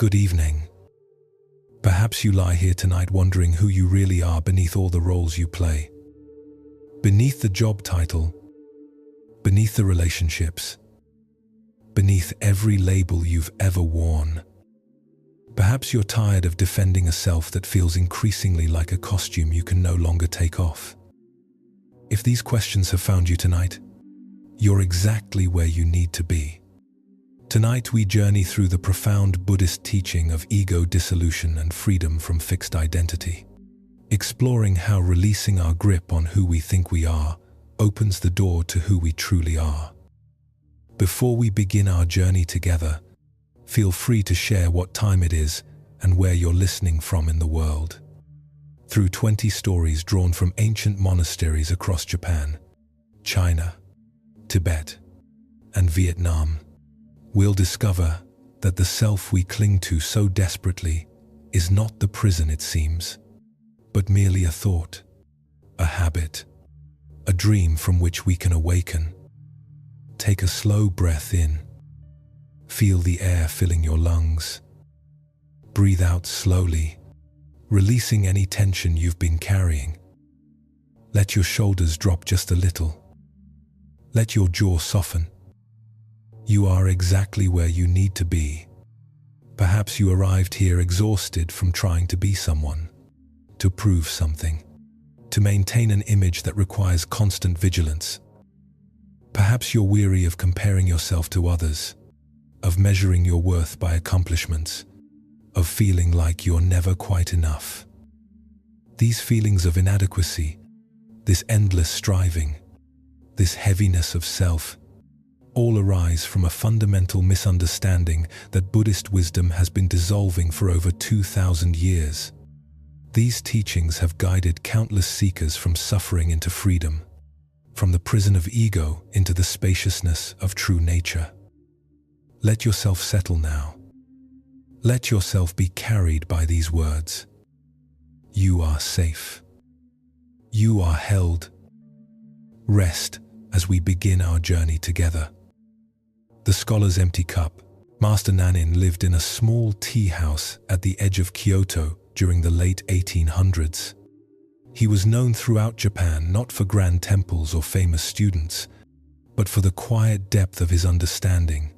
Good evening. Perhaps you lie here tonight wondering who you really are beneath all the roles you play. Beneath the job title, beneath the relationships, beneath every label you've ever worn. Perhaps you're tired of defending a self that feels increasingly like a costume you can no longer take off. If these questions have found you tonight, you're exactly where you need to be. Tonight we journey through the profound Buddhist teaching of ego dissolution and freedom from fixed identity, exploring how releasing our grip on who we think we are opens the door to who we truly are. Before we begin our journey together, feel free to share what time it is and where you're listening from in the world. Through 20 stories drawn from ancient monasteries across Japan, China, Tibet, and Vietnam, we'll discover that the self we cling to so desperately is not the prison it seems, but merely a thought, a habit, a dream from which we can awaken. Take a slow breath in. Feel the air filling your lungs. Breathe out slowly, releasing any tension you've been carrying. Let your shoulders drop just a little. Let your jaw soften. You are exactly where you need to be. Perhaps you arrived here exhausted from trying to be someone, to prove something, to maintain an image that requires constant vigilance. Perhaps you're weary of comparing yourself to others, of measuring your worth by accomplishments, of feeling like you're never quite enough. These feelings of inadequacy, this endless striving, this heaviness of self, all arise from a fundamental misunderstanding that Buddhist wisdom has been dissolving for over 2,000 years. These teachings have guided countless seekers from suffering into freedom, from the prison of ego into the spaciousness of true nature. Let yourself settle now. Let yourself be carried by these words. You are safe. You are held. Rest as we begin our journey together. The scholar's empty cup. Master Nanin lived in a small tea house at the edge of Kyoto during the late 1800s. He was known throughout Japan not for grand temples or famous students, but for the quiet depth of his understanding.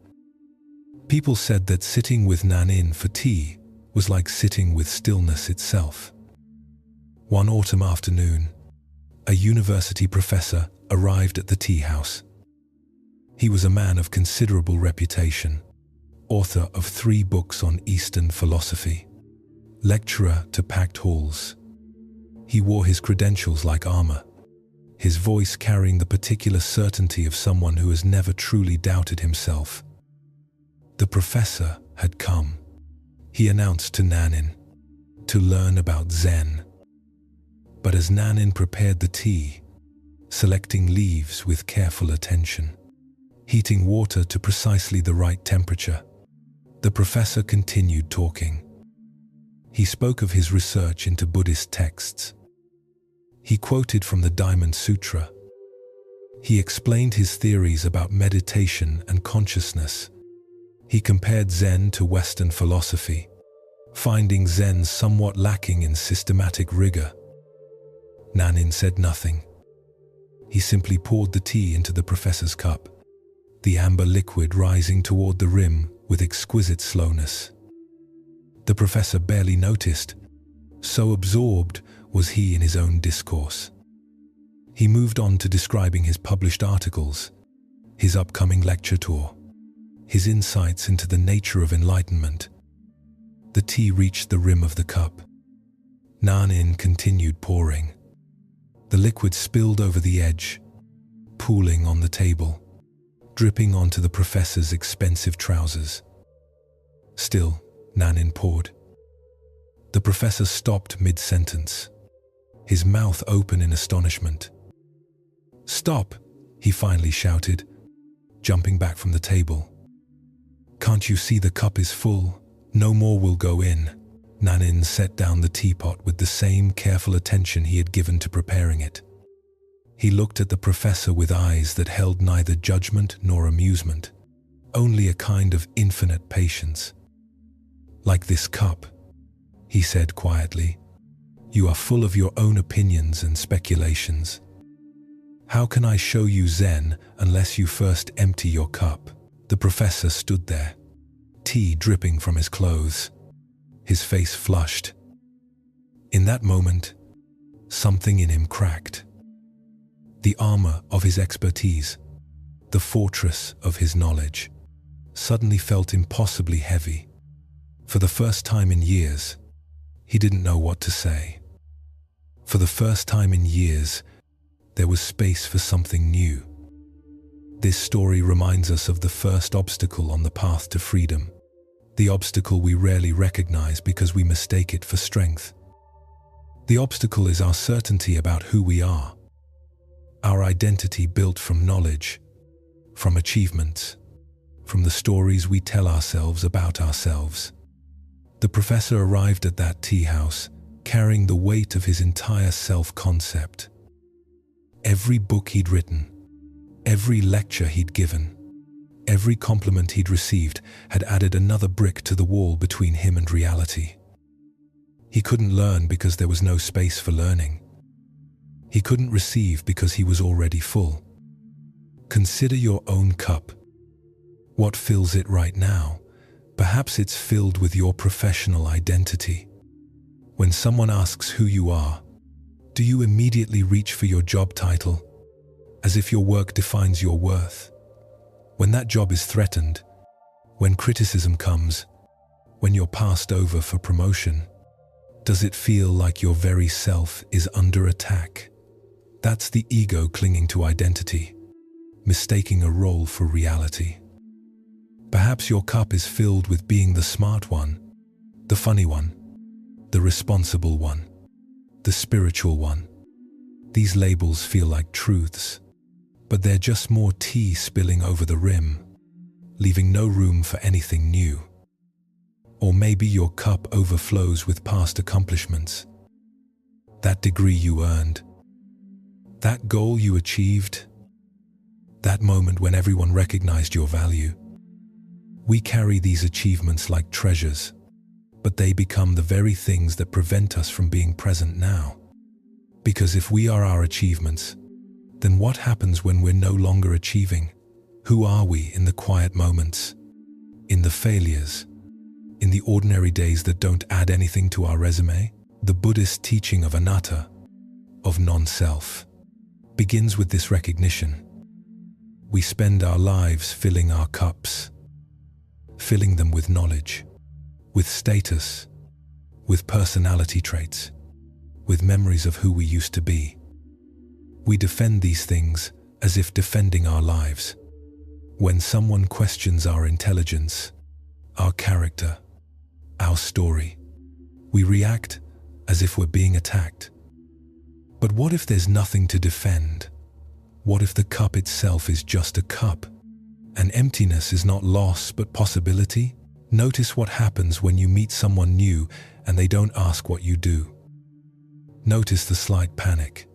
People said that sitting with Nanin for tea was like sitting with stillness itself. One autumn afternoon, a university professor arrived at the tea house. He was a man of considerable reputation, author of 3 books on Eastern philosophy, lecturer to packed halls. He wore his credentials like armor, his voice carrying the particular certainty of someone who has never truly doubted himself. The professor had come, he announced to Nanin, to learn about Zen. But as Nanin prepared the tea, selecting leaves with careful attention, heating water to precisely the right temperature, the professor continued talking. He spoke of his research into Buddhist texts. He quoted from the Diamond Sutra. He explained his theories about meditation and consciousness. He compared Zen to Western philosophy, finding Zen somewhat lacking in systematic rigor. Nanin said nothing. He simply poured the tea into the professor's cup, the amber liquid rising toward the rim with exquisite slowness. The professor barely noticed, so absorbed was he in his own discourse. He moved on to describing his published articles, his upcoming lecture tour, his insights into the nature of enlightenment. The tea reached the rim of the cup. Nanin continued pouring. The liquid spilled over the edge, pooling on the table, dripping onto the professor's expensive trousers. Still, Nanin poured. The professor stopped mid-sentence, his mouth open in astonishment. "Stop!" he finally shouted, jumping back from the table. "Can't you see the cup is full? No more will go in." Nanin set down the teapot with the same careful attention he had given to preparing it. He looked at the professor with eyes that held neither judgment nor amusement, only a kind of infinite patience. Like this cup, he said quietly. You are full of your own opinions and speculations. How can I show you Zen unless you first empty your cup? The professor stood there, tea dripping from his clothes, his face flushed. In that moment, something in him cracked. The armor of his expertise, the fortress of his knowledge, suddenly felt impossibly heavy. For the first time in years, he didn't know what to say. For the first time in years, there was space for something new. This story reminds us of the first obstacle on the path to freedom, the obstacle we rarely recognize because we mistake it for strength. The obstacle is our certainty about who we are, our identity built from knowledge, from achievements, from the stories we tell ourselves about ourselves. The professor arrived at that tea house, carrying the weight of his entire self-concept. Every book he'd written, every lecture he'd given, every compliment he'd received had added another brick to the wall between him and reality. He couldn't learn because there was no space for learning. He couldn't receive because he was already full. Consider your own cup. What fills it right now? Perhaps it's filled with your professional identity. When someone asks who you are, do you immediately reach for your job title, as if your work defines your worth? When that job is threatened, when criticism comes, when you're passed over for promotion, does it feel like your very self is under attack? That's the ego clinging to identity, mistaking a role for reality. Perhaps your cup is filled with being the smart one, the funny one, the responsible one, the spiritual one. These labels feel like truths, but they're just more tea spilling over the rim, leaving no room for anything new. Or maybe your cup overflows with past accomplishments. That degree you earned, that goal you achieved, that moment when everyone recognized your value. We carry these achievements like treasures, but they become the very things that prevent us from being present now. Because if we are our achievements, then what happens when we're no longer achieving? Who are we in the quiet moments, in the failures, in the ordinary days that don't add anything to our resume? The Buddhist teaching of anatta, of non-self, begins with this recognition. We spend our lives filling our cups, filling them with knowledge, with status, with personality traits, with memories of who we used to be. We defend these things as if defending our lives. When someone questions our intelligence, our character, our story, we react as if we're being attacked. But what if there's nothing to defend? What if the cup itself is just a cup? And emptiness is not loss but possibility? Notice what happens when you meet someone new and they don't ask what you do. Notice the slight panic.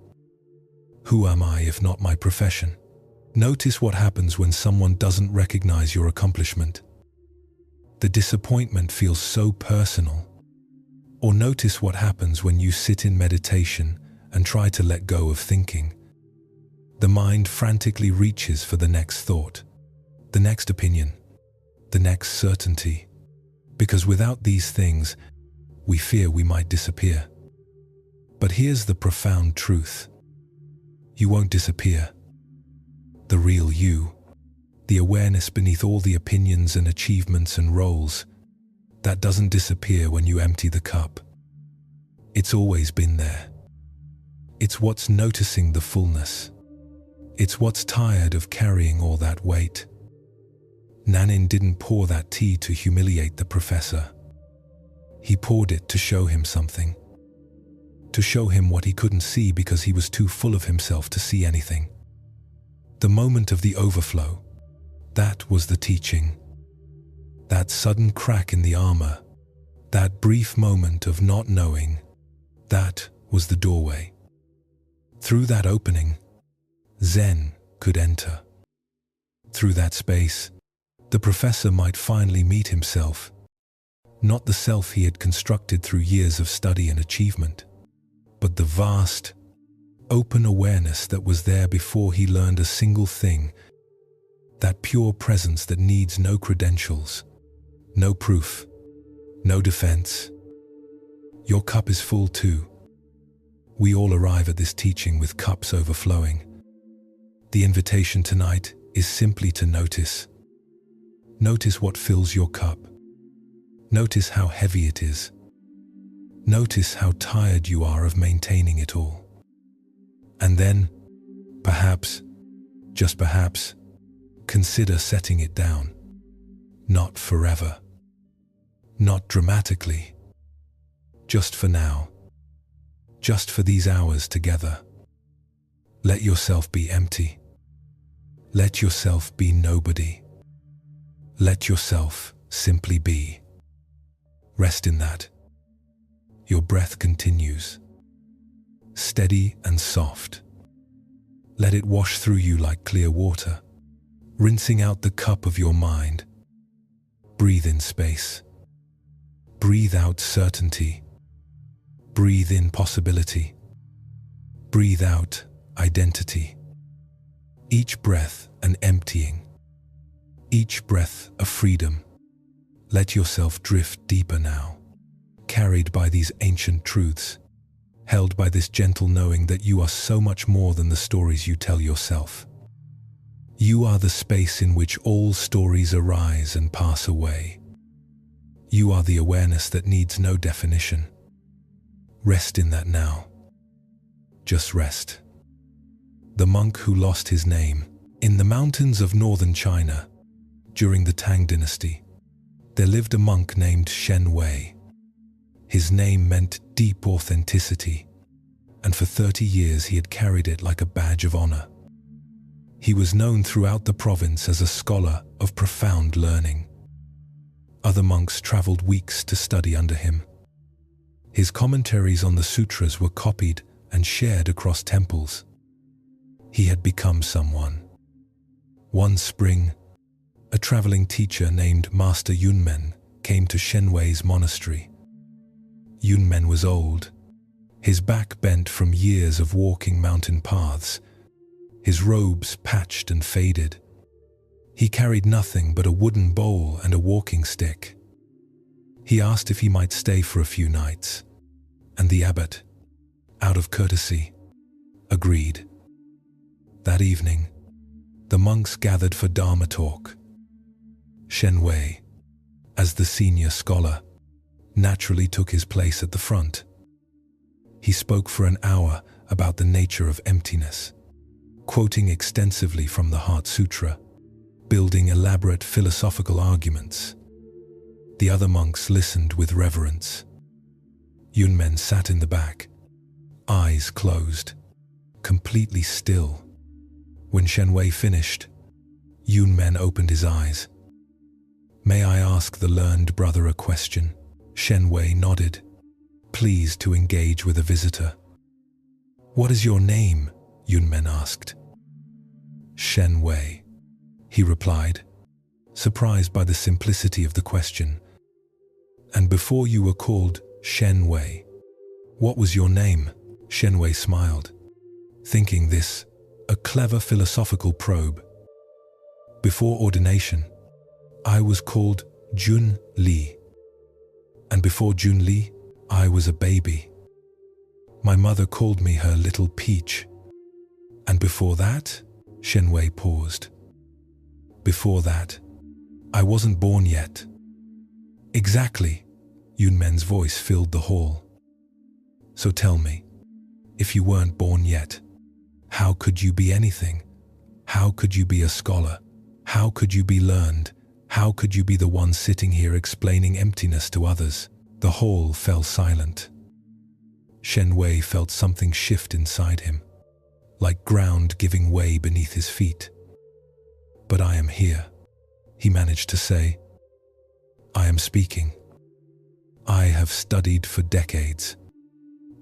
Who am I if not my profession? Notice what happens when someone doesn't recognize your accomplishment. The disappointment feels so personal. Or notice what happens when you sit in meditation and try to let go of thinking. The mind frantically reaches for the next thought, the next opinion, the next certainty. Because without these things, we fear we might disappear. But here's the profound truth. You won't disappear. The real you, the awareness beneath all the opinions and achievements and roles, that doesn't disappear when you empty the cup. It's always been there. It's what's noticing the fullness. It's what's tired of carrying all that weight. Nanin didn't pour that tea to humiliate the professor. He poured it to show him something. To show him what he couldn't see because he was too full of himself to see anything. The moment of the overflow, that was the teaching. That sudden crack in the armor, that brief moment of not knowing, that was the doorway. Through that opening, Zen could enter. Through that space, the professor might finally meet himself, Not the self he had constructed through years of study and achievement, but the vast, open awareness that was there before he learned a single thing, that pure presence that needs no credentials, no proof, no defense. Your cup is full too. We all arrive at this teaching with cups overflowing. The invitation tonight is simply to notice. Notice what fills your cup. Notice how heavy it is. Notice how tired you are of maintaining it all. And then, perhaps, just perhaps, consider setting it down. Not forever. Not dramatically. Just for now. Just for these hours together. Let yourself be empty. Let yourself be nobody. Let yourself simply be. Rest in that. Your breath continues. Steady and soft. Let it wash through you like clear water, rinsing out the cup of your mind. Breathe in space. Breathe out certainty. Breathe in possibility. Breathe out identity. Each breath an emptying. Each breath a freedom. Let yourself drift deeper now, carried by these ancient truths, held by this gentle knowing that you are so much more than the stories you tell yourself. You are the space in which all stories arise and pass away. You are the awareness that needs no definition. Rest in that now. Just rest. The monk who lost his name. In the mountains of northern China, during the Tang dynasty, there lived a monk named Shen Wei. His name meant deep authenticity, and for 30 years he had carried it like a badge of honor. He was known throughout the province as a scholar of profound learning. Other monks traveled weeks to study under him. His commentaries on the sutras were copied and shared across temples. He had become someone. One spring, a traveling teacher named Master Yunmen came to Shen Wei's monastery. Yunmen was old, his back bent from years of walking mountain paths, his robes patched and faded. He carried nothing but a wooden bowl and a walking stick. He asked if he might stay for a few nights, and the abbot, out of courtesy, agreed. That evening, the monks gathered for Dharma talk. Shen Wei, as the senior scholar, naturally took his place at the front. He spoke for an hour about the nature of emptiness, quoting extensively from the Heart Sutra, building elaborate philosophical arguments. The other monks listened with reverence. Yunmen sat in the back, eyes closed, completely still. When Shen Wei finished, Yunmen opened his eyes. "May I ask the learned brother a question?" Shen Wei nodded, pleased to engage with a visitor. "What is your name?" Yunmen asked. "Shen Wei," he replied, surprised by the simplicity of the question. "And before you were called Shen Wei, what was your name?" Shen Wei smiled, thinking this a clever philosophical probe. "Before ordination, I was called Jun Li. And before Jun Li, I was a baby. My mother called me her little peach. And before that," Shen Wei paused. "Before that, I wasn't born yet." "Exactly," Yunmen's voice filled the hall. "So tell me, if you weren't born yet, how could you be anything? How could you be a scholar? How could you be learned? How could you be the one sitting here explaining emptiness to others?" The hall fell silent. Shen Wei felt something shift inside him, like ground giving way beneath his feet. "But I am here," he managed to say. "I am speaking. I have studied for decades."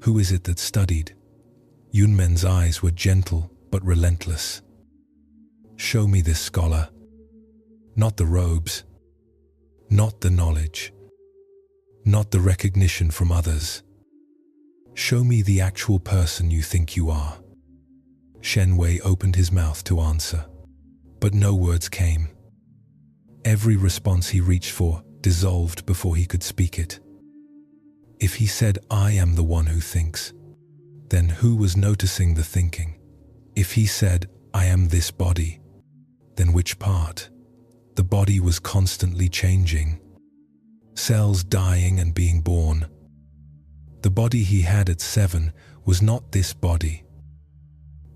"Who is it that studied?" Yunmen's eyes were gentle but relentless. "Show me this scholar. Not the robes, not the knowledge. not the recognition from others. Show me the actual person you think you are. Shen Wei opened his mouth to answer, but no words came. Every response he reached for dissolved before he could speak it. If he said, "I am the one who thinks," then who was noticing the thinking? If he said, "I am this body," then which part? The body was constantly changing, cells dying and being born. The body he had at 7 was not this body.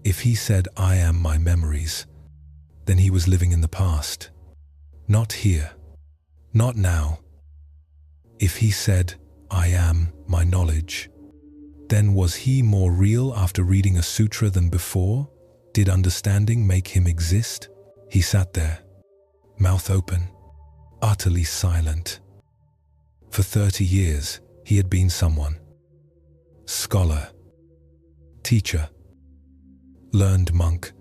If he said, "I am my memories," then he was living in the past. Not here, not now. If he said, "I am my knowledge," then was he more real after reading a sutra than before? Did understanding make him exist? He sat there, mouth open, utterly silent. For 30 years, he had been someone. Scholar, teacher, learned monk.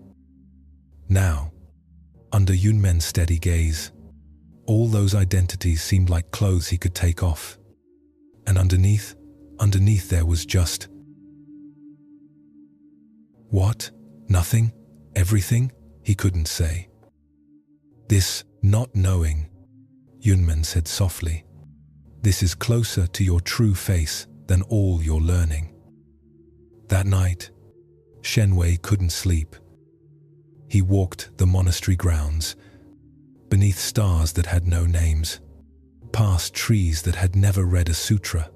Now, under Yunmen's steady gaze, all those identities seemed like clothes he could take off. And underneath there was just... What? Nothing? Everything? He couldn't say. This not knowing, Yunmen said softly, this is closer to your true face than all your learning. That night, Shen Wei couldn't sleep. He walked the monastery grounds, beneath stars that had no names, past trees that had never read a sutra.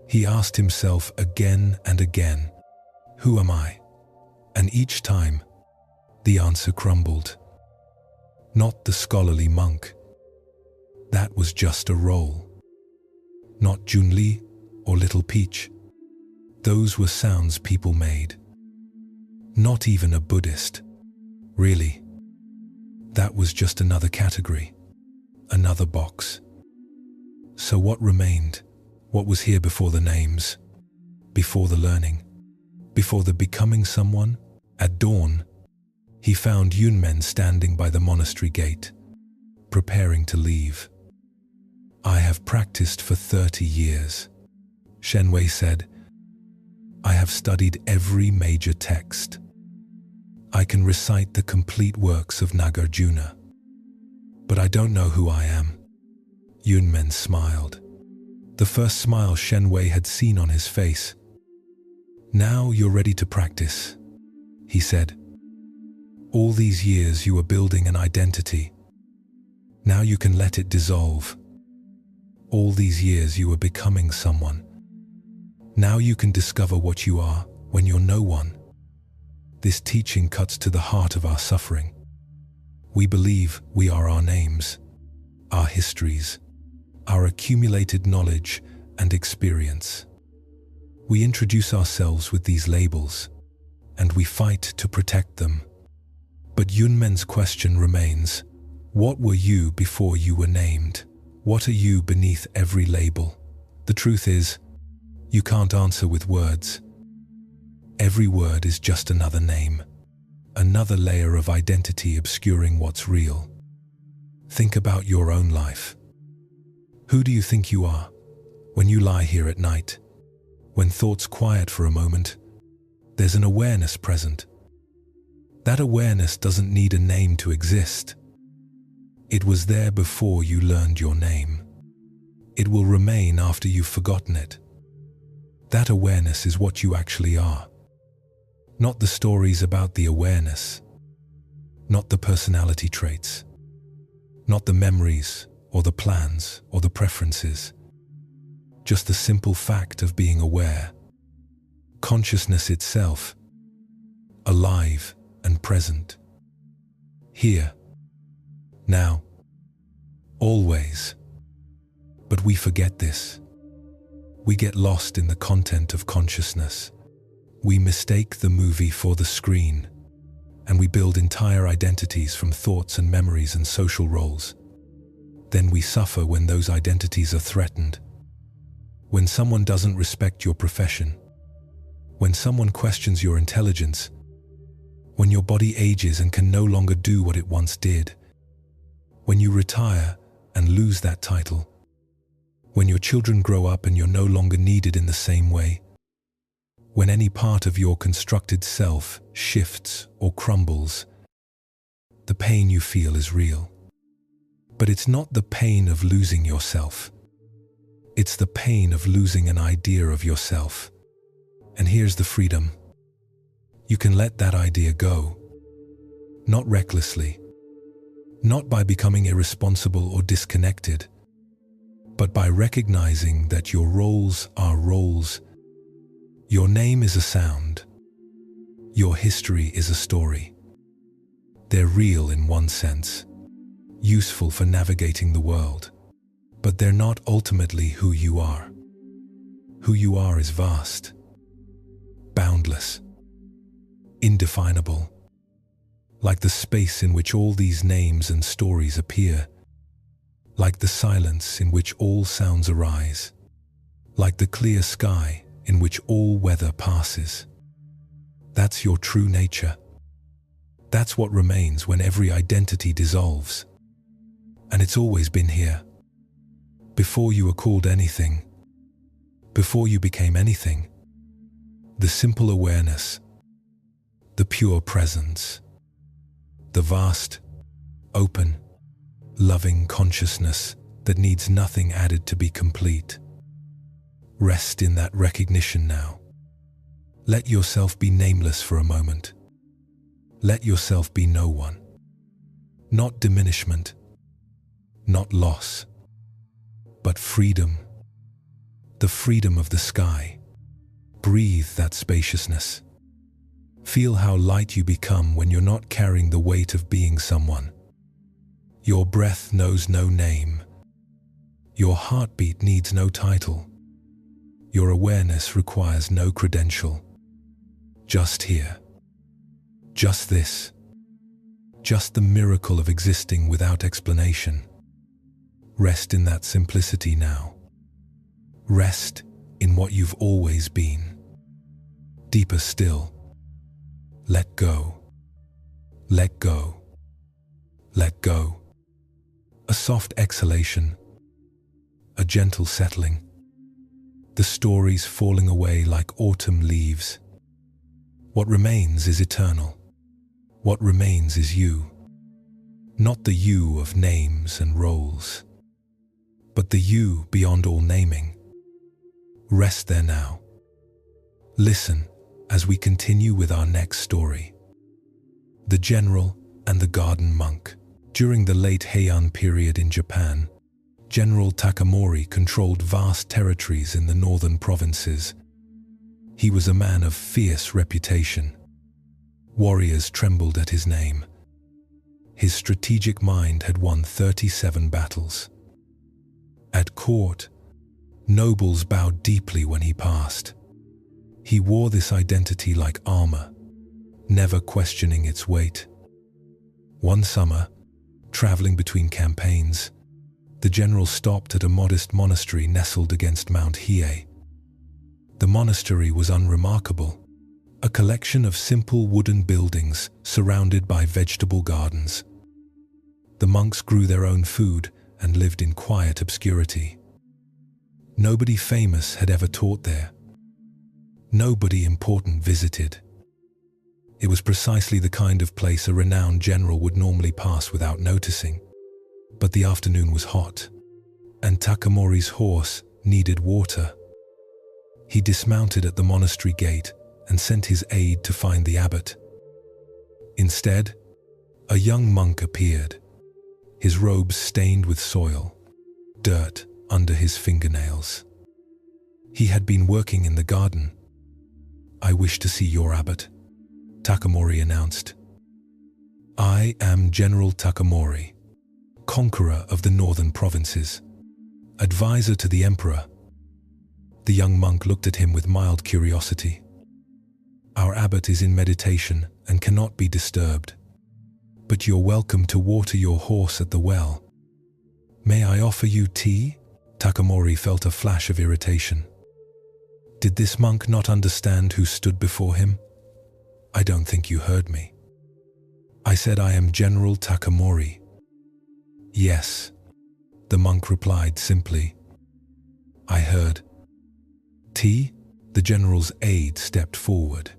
He asked himself again and again, "Who am I?" And each time, the answer crumbled. Not the scholarly monk. That was just a role. Not Junli or Little Peach. Those were sounds people made. Not even a Buddhist. Really. That was just another category. Another box. So what remained? What was here before the names? Before the learning? Before the becoming someone? At dawn, he found Yunmen standing by the monastery gate, preparing to leave. "I have practiced for 30 years," Shen Wei said. "I have studied every major text. I can recite the complete works of Nagarjuna. But I don't know who I am." Yunmen smiled. The first smile Shen Wei had seen on his face. "Now you're ready to practice," he said. "All these years you were building an identity. Now you can let it dissolve. All these years you were becoming someone. Now you can discover what you are when you're no one." This teaching cuts to the heart of our suffering. We believe we are our names, our histories, our accumulated knowledge and experience. We introduce ourselves with these labels, and we fight to protect them. But Yunmen's question remains, what were you before you were named? What are you beneath every label? The truth is, you can't answer with words. Every word is just another name, another layer of identity obscuring what's real. Think about your own life. Who do you think you are when you lie here at night? When thoughts quiet for a moment, there's an awareness present. That awareness doesn't need a name to exist. It was there before you learned your name. It will remain after you've forgotten it. That awareness is what you actually are. Not the stories about the awareness. Not the personality traits. Not the memories or the plans or the preferences. Just the simple fact of being aware. Consciousness itself. Alive and present. Here. Now. Always. But we forget this. We get lost in the content of consciousness. We mistake the movie for the screen, and we build entire identities from thoughts and memories and social roles. Then we suffer when those identities are threatened. When someone doesn't respect your profession. When someone questions your intelligence. When your body ages and can no longer do what it once did. When you retire and lose that title. When your children grow up and you're no longer needed in the same way. When any part of your constructed self shifts or crumbles, the pain you feel is real. But it's not the pain of losing yourself. It's the pain of losing an idea of yourself. And here's the freedom. You can let that idea go. Not recklessly. Not by becoming irresponsible or disconnected, but by recognizing that your roles are roles. Your name is a sound. Your history is a story. They're real in one sense, useful for navigating the world, but they're not ultimately who you are. Who you are is vast, boundless, indefinable, like the space in which all these names and stories appear, like the silence in which all sounds arise, like the clear sky in which all weather passes. That's your true nature. That's what remains when every identity dissolves. And it's always been here. Before you were called anything, before you became anything, the simple awareness, the pure presence, the vast, open, loving consciousness that needs nothing added to be complete. Rest in that recognition now. Let yourself be nameless for a moment. Let yourself be no one. Not diminishment, not loss, but freedom. The freedom of the sky. Breathe that spaciousness. Feel how light you become when you're not carrying the weight of being someone. Your breath knows no name. Your heartbeat needs no title. Your awareness requires no credential. Just here. Just this. Just the miracle of existing without explanation. Rest in that simplicity now. Rest in what you've always been. Deeper still. Let go. Let go. Let go. A soft exhalation. A gentle settling. The stories falling away like autumn leaves. What remains is eternal. What remains is you. Not the you of names and roles, but the you beyond all naming. Rest there now. Listen as we continue with our next story. The General and the Garden Monk. During the late Heian period in Japan, General Takamori controlled vast territories in the northern provinces. He was a man of fierce reputation. Warriors trembled at his name. His strategic mind had won 37 battles. At court, nobles bowed deeply when he passed. He wore this identity like armor, never questioning its weight. One summer, traveling between campaigns, the general stopped at a modest monastery nestled against Mount Hiei. The monastery was unremarkable, a collection of simple wooden buildings surrounded by vegetable gardens. The monks grew their own food and lived in quiet obscurity. Nobody famous had ever taught there. Nobody important visited. It was precisely the kind of place a renowned general would normally pass without noticing. But the afternoon was hot, and Takamori's horse needed water. He dismounted at the monastery gate and sent his aide to find the abbot. Instead, a young monk appeared, his robes stained with soil, dirt under his fingernails. He had been working in the garden. "I wish to see your abbot," Takamori announced. "I am General Takamori, conqueror of the northern provinces, advisor to the emperor." The young monk looked at him with mild curiosity. "Our abbot is in meditation and cannot be disturbed. But you're welcome to water your horse at the well. May I offer you tea?" Takamori felt a flash of irritation. Did this monk not understand who stood before him? "I don't think you heard me. I said I am General Takamori." "Yes," the monk replied simply. I heard. Tea? The general's aide stepped forward,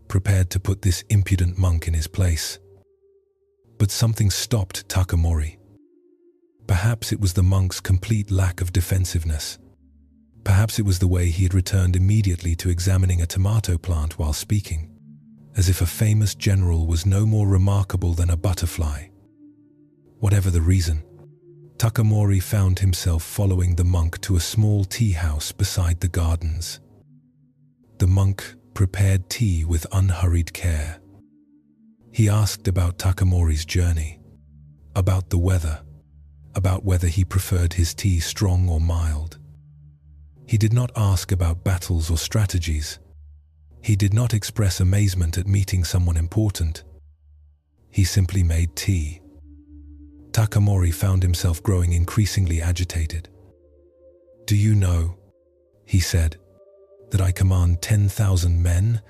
prepared to put this impudent monk in his place. But something stopped Takamori. Perhaps it was the monk's complete lack of defensiveness. Perhaps it was the way he had returned immediately to examining a tomato plant while speaking, as if a famous general was no more remarkable than a butterfly. Whatever the reason, Takamori found himself following the monk to a small tea house beside the gardens. The monk prepared tea with unhurried care. He asked about Takamori's journey, about the weather, about whether he preferred his tea strong or mild. He did not ask about battles or strategies. He did not express amazement at meeting someone important. He simply made tea. Takamori found himself growing increasingly agitated. "Do you know," he said, "that I command 10,000 men,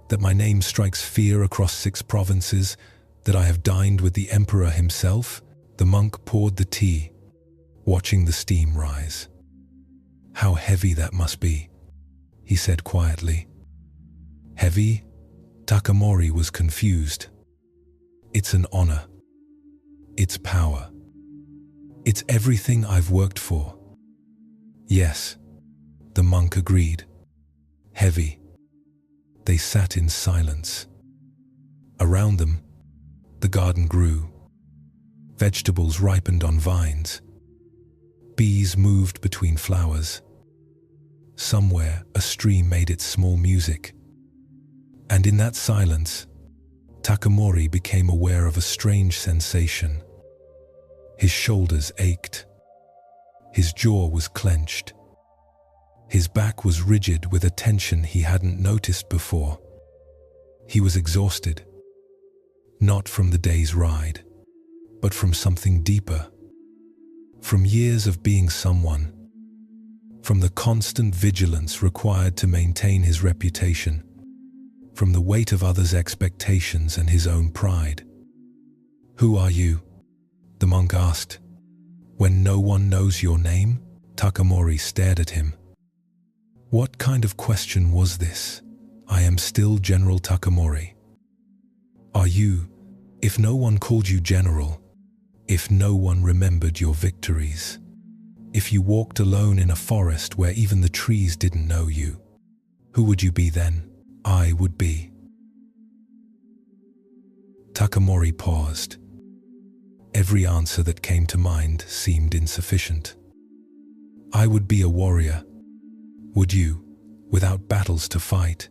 that my name strikes fear across 6 provinces, that I have dined with the emperor himself?" The monk poured the tea, watching the steam rise. "How heavy that must be," he said quietly. "Heavy?" Takamori was confused. "It's an honor. It's power. It's everything I've worked for." "Yes," the monk agreed. "Heavy." They sat in silence. Around them, the garden grew. Vegetables ripened on vines. Bees moved between flowers. Somewhere, a stream made its small music. And in that silence, Takamori became aware of a strange sensation. His shoulders ached. His jaw was clenched. His back was rigid with a tension he hadn't noticed before. He was exhausted. Not from the day's ride, but from something deeper. From years of being someone. From the constant vigilance required to maintain his reputation. From the weight of others' expectations and his own pride. "Who are you?" the monk asked. "When no one knows your name?" Takamori stared at him. What kind of question was this? "I am still General Takamori." "Are you, if no one called you general, if no one remembered your victories, if you walked alone in a forest where even the trees didn't know you, who would you be then?" "I would be." Takamori paused. Every answer that came to mind seemed insufficient. "I would be a warrior. Would you, without battles to fight,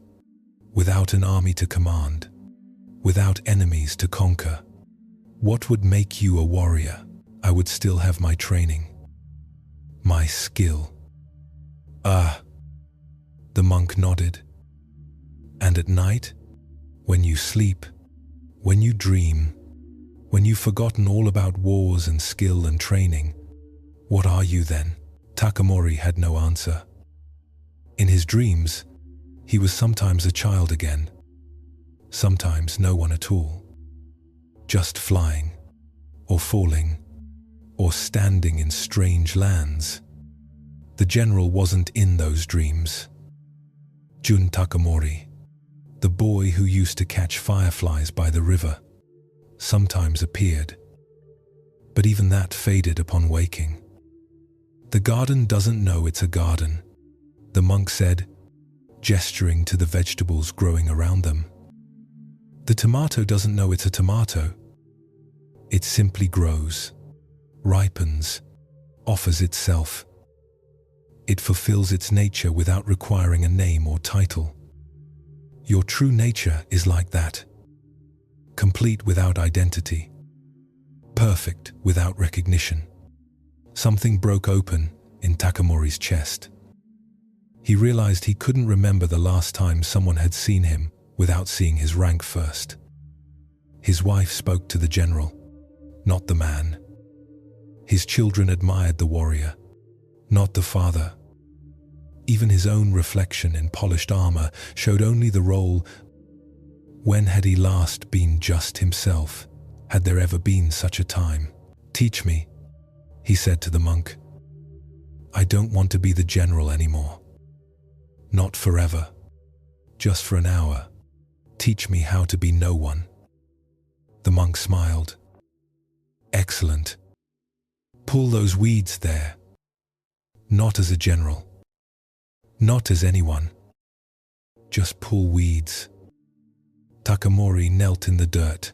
without an army to command, without enemies to conquer? What would make you a warrior?" "I would still have my training, my skill." "Ah," the monk nodded. "And at night, when you sleep, when you dream, when you've forgotten all about wars and skill and training, what are you then?" Takamori had no answer. In his dreams, he was sometimes a child again, sometimes no one at all. Just flying, or falling, or standing in strange lands. The general wasn't in those dreams. Jun Takamori, the boy who used to catch fireflies by the river, sometimes appeared. But even that faded upon waking. "The garden doesn't know it's a garden," the monk said, gesturing to the vegetables growing around them. "The tomato doesn't know it's a tomato. It simply grows, ripens, offers itself. It fulfills its nature without requiring a name or title. Your true nature is like that. Complete without identity. Perfect without recognition." Something broke open in Takamori's chest. He realized he couldn't remember the last time someone had seen him without seeing his rank first. His wife spoke to the general, not the man. His children admired the warrior, not the father. Even his own reflection in polished armor showed only the role. When had he last been just himself? Had there ever been such a time? "Teach me," he said to the monk. I don't want to be the general anymore. Not forever. Just for an hour. Teach me how to be no one." The monk smiled. "Excellent. Pull those weeds there. Not as a general. Not as anyone. Just pull weeds." Takamori knelt in the dirt.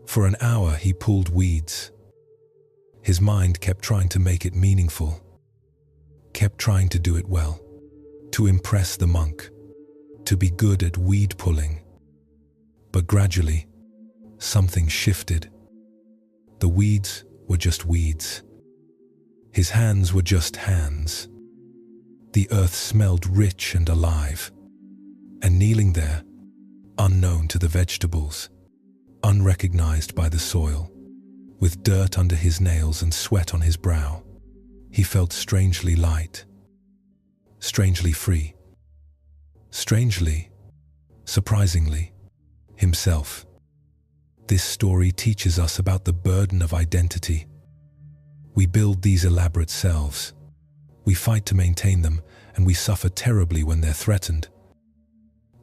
For an hour he pulled weeds. His mind kept trying to make it meaningful. Kept trying to do it well. To impress the monk. To be good at weed pulling. But gradually, something shifted. The weeds were just weeds. His hands were just hands. The earth smelled rich and alive. And kneeling there, unknown to the vegetables, unrecognized by the soil, with dirt under his nails and sweat on his brow, he felt strangely light, strangely free, strangely, surprisingly, himself. This story teaches us about the burden of identity. We build these elaborate selves. We fight to maintain them, and we suffer terribly when they're threatened.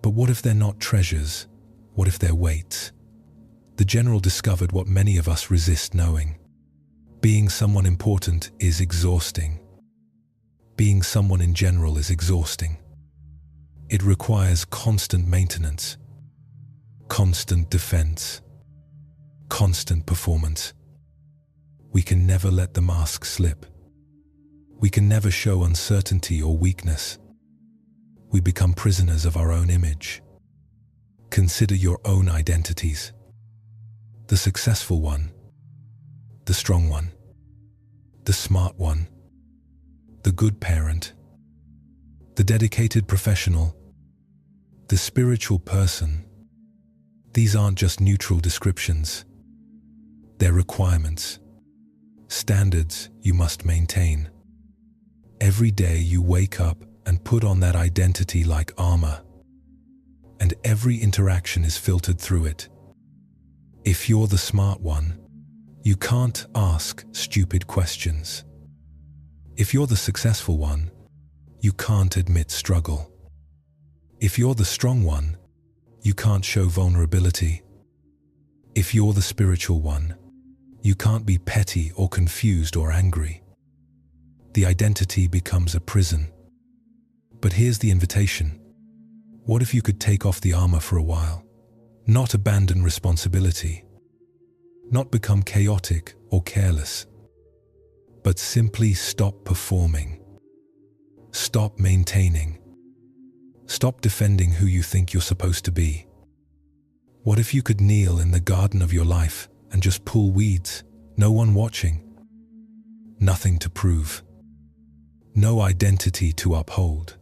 But what if they're not treasures? What if they're weights? The general discovered what many of us resist knowing. Being someone important is exhausting. Being someone in general is exhausting. It requires constant maintenance, constant defense, constant performance. We can never let the mask slip. We can never show uncertainty or weakness. We become prisoners of our own image. Consider your own identities. The successful one, the strong one, the smart one, the good parent, the dedicated professional, the spiritual person. These aren't just neutral descriptions. They're requirements, standards you must maintain. Every day you wake up and put on that identity like armor, and every interaction is filtered through it. If you're the smart one, you can't ask stupid questions. If you're the successful one, you can't admit struggle. If you're the strong one, you can't show vulnerability. If you're the spiritual one, you can't be petty or confused or angry. The identity becomes a prison. But here's the invitation. What if you could take off the armor for a while? Not abandon responsibility. Not become chaotic or careless. But simply stop performing. Stop maintaining. Stop defending who you think you're supposed to be. What if you could kneel in the garden of your life and just pull weeds? No one watching. Nothing to prove. No identity to uphold.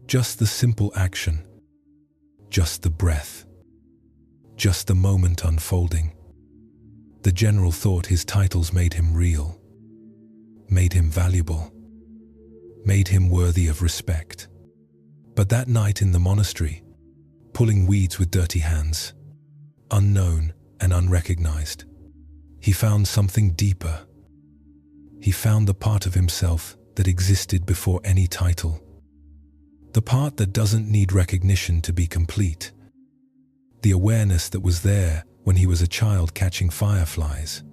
Just the simple action. Just the breath. Just the moment unfolding. The general thought his titles made him real. Made him valuable. Made him worthy of respect. But that night in the monastery, pulling weeds with dirty hands, unknown and unrecognized, he found something deeper. He found the part of himself that existed before any title. The part that doesn't need recognition to be complete. The awareness that was there when he was a child catching fireflies.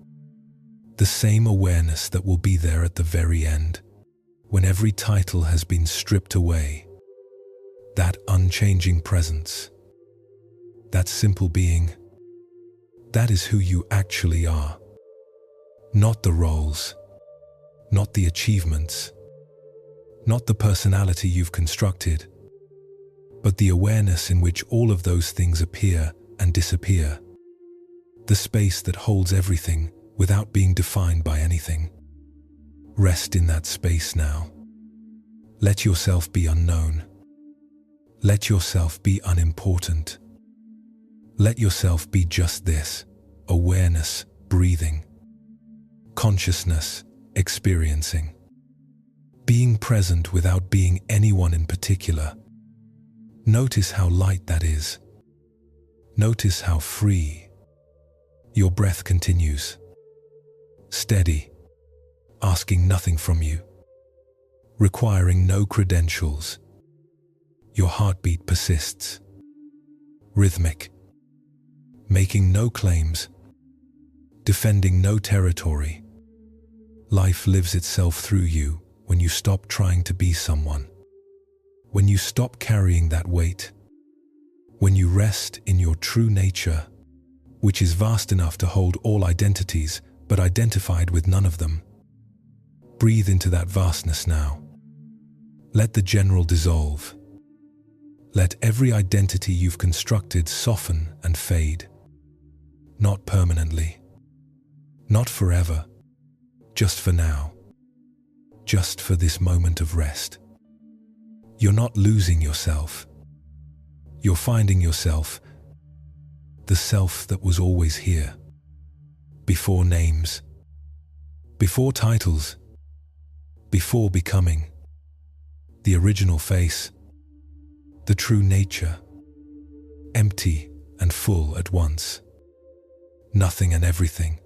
The same awareness that will be there at the very end, when every title has been stripped away. That unchanging presence. That simple being. That is who you actually are. Not the roles. Not the achievements. Not the personality you've constructed. But the awareness in which all of those things appear and disappear. The space that holds everything without being defined by anything. Rest in that space now. Let yourself be unknown. Let yourself be unimportant. Let yourself be just this: awareness, breathing. Consciousness, experiencing. Being present without being anyone in particular. Notice how light that is. Notice how free. Your breath continues. Steady, asking nothing from you, requiring no credentials. Your heartbeat persists, rhythmic, making no claims, defending no territory. Life lives itself through you when you stop trying to be someone, when you stop carrying that weight, when you rest in your true nature, which is vast enough to hold all identities but identified with none of them. Breathe into that vastness now. Let the general dissolve. Let every identity you've constructed soften and fade. Not permanently. Not forever. Just for now. Just for this moment of rest. You're not losing yourself. You're finding yourself, the self that was always here. Before names. Before titles. Before becoming. The original face. The true nature. Empty and full at once. Nothing and everything.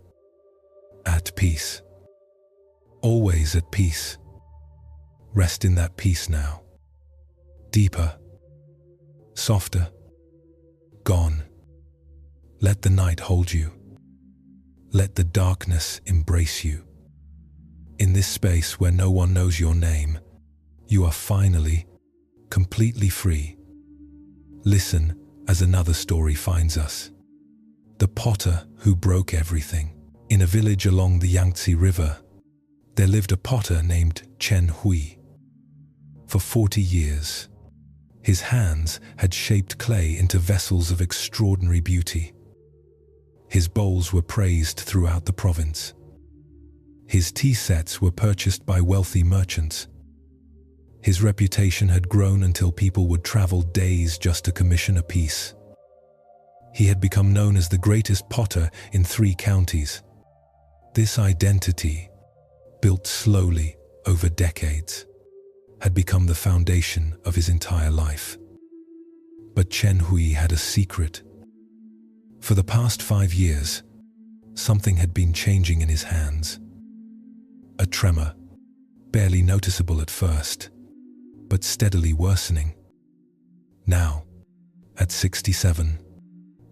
At peace. Always at peace. Rest in that peace now. Deeper. Softer. Gone. Let the night hold you. Let the darkness embrace you. In this space where no one knows your name, you are finally, completely free. Listen as another story finds us. The potter who broke everything. In a village along the Yangtze River, there lived a potter named Chen Hui. For 40 years, his hands had shaped clay into vessels of extraordinary beauty. His bowls were praised throughout the province. His tea sets were purchased by wealthy merchants. His reputation had grown until people would travel days just to commission a piece. He had become known as the greatest potter in 3 counties. This identity, built slowly over decades, had become the foundation of his entire life. But Chen Hui had a secret. For the past 5 years, something had been changing in his hands. A tremor, barely noticeable at first, but steadily worsening. Now, at 67,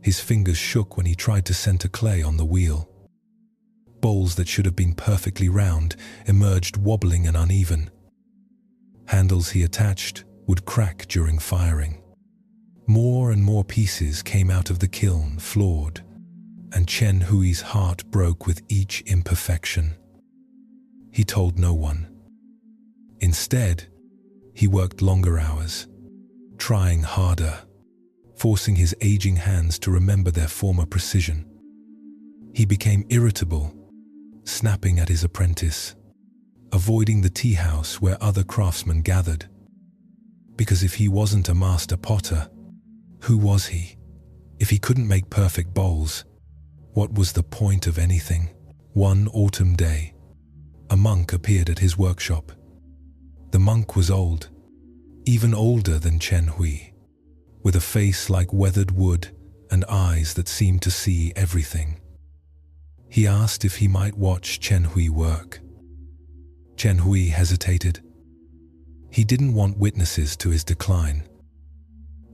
his fingers shook when he tried to center clay on the wheel. Bowls that should have been perfectly round emerged wobbling and uneven. Handles he attached would crack during firing. More and more pieces came out of the kiln, flawed, and Chen Hui's heart broke with each imperfection. He told no one. Instead, he worked longer hours, trying harder, forcing his aging hands to remember their former precision. He became irritable, snapping at his apprentice, avoiding the tea house where other craftsmen gathered. Because if he wasn't a master potter, who was he? If he couldn't make perfect bowls, what was the point of anything? One autumn day, a monk appeared at his workshop. The monk was old, even older than Chen Hui, with a face like weathered wood and eyes that seemed to see everything. He asked if he might watch Chen Hui work. Chen Hui hesitated. He didn't want witnesses to his decline.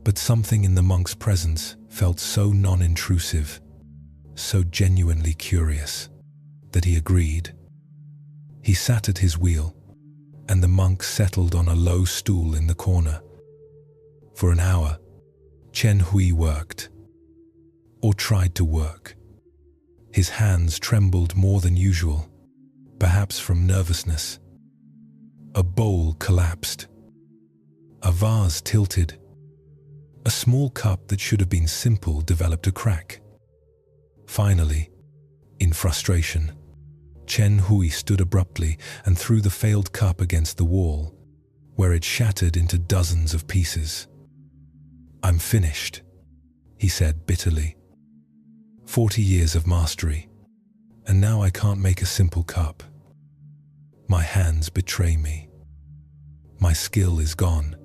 But something in the monk's presence felt so non-intrusive, so genuinely curious, that he agreed. He sat at his wheel, and the monk settled on a low stool in the corner. For an hour, Chen Hui worked, or tried to work. His hands trembled more than usual, perhaps from nervousness. A bowl collapsed. A vase tilted. A small cup that should have been simple developed a crack. Finally, in frustration, Chen Hui stood abruptly and threw the failed cup against the wall, where it shattered into dozens of pieces. "I'm finished," he said bitterly. 40 years of mastery, and now I can't make a simple cup. My hands betray me. My skill is gone.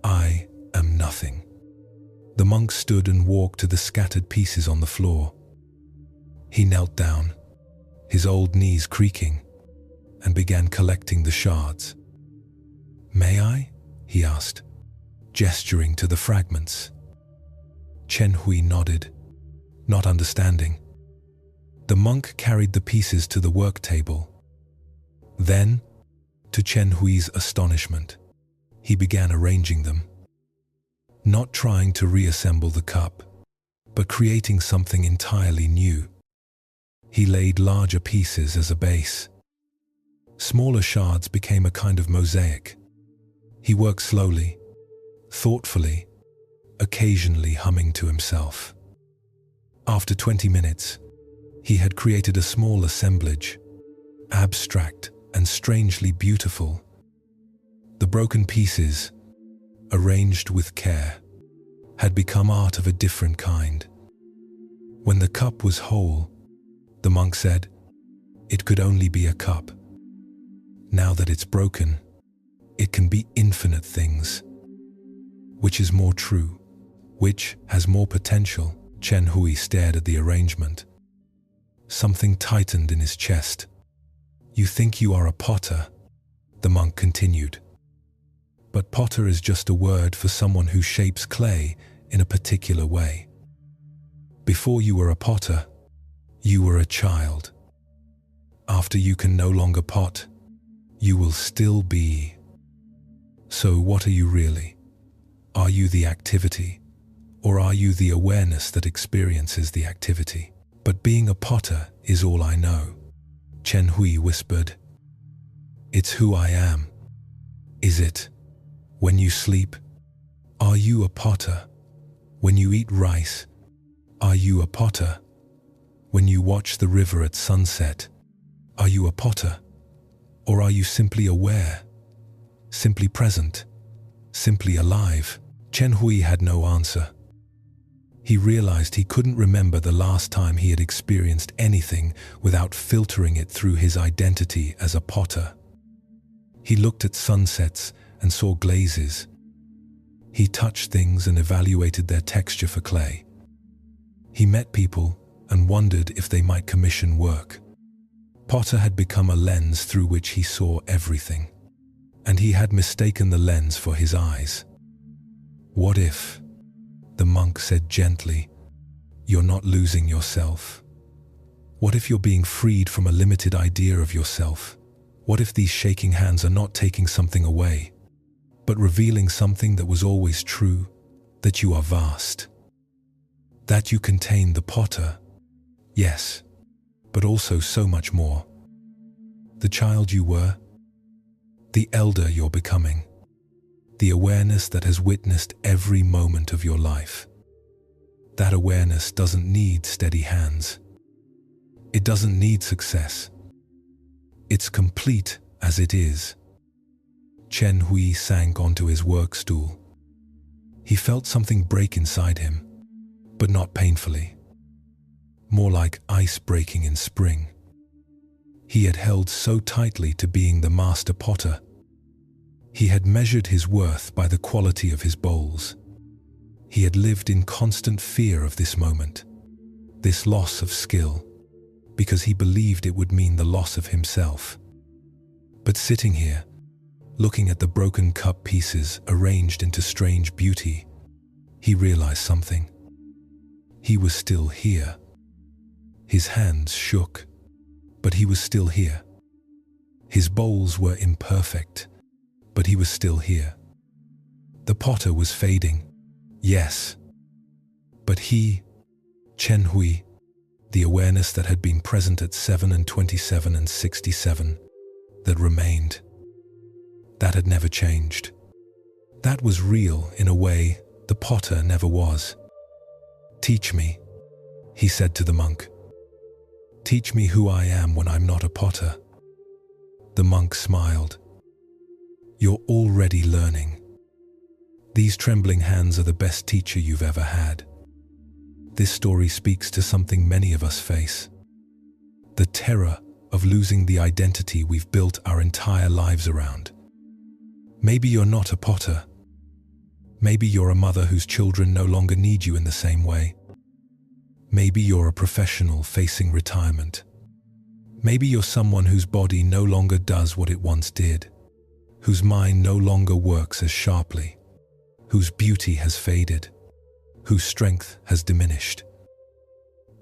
I am nothing. The monk stood and walked to the scattered pieces on the floor. He knelt down, his old knees creaking, and began collecting the shards. "May I?" he asked, gesturing to the fragments. Chen Hui nodded, not understanding. The monk carried the pieces to the work table. Then, to Chen Hui's astonishment, he began arranging them. Not trying to reassemble the cup, but creating something entirely new. He laid larger pieces as a base. Smaller shards became a kind of mosaic. He worked slowly, thoughtfully, occasionally humming to himself. After 20 minutes, he had created a small assemblage, abstract and strangely beautiful. The broken pieces, arranged with care, had become art of a different kind. When the cup was whole, the monk said, "It could only be a cup. Now that it's broken, it can be infinite things. Which is more true? Which has more potential?" Chen Hui stared at the arrangement. Something tightened in his chest. "You think you are a potter," the monk continued. "But potter is just a word for someone who shapes clay in a particular way. Before you were a potter, you were a child. After you can no longer pot, you will still be. So what are you really? Are you the activity, or are you the awareness that experiences the activity? But being a potter is all I know," Chen Hui whispered. "It's who I am. Is it? When you sleep, are you a potter? When you eat rice, are you a potter? When you watch the river at sunset, are you a potter? Or are you simply aware, simply present, simply alive?" Chen Hui had no answer. He realized he couldn't remember the last time he had experienced anything without filtering it through his identity as a potter. He looked at sunsets and saw glazes. He touched things and evaluated their texture for clay. He met people and wondered if they might commission work. Potter had become a lens through which he saw everything, and he had mistaken the lens for his eyes. "What if," the monk said gently, "you're not losing yourself? What if you're being freed from a limited idea of yourself? What if these shaking hands are not taking something away, but revealing something that was always true, that you are vast? That you contain the potter, yes, but also so much more. The child you were, the elder you're becoming, the awareness that has witnessed every moment of your life. That awareness doesn't need steady hands. It doesn't need success. It's complete as it is." Chen Hui sank onto his work stool. He felt something break inside him, but not painfully. More like ice breaking in spring. He had held so tightly to being the master potter. He had measured his worth by the quality of his bowls. He had lived in constant fear of this moment, this loss of skill, because he believed it would mean the loss of himself. But sitting here, looking at the broken cup pieces arranged into strange beauty, he realized something. He was still here. His hands shook, but he was still here. His bowls were imperfect, but he was still here. The potter was fading, yes. But he, Chen Hui, the awareness that had been present at 7 and 27 and 67, that remained, that had never changed. That was real in a way the potter never was. "Teach me," he said to the monk. "Teach me who I am when I'm not a potter." The monk smiled. "You're already learning. These trembling hands are the best teacher you've ever had." This story speaks to something many of us face. The terror of losing the identity we've built our entire lives around. Maybe you're not a potter. Maybe you're a mother whose children no longer need you in the same way. Maybe you're a professional facing retirement. Maybe you're someone whose body no longer does what it once did, whose mind no longer works as sharply, whose beauty has faded, whose strength has diminished.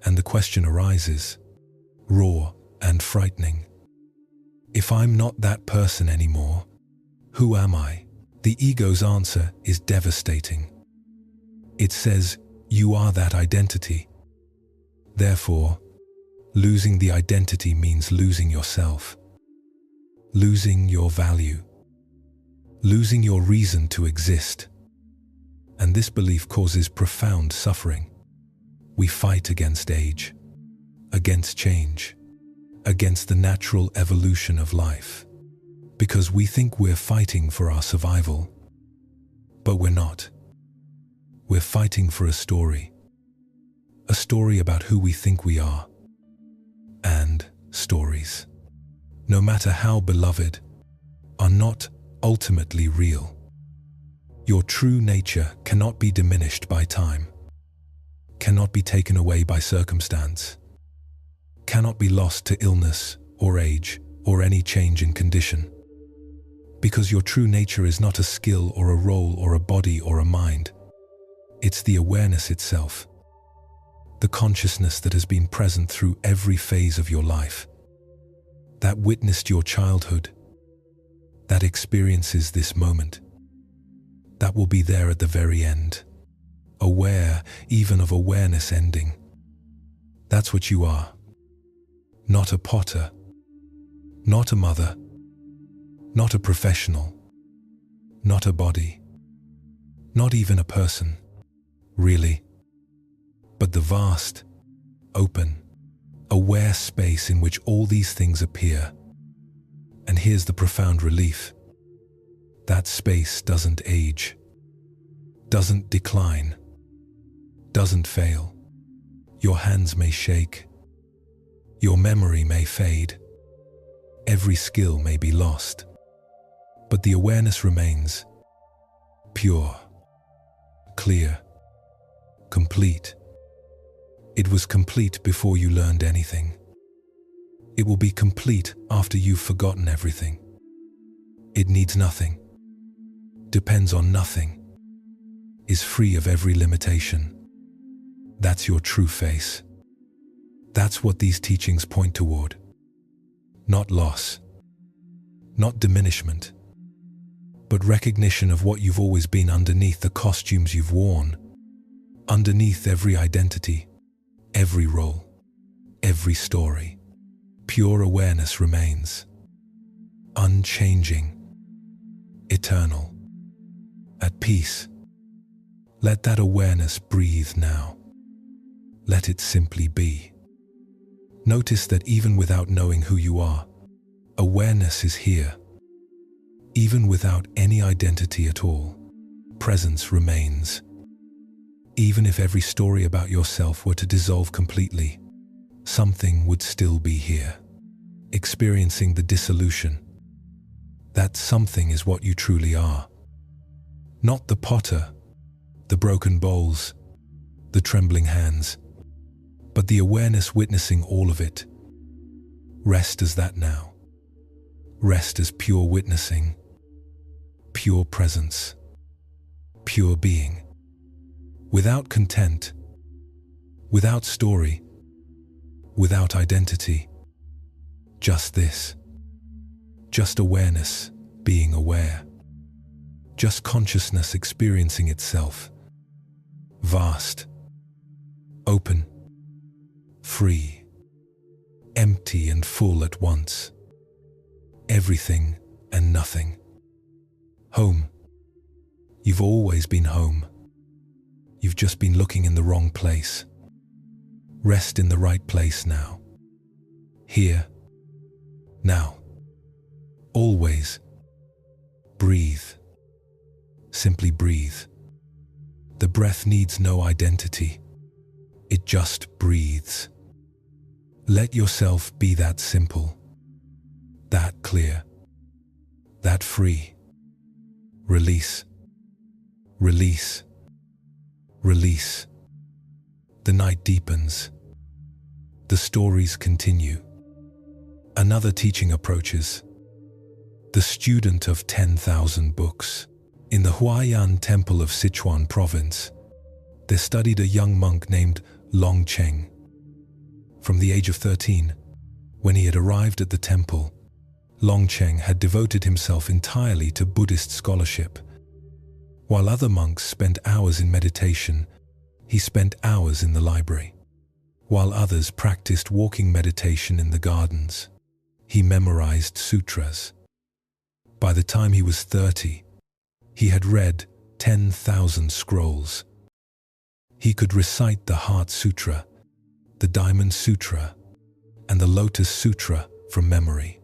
And the question arises, raw and frightening. If I'm not that person anymore, who am I? The ego's answer is devastating. It says, you are that identity. Therefore, losing the identity means losing yourself, losing your value, losing your reason to exist. And this belief causes profound suffering. We fight against age, against change, against the natural evolution of life, because we think we're fighting for our survival. But we're not. We're fighting for a story about who we think we are. And stories, no matter how beloved, are not ultimately real. Your true nature cannot be diminished by time, cannot be taken away by circumstance, cannot be lost to illness or age or any change in condition. Because your true nature is not a skill or a role or a body or a mind. It's the awareness itself, the consciousness that has been present through every phase of your life, that witnessed your childhood, that experiences this moment, that will be there at the very end, aware even of awareness ending. That's what you are. Not a potter, not a mother, not a professional, not a body, not even a person, really, but the vast, open, aware space in which all these things appear. And here's the profound relief. That space doesn't age, doesn't decline, doesn't fail. Your hands may shake, your memory may fade, every skill may be lost, but the awareness remains pure, clear, complete. It was complete before you learned anything. It will be complete after you've forgotten everything. It needs nothing, depends on nothing, is free of every limitation. That's your true face. That's what these teachings point toward. Not loss, not diminishment, but recognition of what you've always been underneath the costumes you've worn, underneath every identity, every role, every story. Pure awareness remains, unchanging, eternal, at peace. Let that awareness breathe now. Let it simply be. Notice that even without knowing who you are, awareness is here. Even without any identity at all, presence remains. Even if every story about yourself were to dissolve completely, something would still be here, experiencing the dissolution. That something is what you truly are. Not the potter, the broken bowls, the trembling hands, but the awareness witnessing all of it. Rest as that now. Rest as pure witnessing, pure presence, pure being. Without content, without story, without identity. Just this. Just awareness, being aware. Just consciousness experiencing itself. Vast, open, free, empty and full at once. Everything and nothing. Home. You've always been home. You've just been looking in the wrong place. Rest in the right place now. Here. Now. Always. Breathe. Simply breathe. The breath needs no identity. It just breathes. Let yourself be that simple, that clear, that free. Release. Release. Release. The night deepens. The stories continue. Another teaching approaches. the student of 10,000 books. In the Huayan Temple of Sichuan Province, there studied a young monk named Long Cheng. From the age of 13, when he had arrived at the temple, Long Cheng had devoted himself entirely to Buddhist scholarship. While other monks spent hours in meditation, he spent hours in the library. While others practiced walking meditation in the gardens, he memorized sutras. By the time he was 30, he had read 10,000 scrolls. He could recite the Heart Sutra, the Diamond Sutra, and the Lotus Sutra from memory.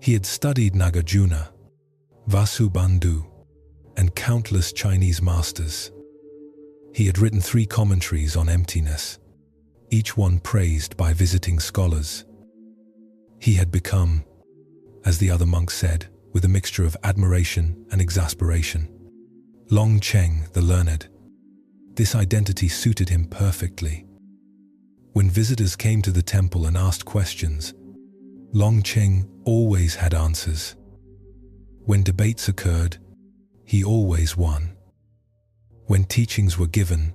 He had studied Nagarjuna, Vasubandhu, and countless Chinese masters. He had written 3 commentaries on emptiness, each one praised by visiting scholars. He had become, as the other monks said, with a mixture of admiration and exasperation, Long Cheng the learned. This identity suited him perfectly. When visitors came to the temple and asked questions, Long Cheng always had answers. When debates occurred, he always won. When teachings were given,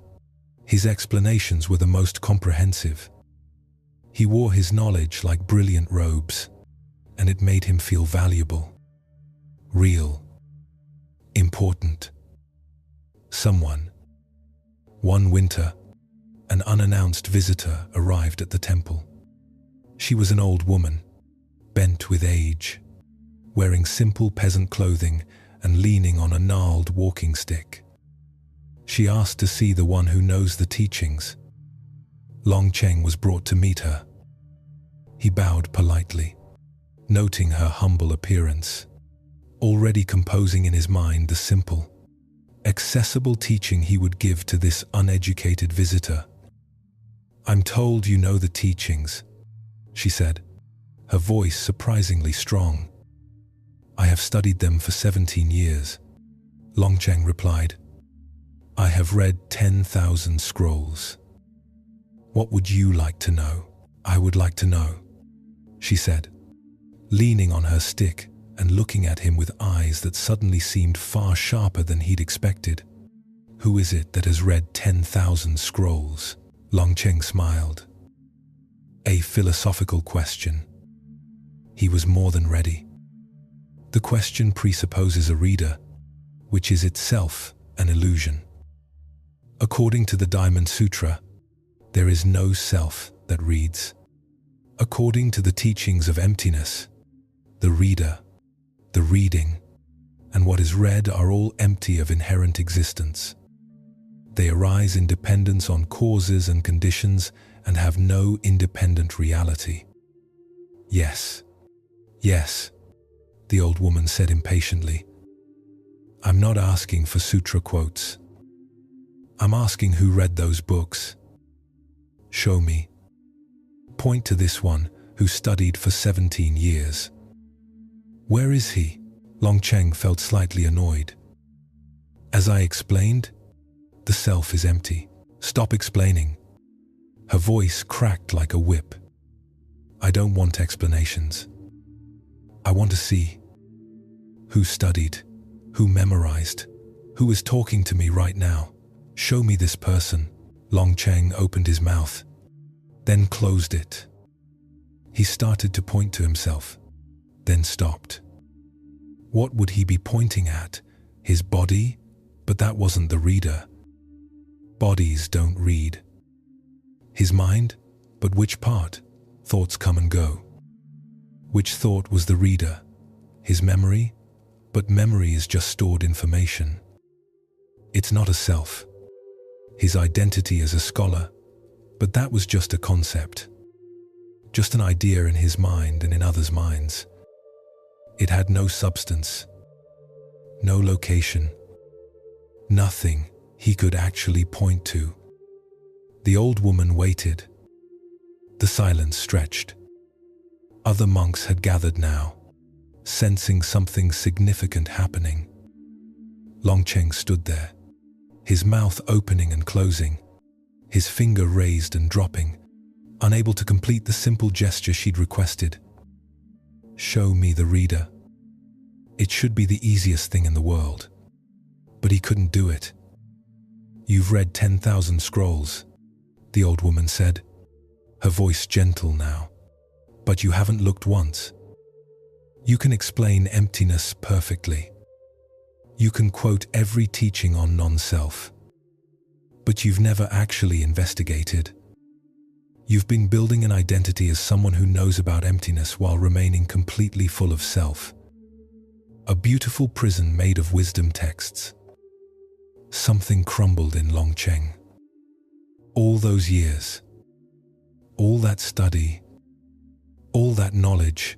his explanations were the most comprehensive. He wore his knowledge like brilliant robes, and it made him feel valuable, real, important. One winter, an unannounced visitor arrived at the temple. She was an old woman, bent with age, wearing simple peasant clothing and leaning on a gnarled walking stick. She asked to see the one who knows the teachings. Long Cheng was brought to meet her. He bowed politely, noting her humble appearance, already composing in his mind the simple, accessible teaching he would give to this uneducated visitor. "I'm told you know the teachings," she said, her voice surprisingly strong. "I have studied them for 17 years, Long Cheng replied. "I have read 10,000 scrolls. What would you like to know?" "I would like to know," she said, leaning on her stick and looking at him with eyes that suddenly seemed far sharper than he'd expected. "Who is it that has read 10,000 scrolls?" Long Cheng smiled. A philosophical question. He was more than ready. The question presupposes a reader, which is itself an illusion. According to the Diamond Sutra, there is no self that reads. According to the teachings of emptiness, the reader, the reading, and what is read are all empty of inherent existence. They arise in dependence on causes and conditions and have no independent reality. "Yes, yes," the old woman said impatiently. "I'm not asking for sutra quotes. I'm asking who read those books. Show me. Point to this one who studied for 17 years. Where is he?" Long Cheng felt slightly annoyed. "As I explained, the self is empty. Stop explaining." Her voice cracked like a whip. "I don't want explanations. I want to see. Who studied? Who memorized? Who is talking to me right now? Show me this person." Long Cheng opened his mouth, then closed it. He started to point to himself, then stopped. What would he be pointing at? His body? But that wasn't the reader. Bodies don't read. His mind? But which part? Thoughts come and go. Which thought was the reader? His memory? But memory is just stored information. It's not a self. His identity as a scholar, but that was just a concept. Just an idea in his mind and in others' minds. It had no substance, no location, nothing he could actually point to. The old woman waited. The silence stretched. Other monks had gathered now, sensing something significant happening. Long Cheng stood there, his mouth opening and closing, his finger raised and dropping, unable to complete the simple gesture she'd requested. "Show me the reader." It should be the easiest thing in the world. But he couldn't do it. "You've read 10,000 scrolls," the old woman said, her voice gentle now. "But you haven't looked once. You can explain emptiness perfectly. You can quote every teaching on non-self. But you've never actually investigated. You've been building an identity as someone who knows about emptiness while remaining completely full of self. A beautiful prison made of wisdom texts." Something crumbled in Longcheng. All those years, all that study, all that knowledge,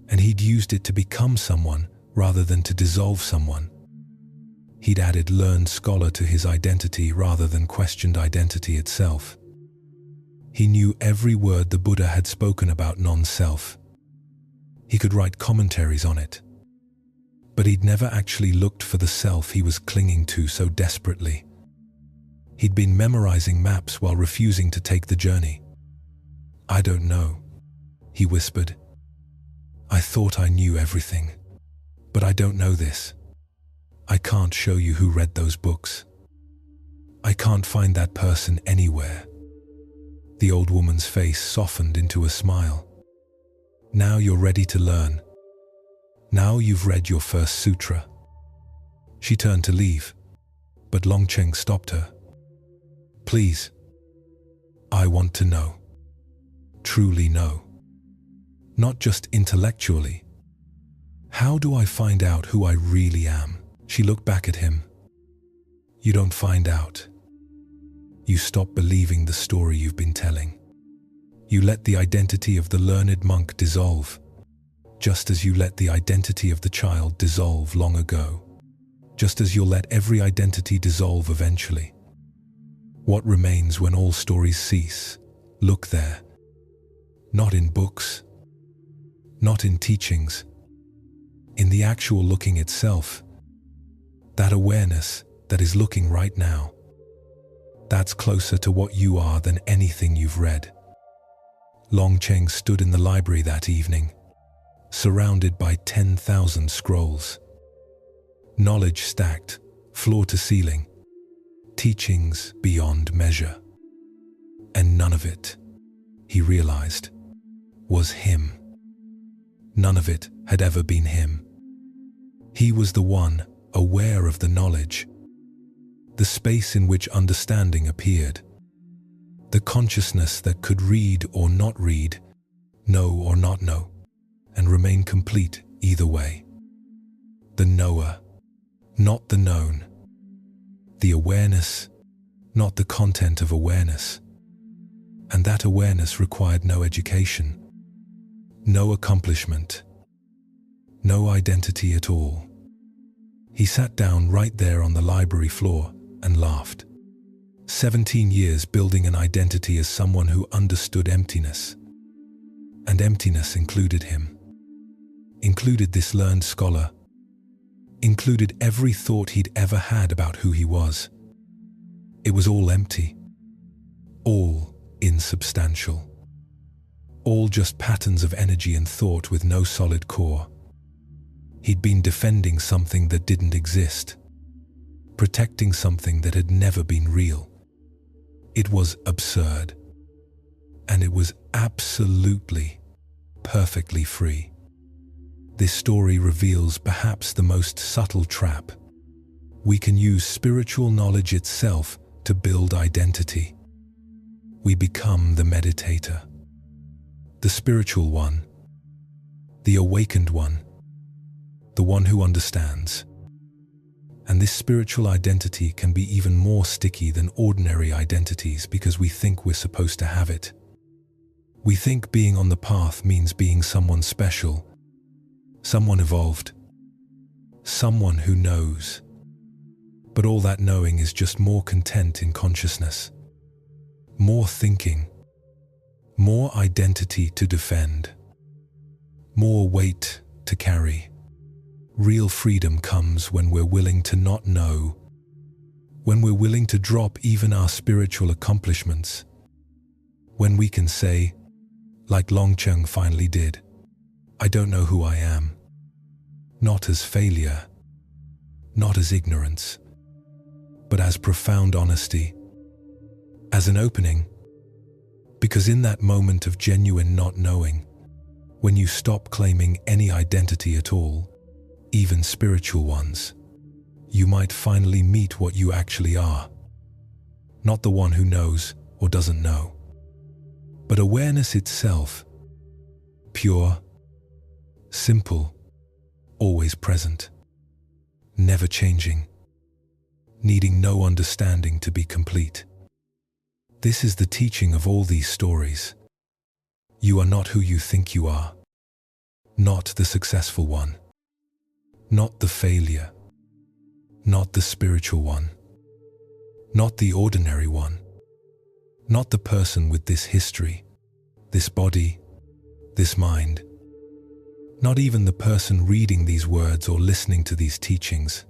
and he'd used it to become someone rather than to dissolve someone. He'd added learned scholar to his identity rather than questioned identity itself. He knew every word the Buddha had spoken about non-self. He could write commentaries on it. But he'd never actually looked for the self he was clinging to so desperately. He'd been memorizing maps while refusing to take the journey. "I don't know," he whispered. "I thought I knew everything. But I don't know this. I can't show you who read those books. I can't find that person anywhere." The old woman's face softened into a smile. "Now you're ready to learn. Now you've read your first sutra." She turned to leave, but Longcheng stopped her. "Please, I want to know. Truly know. Not just intellectually. How do I find out who I really am?" She looked back at him. "You don't find out. You stop believing the story you've been telling. You let the identity of the learned monk dissolve, just as you let the identity of the child dissolve long ago. Just as you'll let every identity dissolve eventually. What remains when all stories cease? Look there. Not in books. Not in teachings. In the actual looking itself. That awareness that is looking right now. That's closer to what you are than anything you've read." Longcheng stood in the library that evening, surrounded by 10,000 scrolls. Knowledge stacked, floor to ceiling. Teachings beyond measure. And none of it, he realized, was him. None of it had ever been him. He was the one aware of the knowledge, the space in which understanding appeared, the consciousness that could read or not read, know or not know, and remain complete either way. The knower, not the known. The awareness, not the content of awareness. And that awareness required no education, no accomplishment, no identity at all. He sat down right there on the library floor and laughed. 17 years building an identity as someone who understood emptiness. And emptiness included him. Included this learned scholar. Included every thought he'd ever had about who he was. It was all empty. All insubstantial. All just patterns of energy and thought with no solid core. He'd been defending something that didn't exist. Protecting something that had never been real. It was absurd. And it was absolutely, perfectly free. This story reveals perhaps the most subtle trap. We can use spiritual knowledge itself to build identity. We become the meditator. The spiritual one. The awakened one. The one who understands. And this spiritual identity can be even more sticky than ordinary identities because we think we're supposed to have it. We think being on the path means being someone special, someone evolved, someone who knows. But all that knowing is just more content in consciousness, more thinking, more identity to defend, more weight to carry. Real freedom comes when we're willing to not know, when we're willing to drop even our spiritual accomplishments, when we can say, like Longcheng finally did, I don't know who I am. not as failure, not as ignorance, but as profound honesty, as an opening. Because in that moment of genuine not knowing, when you stop claiming any identity at all, even spiritual ones, you might finally meet what you actually are. Not the one who knows or doesn't know, but awareness itself, pure, simple, always present, never changing, needing no understanding to be complete. This is the teaching of all these stories. You are not who you think you are, not the successful one, not the failure, not the spiritual one, not the ordinary one, not the person with this history, this body, this mind, not even the person reading these words or listening to these teachings.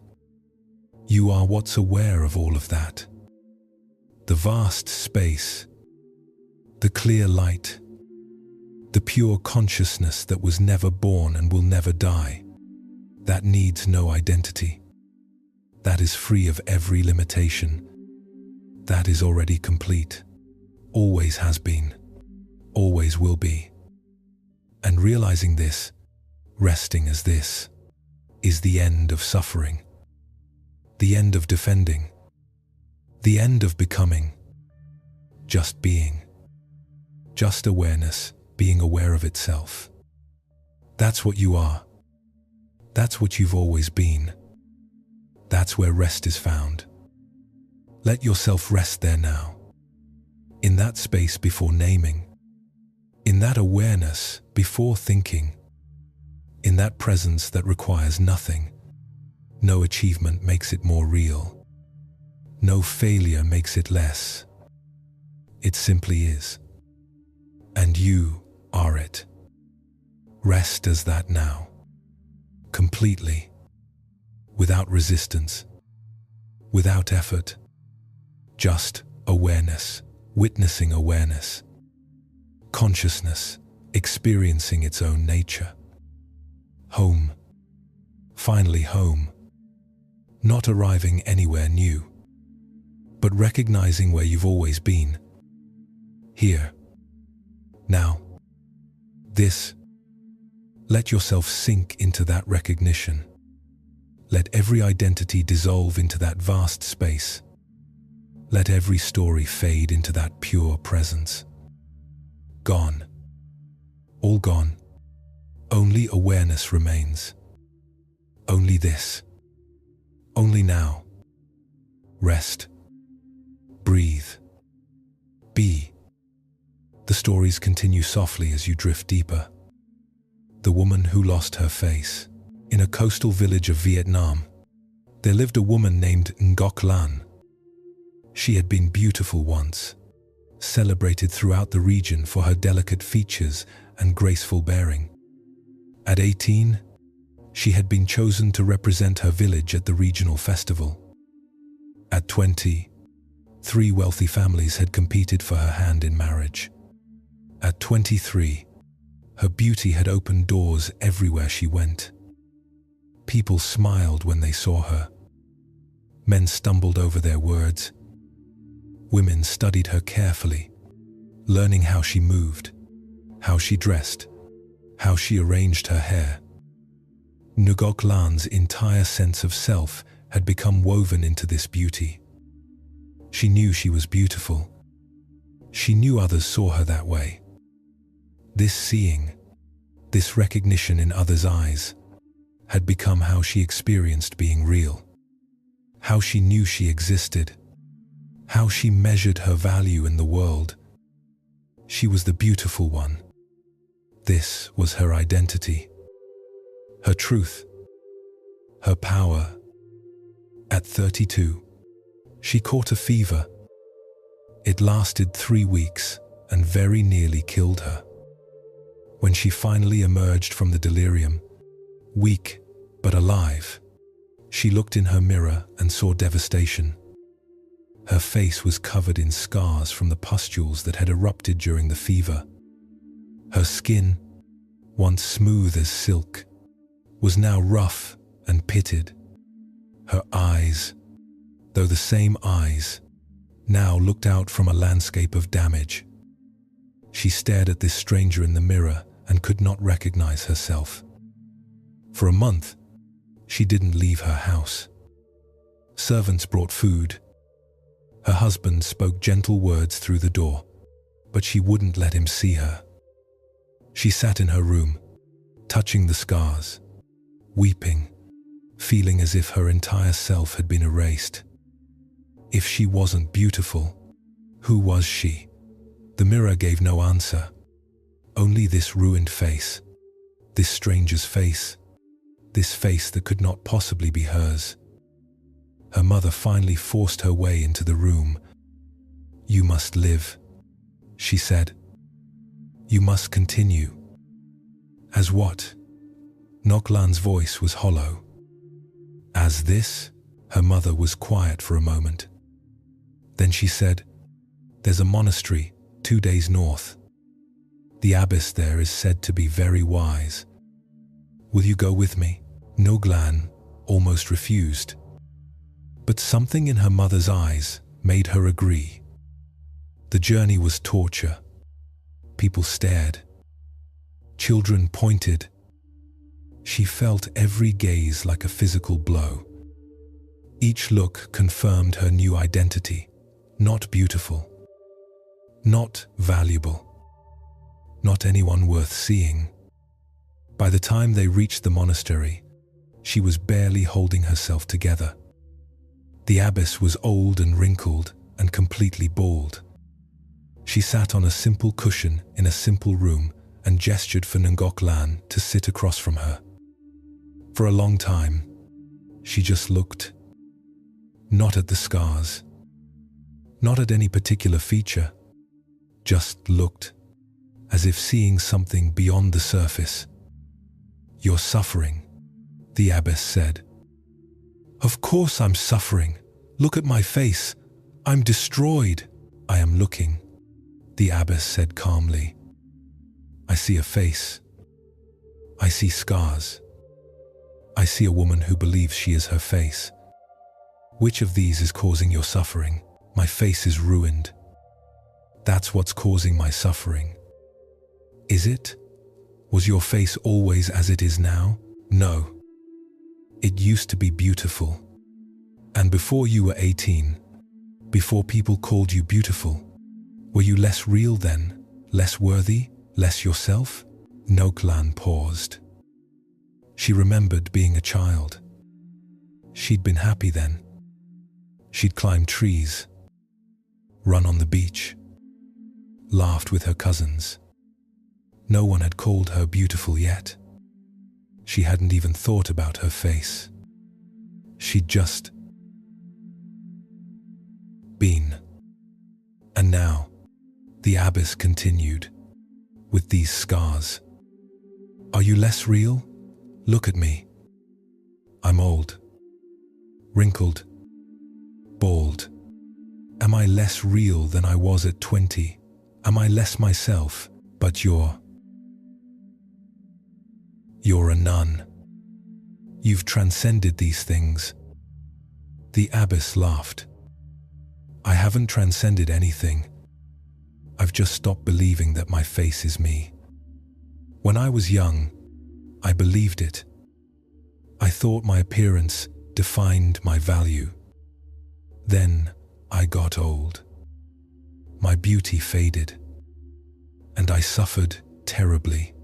You are what's aware of all of that. The vast space, the clear light, the pure consciousness that was never born and will never die, that needs no identity, that is free of every limitation, that is already complete, always has been, always will be. And realizing this, resting as this, is the end of suffering, the end of defending, the end of becoming, just being, just awareness, being aware of itself. That's what you are. That's what you've always been. That's where rest is found. Let yourself rest there now, in that space before naming, in that awareness before thinking, in that presence that requires nothing. No achievement makes it more real. No failure makes it less. It simply is. And you are it. Rest as that now, completely, without resistance, without effort, just awareness, witnessing awareness, consciousness, experiencing its own nature. Home, finally home, not arriving anywhere new, but recognizing where you've always been. Here, now, this. Let yourself sink into that recognition. Let every identity dissolve into that vast space. Let every story fade into that pure presence. Gone. All gone. Only awareness remains. Only this. Only now. Rest. Breathe. Be. The stories continue softly as you drift deeper. The woman who lost her face. In a coastal village of Vietnam, there lived a woman named Ngoc Lan. She had been beautiful once, celebrated throughout the region for her delicate features and graceful bearing. At 18, she had been chosen to represent her village at the regional festival. At 20, 3 wealthy families had competed for her hand in marriage. At 23, her beauty had opened doors everywhere she went. People smiled when they saw her. Men stumbled over their words. Women studied her carefully, learning how she moved, how she dressed, how she arranged her hair. Ngoc Lan's entire sense of self had become woven into this beauty. She knew she was beautiful. She knew others saw her that way. This seeing, this recognition in others' eyes, had become how she experienced being real, how she knew she existed, how she measured her value in the world. She was the beautiful one. This was her identity, her truth, her power. At 32, she caught a fever. It lasted 3 weeks and very nearly killed her. When she finally emerged from the delirium, weak but alive, she looked in her mirror and saw devastation. Her face was covered in scars from the pustules that had erupted during the fever. Her skin, once smooth as silk, was now rough and pitted. Her eyes, though the same eyes, now looked out from a landscape of damage. She stared at this stranger in the mirror and could not recognize herself. For a month, she didn't leave her house. Servants brought food. Her husband spoke gentle words through the door, but she wouldn't let him see her. She sat in her room, touching the scars, weeping, feeling as if her entire self had been erased. If she wasn't beautiful, who was she? The mirror gave no answer. Only this ruined face, this stranger's face, this face that could not possibly be hers. Her mother finally forced her way into the room. "You must live," she said. "You must continue." "As what?" Noklan's voice was hollow. "As this?" Her mother was quiet for a moment. Then she said, "There's a monastery 2 days north. The abbess there is said to be very wise. Will you go with me?" Noglan almost refused. But something in her mother's eyes made her agree. The journey was torture. People stared. Children pointed. She felt every gaze like a physical blow. Each look confirmed her new identity. Not beautiful. Not valuable. Not anyone worth seeing. By the time they reached the monastery, she was barely holding herself together. The abbess was old and wrinkled and completely bald. She sat on a simple cushion in a simple room and gestured for Ngoklan to sit across from her. For a long time, she just looked. Not at the scars. Not at any particular feature. Just looked, as if seeing something beyond the surface. "You're suffering," the abbess said. "Of course I'm suffering. Look at my face. I'm destroyed." "I am looking," the abbess said calmly. "I see a face. I see scars. I see a woman who believes she is her face. Which of these is causing your suffering?" "My face is ruined. That's what's causing my suffering." "Is it? Was your face always as it is now?" "No. It used to be beautiful. And before you were 18, before people called you beautiful, were you less real then? Less worthy? Less yourself?" Noklan paused. She remembered being a child. She'd been happy then. She'd climbed trees, run on the beach, laughed with her cousins. No one had called her beautiful yet. She hadn't even thought about her face. She'd just been. And now, the abbess continued, "With these scars, are you less real? Look at me. I'm old, wrinkled, bald. Am I less real than I was at 20? Am I less myself? But you're a nun. You've transcended these things." The abbess laughed. "I haven't transcended anything. I've just stopped believing that my face is me. When I was young, I believed it. I thought my appearance defined my value. Then I got old. My beauty faded. And I suffered terribly.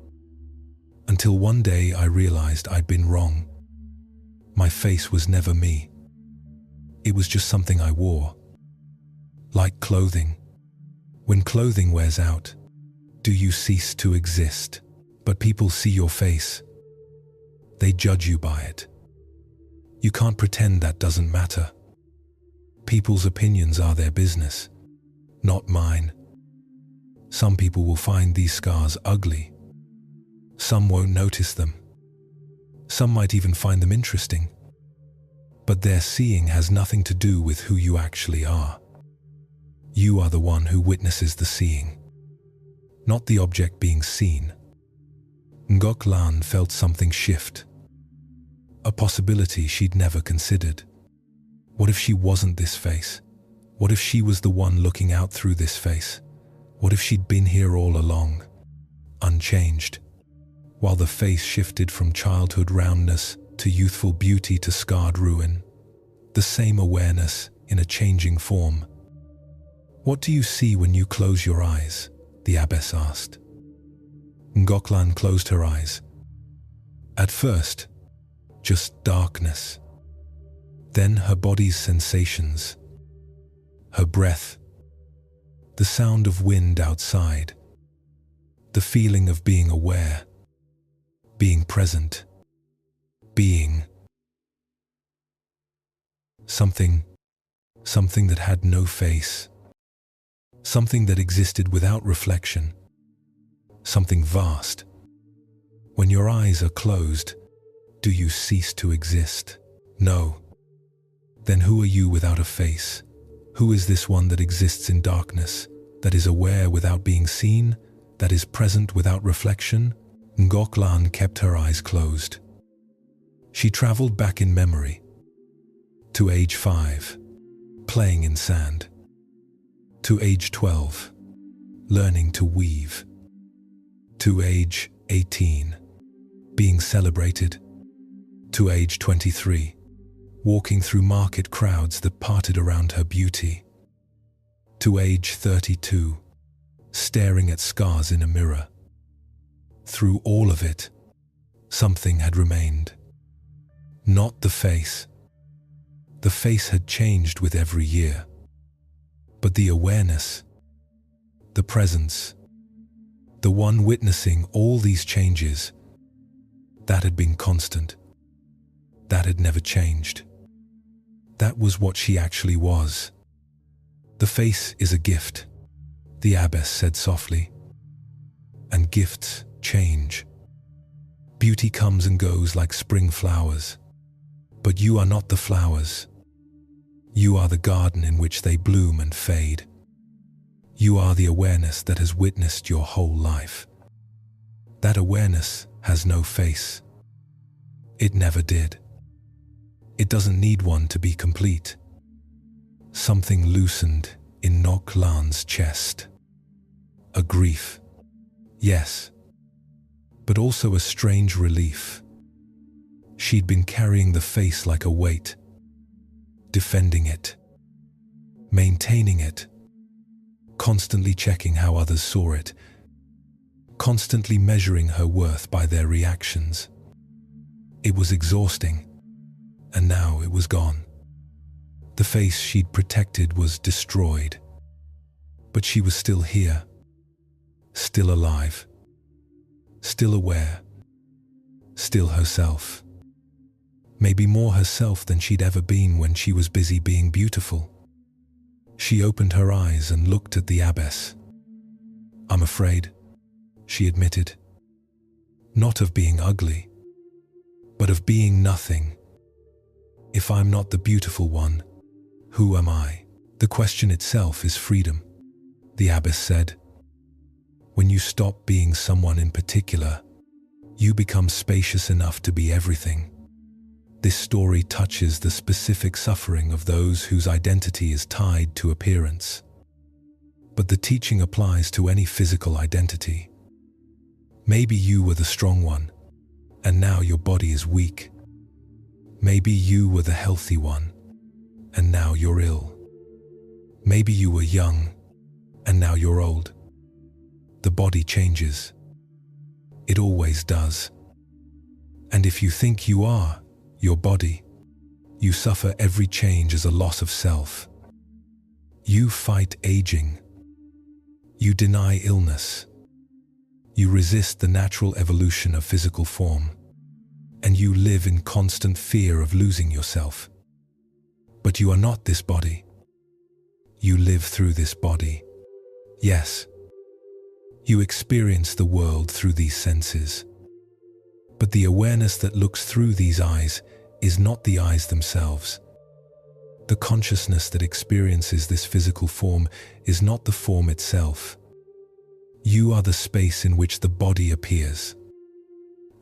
Until one day I realized I'd been wrong. My face was never me. It was just something I wore. Like clothing. When clothing wears out, do you cease to exist? But people see your face. They judge you by it. You can't pretend that doesn't matter. People's opinions are their business, not mine. Some people will find these scars ugly. Some won't notice them. Some might even find them interesting. But their seeing has nothing to do with who you actually are. You are the one who witnesses the seeing, not the object being seen." Ngoklan felt something shift. a possibility she'd never considered. What if she wasn't this face? What if she was the one looking out through this face? What if she'd been here all along, unchanged, while the face shifted from childhood roundness to youthful beauty to scarred ruin? The same awareness in a changing form. "What do you see when you close your eyes?" the abbess asked. Ngoklan closed her eyes. At first, just darkness. Then her body's sensations, her breath, the sound of wind outside, the feeling of being aware, being present, being something that had no face, something that existed without reflection, something vast. When your eyes are closed, do you cease to exist? No. Then who are you without a face? Who is this one that exists in darkness, that is aware without being seen, that is present without reflection? Ngoklan kept her eyes closed. She traveled back in memory, to age 5, playing in sand, to age 12, learning to weave, to age 18, being celebrated, to age 23, walking through market crowds that parted around her beauty, to age 32, staring at scars in a mirror. Through all of it, something had remained. Not the face. The face had changed with every year. But the awareness, the presence, the one witnessing all these changes, that had been constant. That had never changed. That was what she actually was. "The face is a gift," the abbess said softly. "And gifts change. Beauty comes and goes like spring flowers. But you are not the flowers. You are the garden in which they bloom and fade. You are the awareness that has witnessed your whole life. That awareness has no face. It never did. It doesn't need one to be complete." Something loosened in Ngoklan's chest. A grief, yes, but also a strange relief. She'd been carrying the face like a weight, defending it, maintaining it, constantly checking how others saw it, constantly measuring her worth by their reactions. It was exhausting, and now it was gone. The face she'd protected was destroyed, but she was still here, still alive, still aware, still herself. Maybe more herself than she'd ever been when she was busy being beautiful. She opened her eyes and looked at the abbess. "I'm afraid," she admitted. "Not of being ugly, but of being nothing. If I'm not the beautiful one, who am I?" "The question itself is freedom," the abbess said. "When you stop being someone in particular, you become spacious enough to be everything." This story touches the specific suffering of those whose identity is tied to appearance. But the teaching applies to any physical identity. Maybe you were the strong one, and now your body is weak. Maybe you were the healthy one, and now you're ill. Maybe you were young, and now you're old. The body changes. It always does. And if you think you are your body, you suffer every change as a loss of self. You fight aging. You deny illness. You resist the natural evolution of physical form. And you live in constant fear of losing yourself. But you are not this body. You live through this body. Yes. You experience the world through these senses. But the awareness that looks through these eyes is not the eyes themselves. The consciousness that experiences this physical form is not the form itself. You are the space in which the body appears.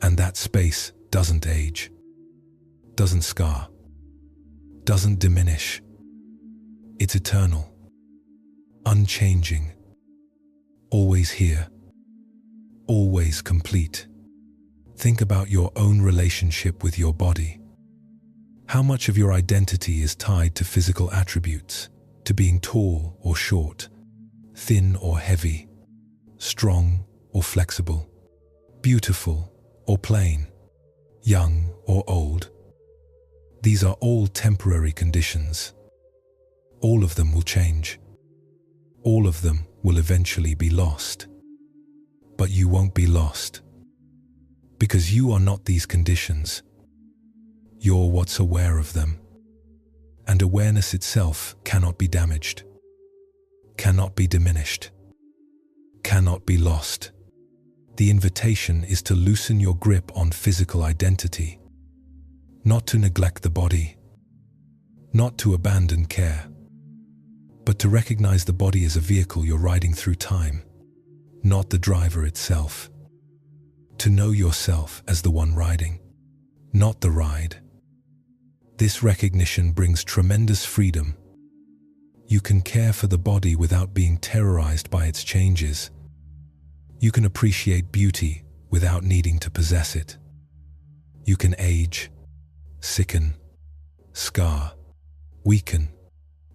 And that space doesn't age. doesn't scar, doesn't diminish. It's eternal, unchanging, always here, always complete. Think about your own relationship with your body. How much of your identity is tied to physical attributes, to being tall or short, thin or heavy, strong or flexible, beautiful or plain, young or old? These are all temporary conditions. All of them will change. All of them will eventually be lost. But you won't be lost. Because you are not these conditions. You're what's aware of them. And awareness itself cannot be damaged, cannot be diminished, cannot be lost. The invitation is to loosen your grip on physical identity, not to neglect the body, not to abandon care, but to recognize the body as a vehicle you're riding through time, not the driver itself. To know yourself as the one riding, not the ride. This recognition brings tremendous freedom. You can care for the body without being terrorized by its changes. You can appreciate beauty without needing to possess it. You can age, sicken, scar, weaken,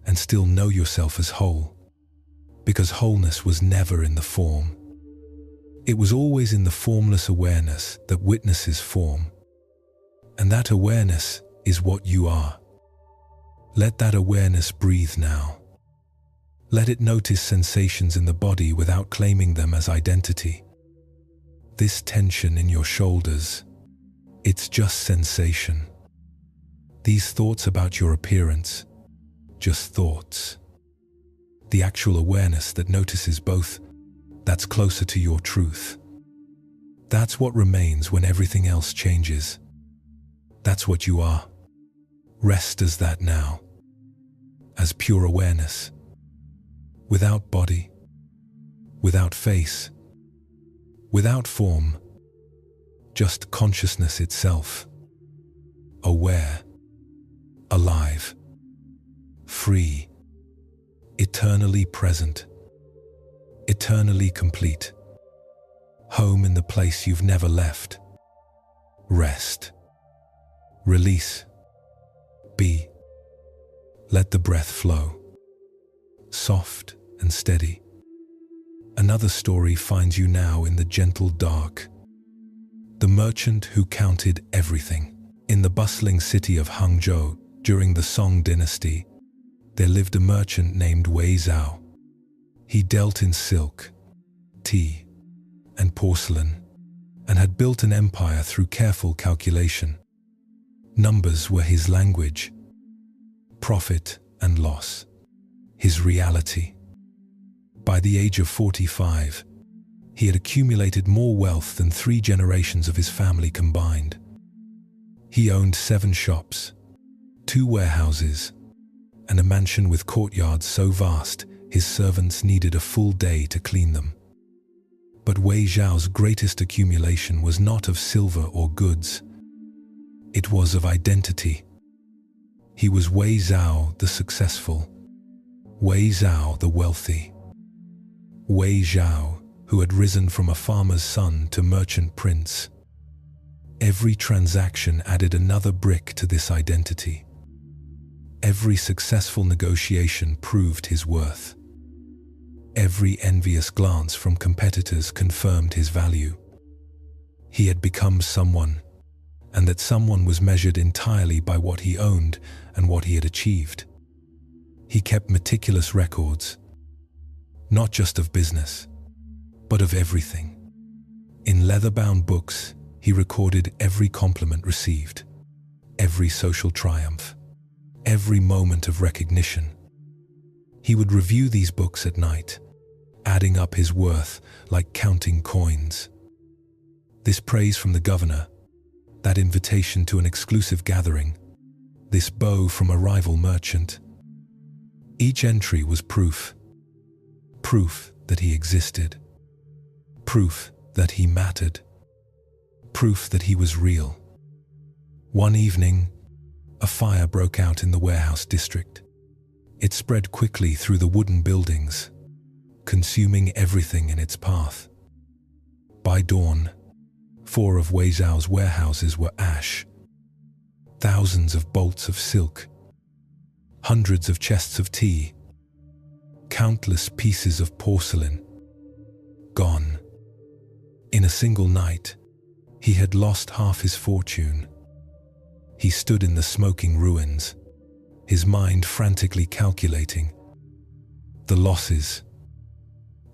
and still know yourself as whole. Because wholeness was never in the form. It was always in the formless awareness that witnesses form. And that awareness is what you are. Let that awareness breathe now. Let it notice sensations in the body without claiming them as identity. This tension in your shoulders, it's just sensation. These thoughts about your appearance, just thoughts. The actual awareness that notices both, that's closer to your truth. That's what remains when everything else changes. That's what you are. Rest as that now, as pure awareness, without body, without face, without form, just consciousness itself, aware, alive, free, eternally present, eternally complete, home in the place you've never left. Rest, release, be. Let the breath flow, soft and steady. Another story finds you now in the gentle dark. The merchant who counted everything. In the bustling city of Hangzhou, during the Song dynasty, there lived a merchant named Wei Zhao. He dealt in silk, tea, and porcelain, and had built an empire through careful calculation. Numbers were his language, profit and loss, his reality. By the age of 45, he had accumulated more wealth than 3 generations of his family combined. He owned 7 shops, 2 warehouses, and a mansion with courtyards so vast his servants needed a full day to clean them. But Wei Zhao's greatest accumulation was not of silver or goods. It was of identity. He was Wei Zhao the successful, Wei Zhao the wealthy, Wei Zhao who had risen from a farmer's son to merchant prince. Every transaction added another brick to this identity. Every successful negotiation proved his worth. Every envious glance from competitors confirmed his value. He had become someone, and that someone was measured entirely by what he owned and what he had achieved. He kept meticulous records, not just of business, but of everything. In leather-bound books, he recorded every compliment received, every social triumph, every moment of recognition. He would review these books at night, adding up his worth like counting coins. This praise from the governor, that invitation to an exclusive gathering, this bow from a rival merchant. Each entry was proof. Proof that he existed. Proof that he mattered. Proof that he was real. One evening, a fire broke out in the warehouse district. It spread quickly through the wooden buildings, consuming everything in its path. By dawn, 4 of Wei Zhao's warehouses were ash. Thousands of bolts of silk, hundreds of chests of tea, countless pieces of porcelain, gone. In a single night, he had lost half his fortune. He stood in the smoking ruins, his mind frantically calculating the losses,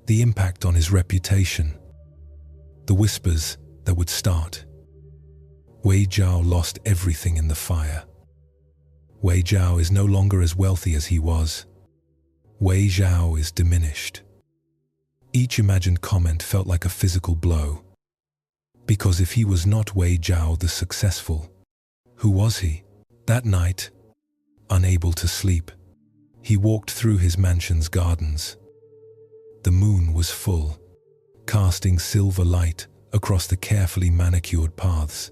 the impact on his reputation, the whispers that would start. Wei Zhao lost everything in the fire. Wei Zhao is no longer as wealthy as he was. Wei Zhao is diminished. Each imagined comment felt like a physical blow. Because if he was not Wei Zhao the successful, who was he? That night, unable to sleep, he walked through his mansion's gardens. The moon was full, casting silver light across the carefully manicured paths.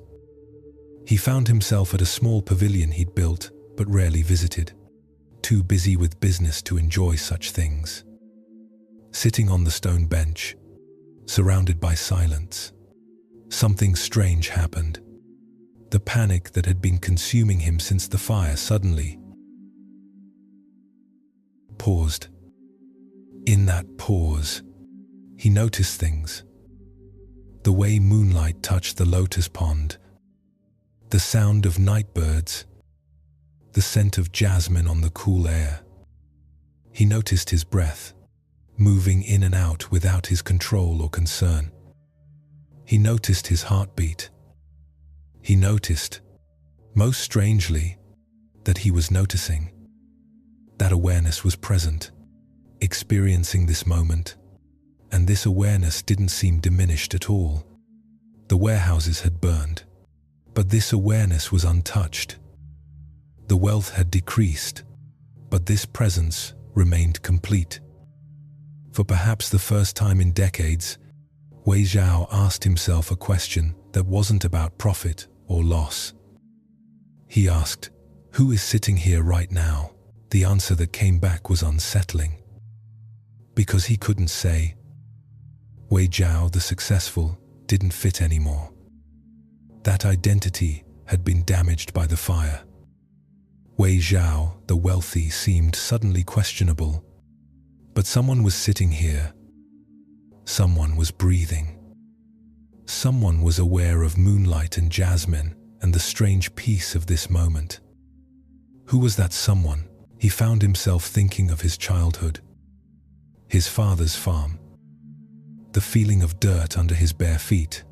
He found himself at a small pavilion he'd built but rarely visited, too busy with business to enjoy such things. Sitting on the stone bench, surrounded by silence, something strange happened. The panic that had been consuming him since the fire suddenly paused. In that pause, he noticed things. The way moonlight touched the lotus pond, the sound of night birds, the scent of jasmine on the cool air. He noticed his breath, moving in and out without his control or concern. He noticed his heartbeat. He noticed, most strangely, that he was noticing. That awareness was present, experiencing this moment, and this awareness didn't seem diminished at all. The warehouses had burned, but this awareness was untouched. The wealth had decreased, but this presence remained complete. For perhaps the first time in decades, Wei Zhao asked himself a question that wasn't about profit or loss. He asked, "Who is sitting here right now?" The answer that came back was unsettling. Because he couldn't say. Wei Zhao, the successful, didn't fit anymore. That identity had been damaged by the fire. Wei Zhao, the wealthy, seemed suddenly questionable. But someone was sitting here. Someone was breathing. Someone was aware of moonlight and jasmine and the strange peace of this moment. Who was that someone? He found himself thinking of his childhood, his father's farm, the feeling of dirt under his bare feet,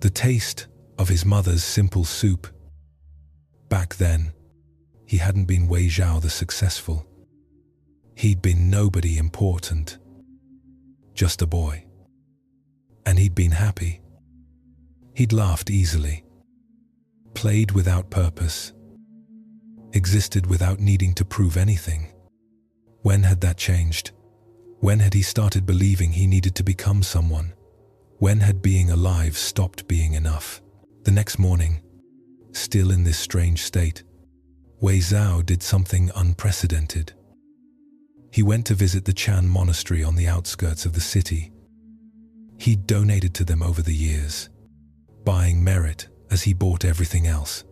the taste of his mother's simple soup. Back then, he hadn't been Wei Zhao the successful. He'd been nobody important, just a boy. And he'd been happy. He'd laughed easily, played without purpose, existed without needing to prove anything. When had that changed? When had he started believing he needed to become someone? When had being alive stopped being enough? The next morning, still in this strange state, Wei Zhao did something unprecedented. He went to visit the Chan monastery on the outskirts of the city. He'd donated to them over the years, buying merit as he bought everything else.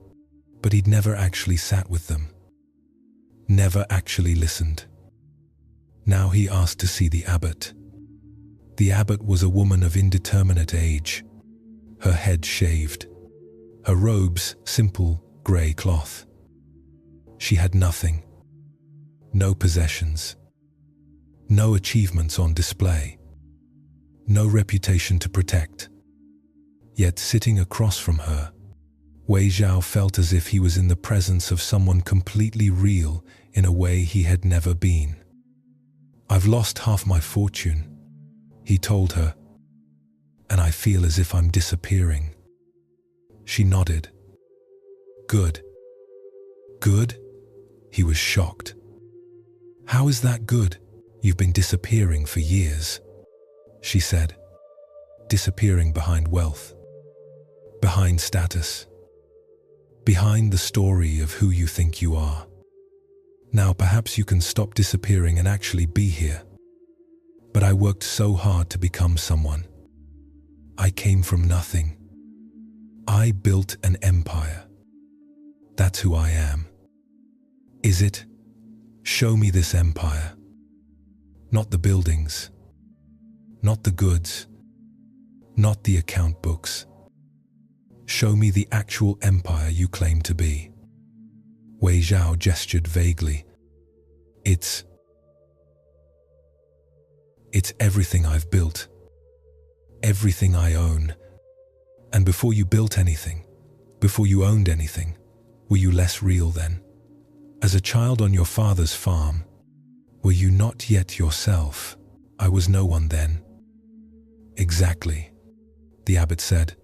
But he'd never actually sat with them, never actually listened. Now he asked to see the abbot. The abbot was a woman of indeterminate age, her head shaved, her robes simple grey cloth. She had nothing, no possessions, no achievements on display, no reputation to protect. Yet sitting across from her, Wei Zhao felt as if he was in the presence of someone completely real in a way he had never been. "I've lost half my fortune," he told her, "and I feel as if I'm disappearing." She nodded. "Good." "Good?" He was shocked. "How is that good? You've been disappearing for years," she said. "Disappearing behind wealth, behind status, behind the story of who you think you are. Now perhaps you can stop disappearing and actually be here. But I worked so hard to become someone. I came from nothing. I built an empire. That's who I am. Is it? Show me this empire. Not the buildings. Not the goods. Not the account books. Show me the actual empire you claim to be. Wei Zhao gestured vaguely. It's everything I've built. Everything I own. And before you built anything, before you owned anything, were you less real then? As a child on your father's farm, were you not yet yourself? I was no one then. Exactly, the abbot said.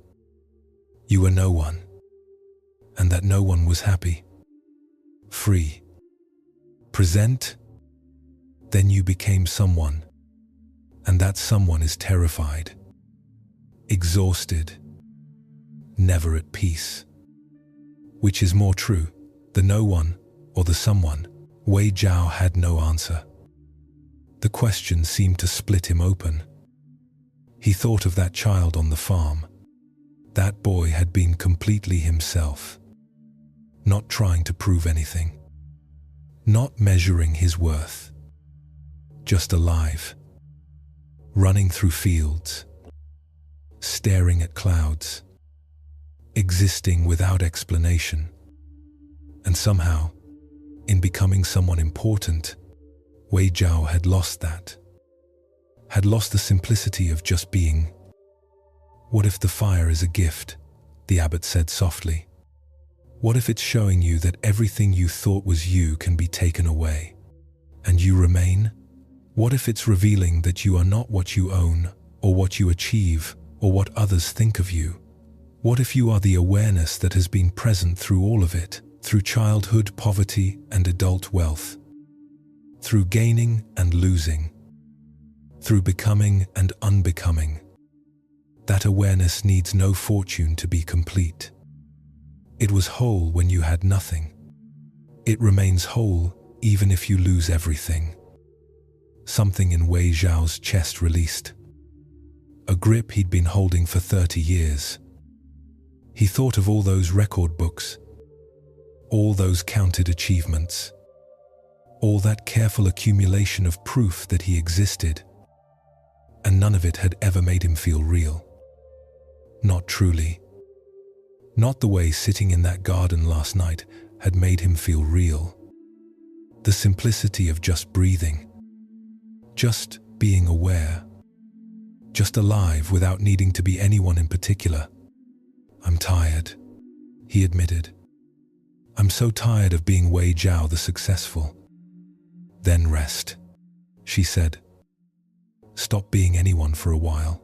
You were no one, and that no one was happy. Free. Present? Then you became someone, and that someone is terrified, exhausted, never at peace. Which is more true, the no one or the someone? Wei Zhao had no answer. The question seemed to split him open. He thought of that child on the farm. That boy had been completely himself, not trying to prove anything, not measuring his worth, just alive, running through fields, staring at clouds, existing without explanation. And somehow, in becoming someone important, Wei Zhao had lost that, had lost the simplicity of just being. What if the fire is a gift? The abbot said softly. What if it's showing you that everything you thought was you can be taken away, and you remain? What if it's revealing that you are not what you own, or what you achieve, or what others think of you? What if you are the awareness that has been present through all of it, through childhood, poverty, and adult wealth, through gaining and losing, through becoming and unbecoming? That awareness needs no fortune to be complete. It was whole when you had nothing. It remains whole even if you lose everything. Something in Wei Zhao's chest released. A grip he'd been holding for 30 years. He thought of all those record books, all those counted achievements, all that careful accumulation of proof that he existed, and none of it had ever made him feel real. Not truly. Not the way sitting in that garden last night had made him feel real. The simplicity of just breathing, just being aware, just alive without needing to be anyone in particular. I'm tired, he admitted. I'm so tired of being Wei Zhao the successful. Then rest, she said. Stop being anyone for a while.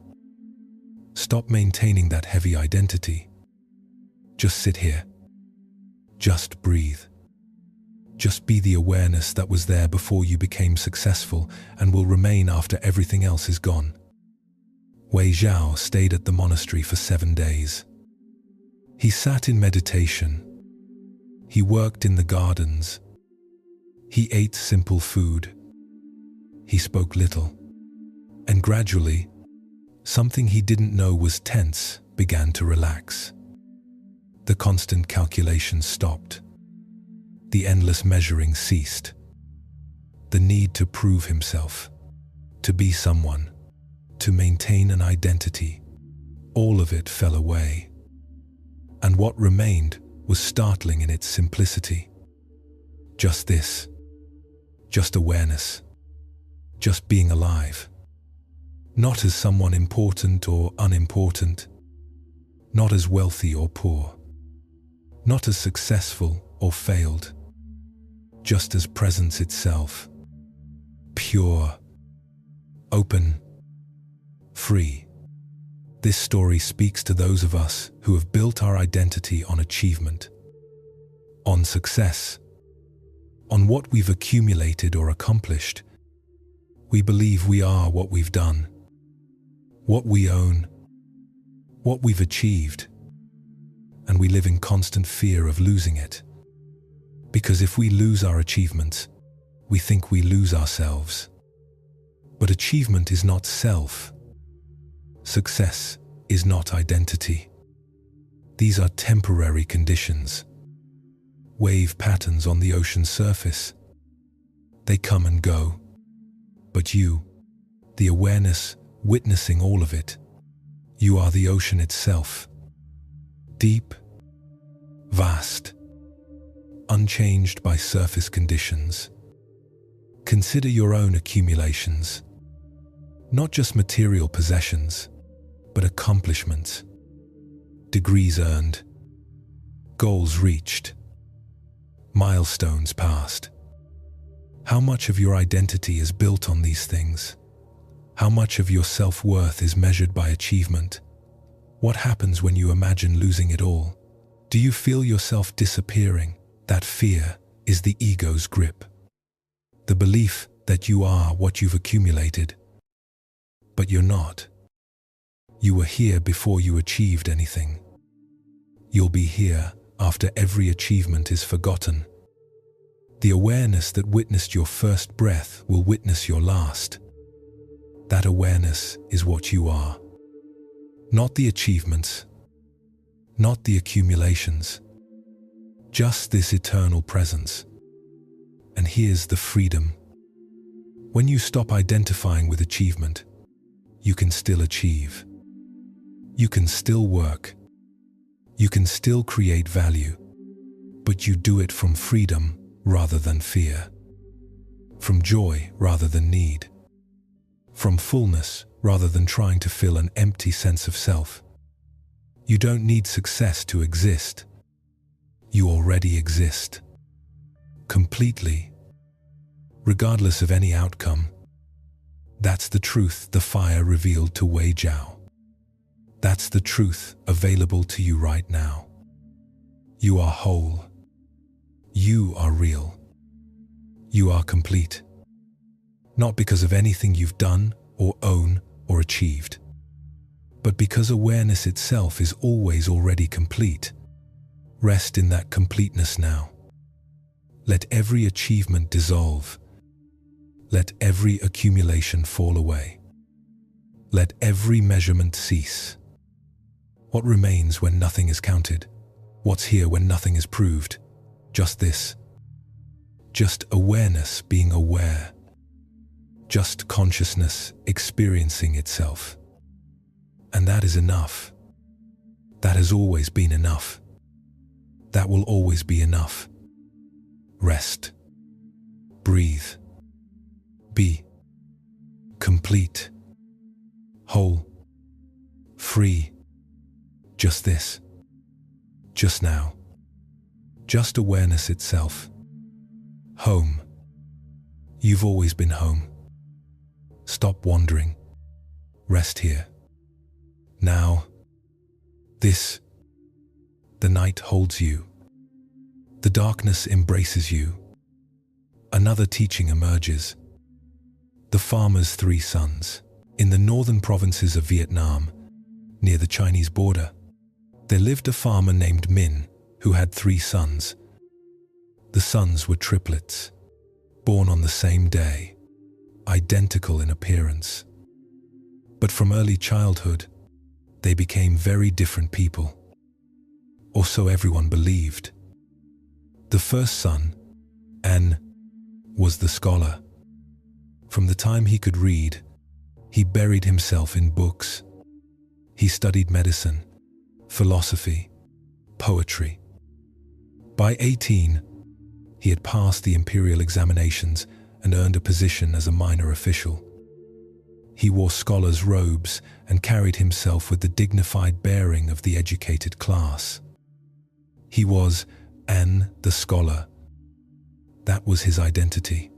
Stop maintaining that heavy identity. Just sit here. Just breathe. Just be the awareness that was there before you became successful and will remain after everything else is gone. Wei Zhao stayed at the monastery for 7 days. He sat in meditation. He worked in the gardens. He ate simple food. He spoke little. And gradually, something he didn't know was tense began to relax. The constant calculations stopped. The endless measuring ceased. The need to prove himself, to be someone, to maintain an identity, all of it fell away. And what remained was startling in its simplicity. Just this. Just awareness. Just being alive. Not as someone important or unimportant. Not as wealthy or poor. Not as successful or failed. Just as presence itself. Pure. Open. Free. This story speaks to those of us who have built our identity on achievement, on success, on what we've accumulated or accomplished. We believe we are what we've done, what we own, what we've achieved. and we live in constant fear of losing it. Because if we lose our achievements, we think we lose ourselves. But achievement is not self. Success is not identity. These are temporary conditions, wave patterns on the ocean's surface. They come and go. But you, the awareness witnessing all of it, you are the ocean itself. Deep, vast, unchanged by surface conditions. Consider your own accumulations, not just material possessions, but accomplishments, degrees earned, goals reached, milestones passed. How much of your identity is built on these things? How much of your self-worth is measured by achievement? What happens when you imagine losing it all? Do you feel yourself disappearing? That fear is the ego's grip. The belief that you are what you've accumulated. But you're not. You were here before you achieved anything. You'll be here after every achievement is forgotten. The awareness that witnessed your first breath will witness your last. That awareness is what you are. Not the achievements, not the accumulations, just this eternal presence. And here's the freedom. When you stop identifying with achievement, you can still achieve. You can still work. You can still create value, but you do it from freedom rather than fear, from joy rather than need, from fullness rather than trying to fill an empty sense of self. You don't need success to exist. You already exist, completely, regardless of any outcome. That's the truth the fire revealed to Wei Jiao. That's the truth available to you right now. You are whole. You are real. You are complete. Not because of anything you've done or own or achieved, but because awareness itself is always already complete. Rest in that completeness now. Let every achievement dissolve. Let every accumulation fall away. Let every measurement cease. What remains when nothing is counted? What's here when nothing is proved? Just this. Just awareness being aware. Just consciousness experiencing itself. And that is enough. That has always been enough. That will always be enough. Rest. Breathe. Be. Complete. Whole. Free. Just this. Just now. Just awareness itself. Home. You've always been home. Stop wandering. Rest here. Now. This. The night holds you. The darkness embraces you. Another teaching emerges. The farmer's 3 sons. In the northern provinces of Vietnam, near the Chinese border, there lived a farmer named Min, who had 3 sons. The sons were triplets, born on the same day, identical in appearance. But from early childhood, they became very different people. Or so everyone believed. The first son, An, was the scholar. From the time he could read, he buried himself in books. He studied medicine, philosophy, poetry. By 18, he had passed the imperial examinations and earned a position as a minor official. He wore scholar's robes and carried himself with the dignified bearing of the educated class. He was An the scholar. That was his identity,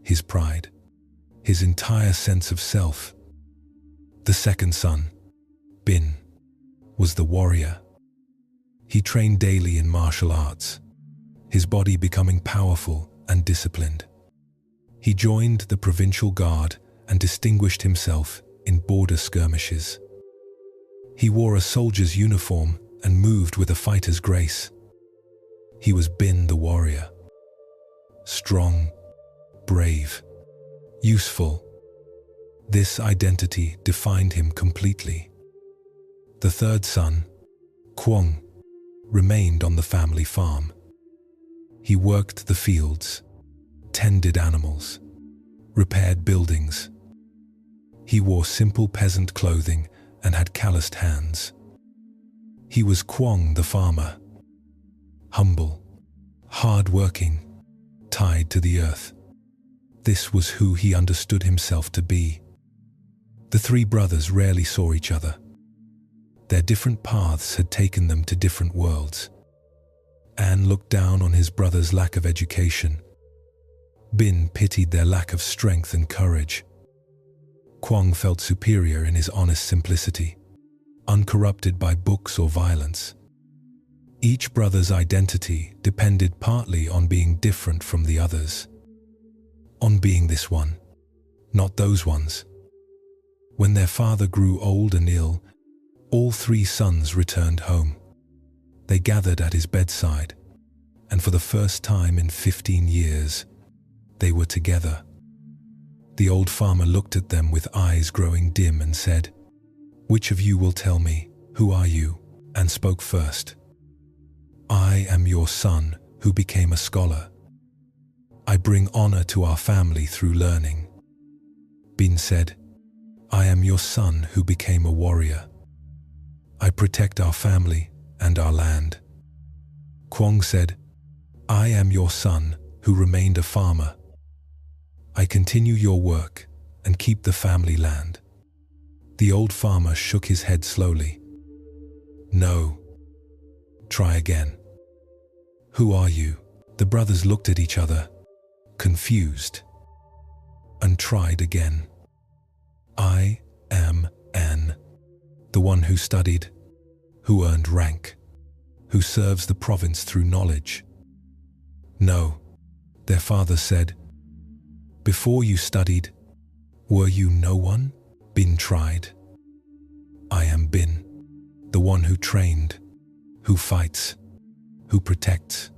his pride, his entire sense of self. The second son, Bin, was the warrior. He trained daily in martial arts, his body becoming powerful and disciplined. He joined the provincial guard and distinguished himself in border skirmishes. He wore a soldier's uniform and moved with a fighter's grace. He was Bin the warrior. Strong, brave, useful. This identity defined him completely. The third son, Kwong, remained on the family farm. He worked the fields, tended animals, repaired buildings. He wore simple peasant clothing and had calloused hands. He was Kwong the farmer, humble, hard-working, tied to the earth. This was who he understood himself to be. The three brothers rarely saw each other. Their different paths had taken them to different worlds. An looked down on his brother's lack of education. Bin pitied their lack of strength and courage. Kwong felt superior in his honest simplicity, uncorrupted by books or violence. Each brother's identity depended partly on being different from the others, on being this one, not those ones. When their father grew old and ill, all three sons returned home. They gathered at his bedside, and for the first time in 15 years, they were together. The old farmer looked at them with eyes growing dim and said, "Which of you will tell me, who are you?" and spoke first. "I am your son who became a scholar. I bring honor to our family through learning." Bin said, "I am your son who became a warrior. I protect our family and our land." Kwong said, "I am your son who remained a farmer. I continue your work and keep the family land." The old farmer shook his head slowly. "No. Try again." "Who are you?" The brothers looked at each other, confused, and tried again. "I am An, the one who studied, who earned rank, who serves the province through knowledge." "No," their father said. "Before you studied, were you no one?" Bin tried. "I am Bin, the one who trained, who fights, who protects."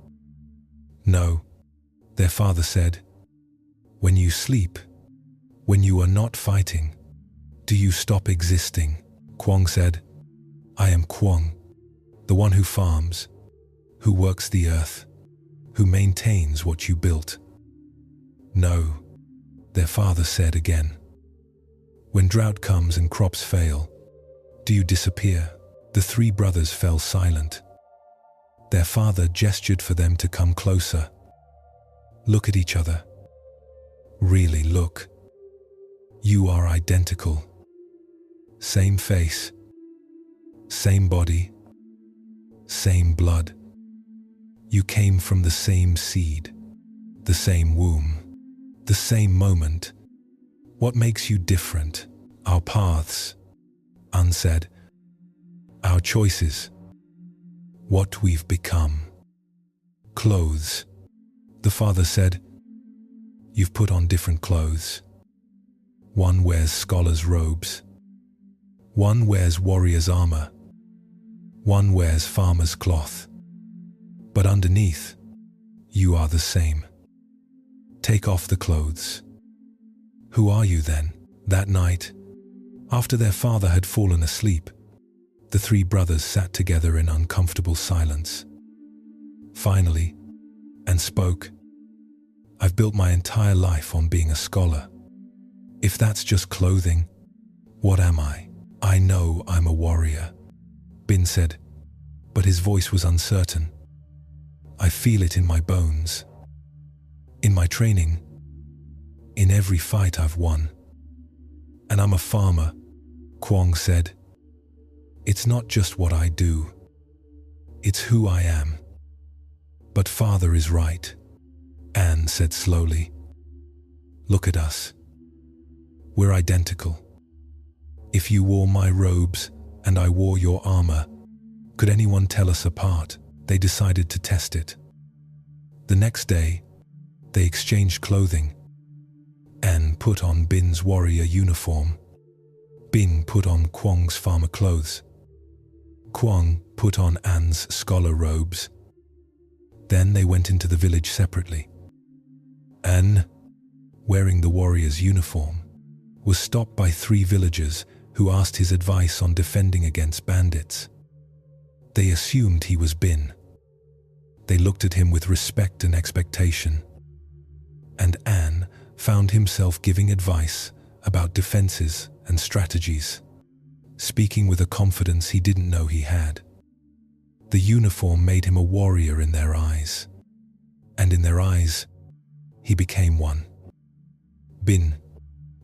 "No," their father said. "When you sleep, when you are not fighting, do you stop existing?" Kwong said, "I am Kwong, the one who farms, who works the earth, who maintains what you built." "No," their father said again. "When drought comes and crops fail, do you disappear?" The three brothers fell silent. Their father gestured for them to come closer. "Look at each other. Really look. You are identical. Same face, same body, same blood. You came from the same seed, the same womb, the same moment. What makes you different? Our paths," An said. "Our choices. What we've become." "Clothes," the father said. "You've put on different clothes. One wears scholar's robes. One wears warrior's armor. One wears farmer's cloth. But underneath, you are the same. Take off the clothes. Who are you then?" That night, after their father had fallen asleep, the three brothers sat together in uncomfortable silence. Finally, An spoke, "I've built my entire life on being a scholar. If that's just clothing, what am I?" "I know I'm a warrior," Bin said, but his voice was uncertain. "I feel it in my bones, in my training, in every fight I've won. And I'm a farmer," Kwong said. "It's not just what I do, it's who I am." "But father is right," An said slowly. "Look at us. We're identical. If you wore my robes and I wore your armor, could anyone tell us apart?" They decided to test it. The next day, they exchanged clothing. An put on Bin's warrior uniform. Bin put on Kwong's farmer clothes. Kwang put on An's scholar robes. Then they went into the village separately. An, wearing the warrior's uniform, was stopped by 3 villagers who asked his advice on defending against bandits. They assumed he was Bin. They looked at him with respect and expectation. And An found himself giving advice about defenses and strategies, speaking with a confidence he didn't know he had. The uniform made him a warrior in their eyes, and in their eyes, he became one. Bin,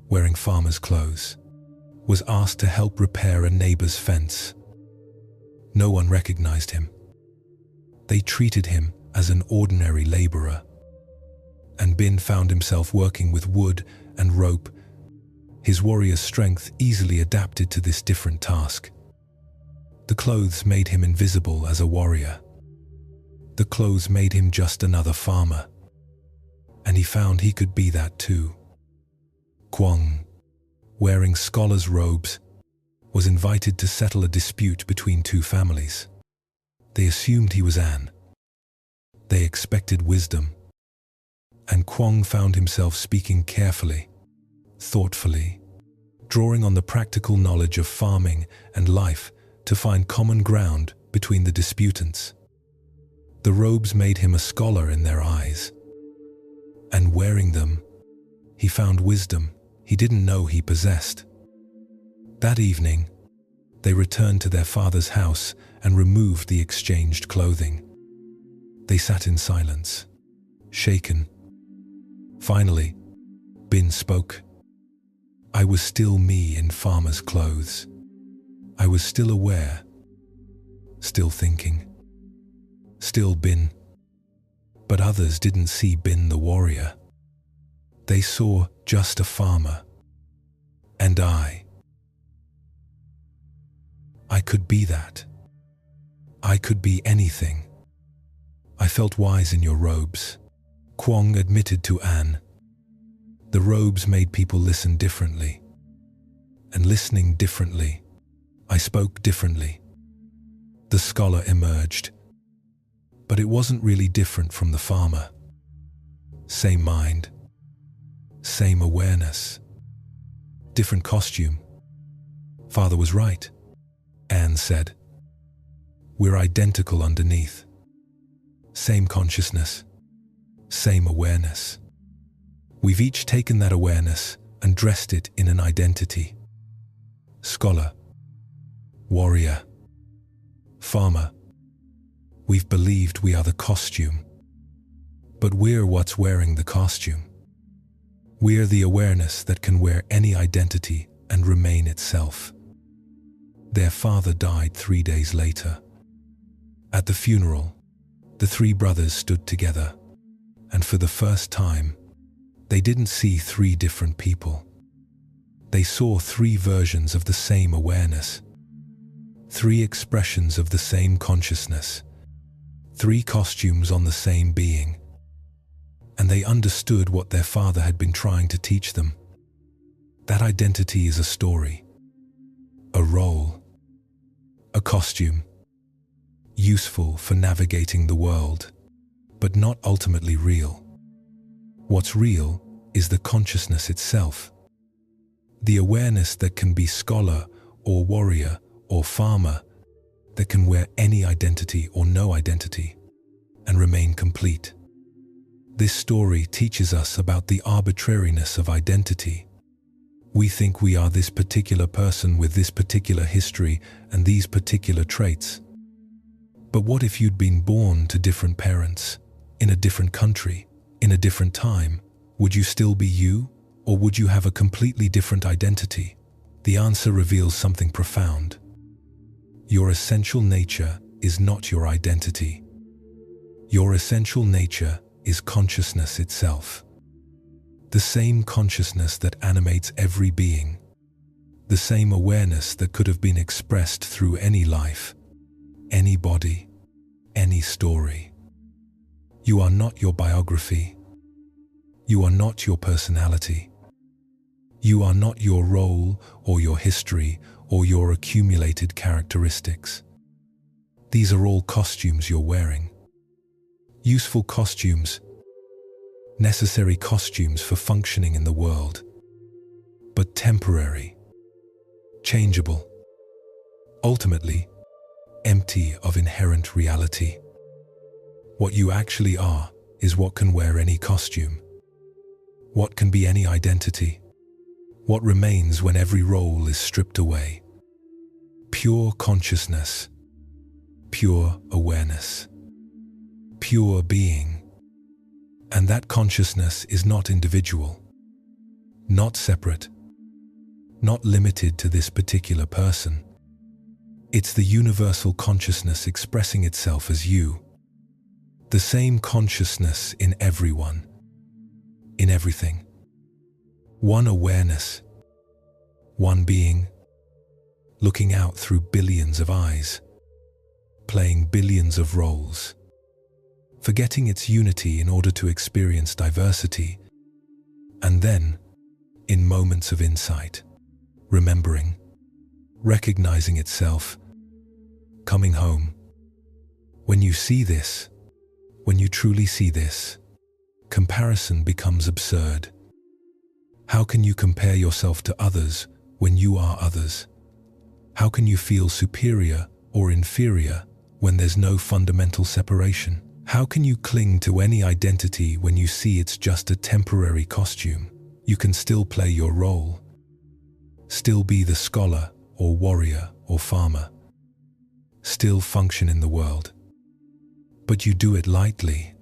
wearing farmer's clothes, was asked to help repair a neighbor's fence. No one recognized him. They treated him as an ordinary laborer, and Bin found himself working with wood and rope. His warrior's strength easily adapted to this different task. The clothes made him invisible as a warrior. The clothes made him just another farmer. And he found he could be that too. Kwang, wearing scholar's robes, was invited to settle a dispute between 2 families. They assumed he was An. They expected wisdom. And Kwang found himself speaking carefully, thoughtfully, drawing on the practical knowledge of farming and life to find common ground between the disputants. The robes made him a scholar in their eyes. And wearing them, he found wisdom he didn't know he possessed. That evening, they returned to their father's house and removed the exchanged clothing. They sat in silence, shaken. Finally, Bin spoke. I was still me in farmer's clothes. I was still aware, still thinking, still Bin. But others didn't see Bin the warrior. They saw just a farmer. And I could be that. I could be anything. I felt wise in your robes. Kwang admitted to An. The robes made people listen differently. And listening differently, I spoke differently. The scholar emerged. But it wasn't really different from the farmer. Same mind. Same awareness. Different costume. Father was right, An said. We're identical underneath. Same consciousness. Same awareness. We've each taken that awareness and dressed it in an identity. Scholar. Warrior. Farmer. We've believed we are the costume. But we're what's wearing the costume. We're the awareness that can wear any identity and remain itself. Their father died 3 days later. At the funeral, the 3 brothers stood together, and for the first time, they didn't see 3 different people. They saw 3 versions of the same awareness, 3 expressions of the same consciousness, 3 costumes on the same being. And they understood what their father had been trying to teach them. That identity is a story, a role, a costume, useful for navigating the world, but not ultimately real. What's real is the consciousness itself, the awareness that can be scholar or warrior or farmer, that can wear any identity or no identity and remain complete. This story teaches us about the arbitrariness of identity. We think we are this particular person with this particular history and these particular traits. But what if you'd been born to different parents, in a different country, in a different time? Would you still be you, or would you have a completely different identity? The answer reveals something profound. Your essential nature is not your identity. Your essential nature is consciousness itself. The same consciousness that animates every being. The same awareness that could have been expressed through any life, any body, any story. You are not your biography. You are not your personality. You are not your role or your history or your accumulated characteristics. These are all costumes you're wearing. Useful costumes, necessary costumes for functioning in the world, but temporary, changeable, ultimately empty of inherent reality. What you actually are is what can wear any costume, what can be any identity, what remains when every role is stripped away. Pure consciousness, pure awareness, pure being. And that consciousness is not individual, not separate, not limited to this particular person. It's the universal consciousness expressing itself as you. The same consciousness in everyone, in everything. One awareness, one being, looking out through billions of eyes, playing billions of roles, forgetting its unity in order to experience diversity, and then, in moments of insight, remembering, recognizing itself, coming home. When you see this, when you truly see this, comparison becomes absurd. How can you compare yourself to others when you are others? How can you feel superior or inferior when there's no fundamental separation? How can you cling to any identity when you see it's just a temporary costume? You can still play your role, still be the scholar or warrior or farmer, still function in the world. But you do it lightly,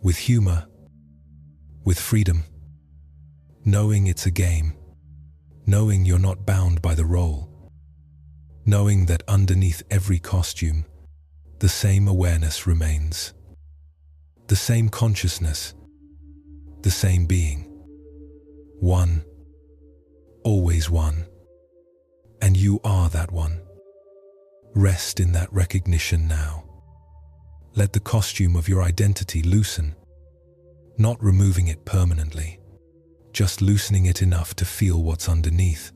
with humor, with freedom, knowing it's a game, knowing you're not bound by the role, knowing that underneath every costume, the same awareness remains, the same consciousness, the same being. One, always one, and you are that one. Rest in that recognition now. Let the costume of your identity loosen, not removing it permanently, just loosening it enough to feel what's underneath.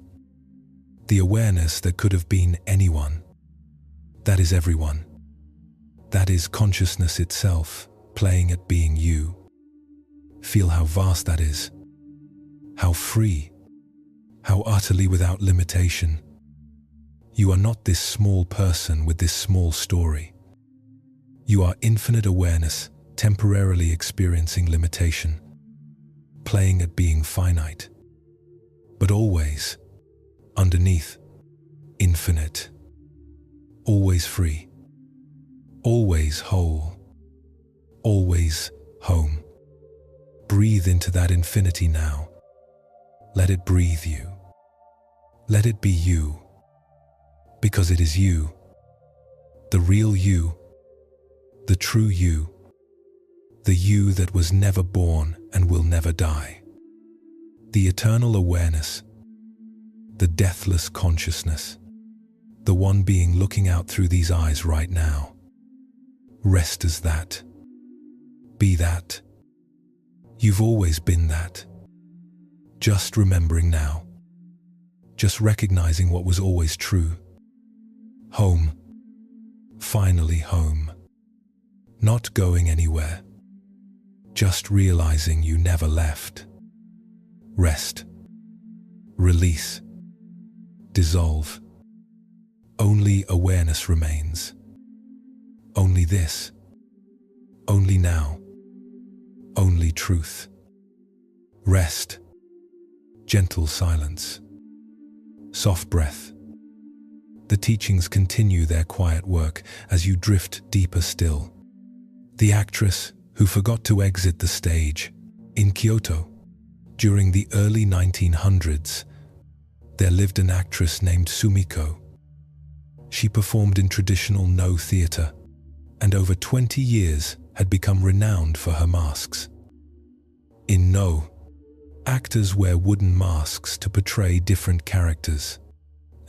The awareness that could have been anyone, that is everyone. That is consciousness itself, playing at being you. Feel how vast that is, how free, how utterly without limitation. You are not this small person with this small story. You are infinite awareness, temporarily experiencing limitation, playing at being finite, but always, underneath, infinite, always free, always whole, always home. Breathe into that infinity now. Let it breathe you. Let it be you, because it is you, the real you, the true you, the you that was never born and will never die. The eternal awareness, the deathless consciousness, the one being looking out through these eyes right now. Rest as that. Be that. You've always been that. Just remembering now. Just recognizing what was always true. Home. Finally home. Not going anywhere. Just realizing you never left. Rest. Release. Dissolve. Only awareness remains. Only this. Only now. Only truth. Rest. Gentle silence. Soft breath. The teachings continue their quiet work as you drift deeper still. The actress who forgot to exit the stage in Kyoto during the early 1900s, there lived an actress named Sumiko. She performed in traditional No theater and over 20 years had become renowned for her masks. In No, actors wear wooden masks to portray different characters,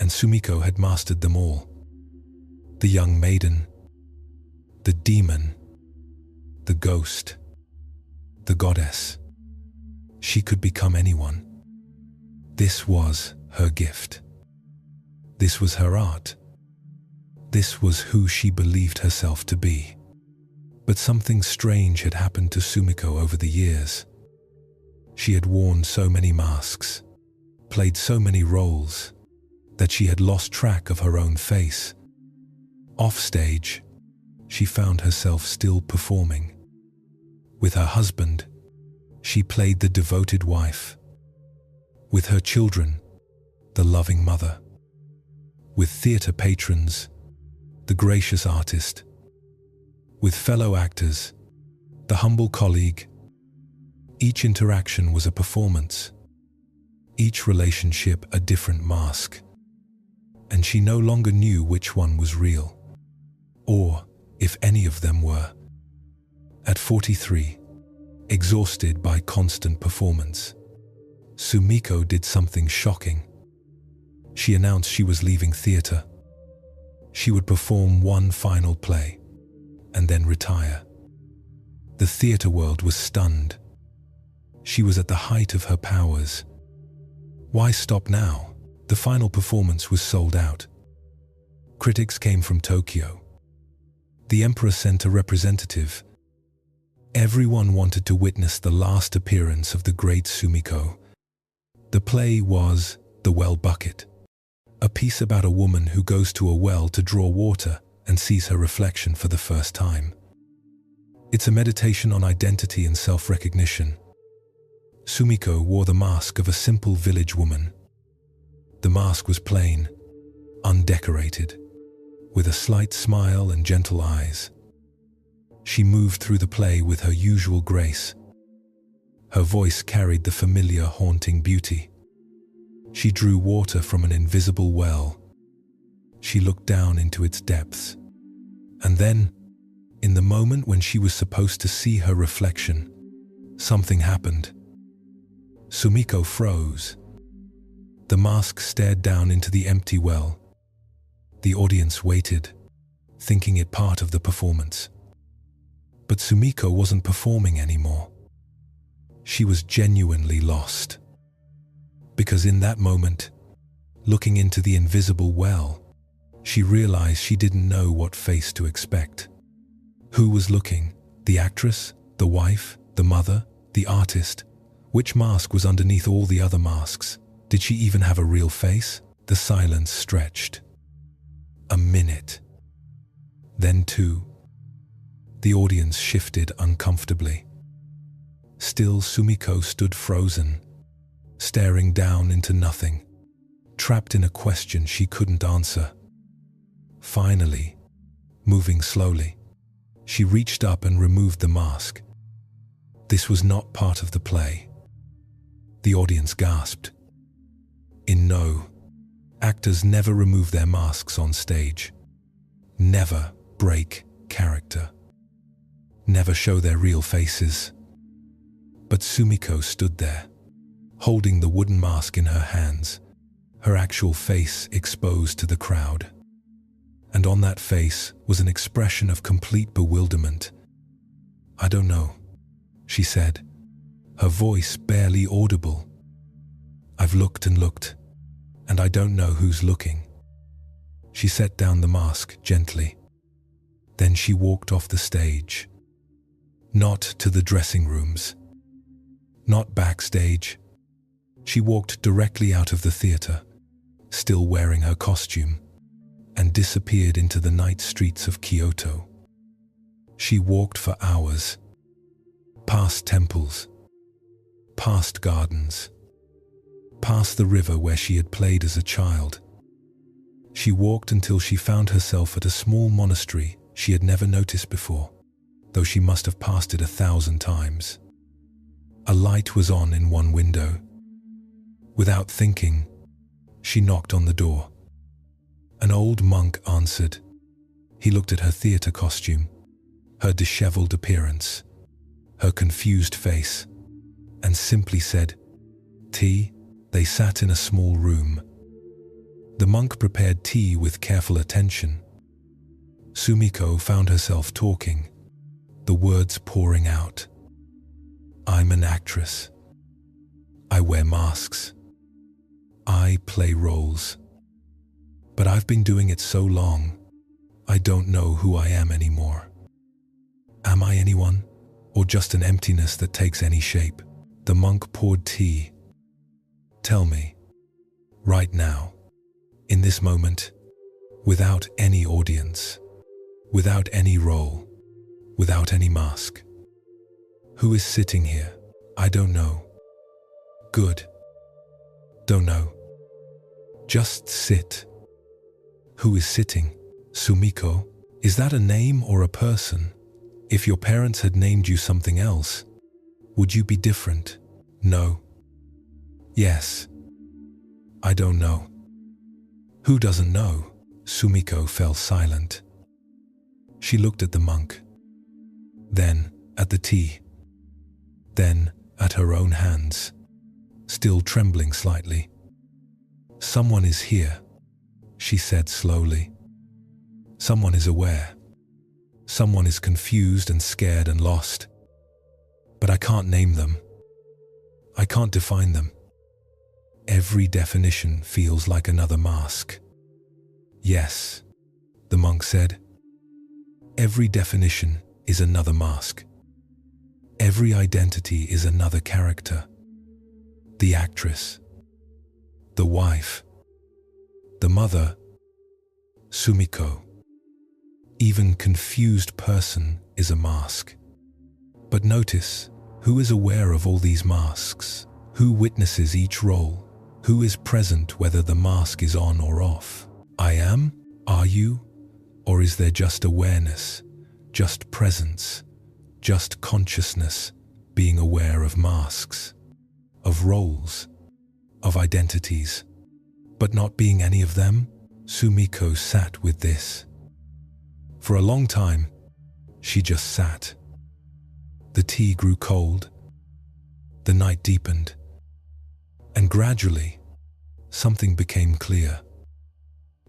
and Sumiko had mastered them all. The young maiden, the demon, the ghost, the goddess. She could become anyone. This was her gift. This was her art. This was who she believed herself to be. But something strange had happened to Sumiko over the years. She had worn so many masks, played so many roles, that she had lost track of her own face. Offstage, she found herself still performing. With her husband, she played the devoted wife. With her children, the loving mother. With theatre patrons, the gracious artist. With fellow actors, the humble colleague. Each interaction was a performance. Each relationship a different mask. And she no longer knew which one was real, or if any of them were. At 43, exhausted by constant performance, Sumiko did something shocking. She announced she was leaving theatre. She would perform one final play, and then retire. The theatre world was stunned. She was at the height of her powers. Why stop now? The final performance was sold out. Critics came from Tokyo. The emperor sent a representative. Everyone wanted to witness the last appearance of the great Sumiko. The play was The Well Bucket, a piece about a woman who goes to a well to draw water and sees her reflection for the first time. It's a meditation on identity and self-recognition. Sumiko wore the mask of a simple village woman. The mask was plain, undecorated, with a slight smile and gentle eyes. She moved through the play with her usual grace. Her voice carried the familiar, haunting beauty. She drew water from an invisible well. She looked down into its depths. And then, in the moment when she was supposed to see her reflection, something happened. Sumiko froze. The mask stared down into the empty well. The audience waited, thinking it part of the performance. But Sumiko wasn't performing anymore. She was genuinely lost. Because in that moment, looking into the invisible well, she realized she didn't know what face to expect. Who was looking? The actress? The wife? The mother? The artist? Which mask was underneath all the other masks? Did she even have a real face? The silence stretched. A minute. Then 2. The audience shifted uncomfortably. Still, Sumiko stood frozen, staring down into nothing, trapped in a question she couldn't answer. Finally, moving slowly, she reached up and removed the mask. This was not part of the play. The audience gasped. No, actors never remove their masks on stage. Never break character. Never show their real faces. But Sumiko stood there, holding the wooden mask in her hands, her actual face exposed to the crowd. And on that face was an expression of complete bewilderment. "I don't know," she said, her voice barely audible. "I've looked and looked, and I don't know who's looking." She set down the mask gently. Then she walked off the stage. Not to the dressing rooms. Not backstage. She walked directly out of the theatre, still wearing her costume, and disappeared into the night streets of Kyoto. She walked for hours, past temples, past gardens, past the river where she had played as a child. She walked until she found herself at a small monastery she had never noticed before, though she must have passed it 1,000 times. A light was on in one window. Without thinking, she knocked on the door. An old monk answered. He looked at her theatre costume, her disheveled appearance, her confused face, and simply said, "Tea?" They sat in a small room. The monk prepared tea with careful attention. Sumiko found herself talking, the words pouring out. "I'm an actress. I wear masks. I play roles. But I've been doing it so long, I don't know who I am anymore. Am I anyone, or just an emptiness that takes any shape? The monk poured tea. Tell me, right now, in this moment, without any audience, without any role, without any mask. Who is sitting here? I don't know. Good. Don't know. Just sit. Who is sitting? Sumiko? Is that a name or a person? If your parents had named you something else, would you be different? No. Yes. I don't know. Who doesn't know? Sumiko fell silent. She looked at the monk, then at the tea, then at her own hands, still trembling slightly. Someone is here, she said slowly. Someone is aware. Someone is confused and scared and lost. But I can't name them. I can't define them. Every definition feels like another mask. Yes, the monk said. Every definition is another mask. Every identity is another character. The actress, the wife, the mother, Sumiko. Even confused person is a mask. But notice, who is aware of all these masks? Who witnesses each role? Who is present whether the mask is on or off? I am? Are you? Or is there just awareness, just presence, just consciousness, being aware of masks, of roles, of identities, but not being any of them? Sumiko sat with this. For a long time, she just sat. The tea grew cold, the night deepened, and gradually, something became clear.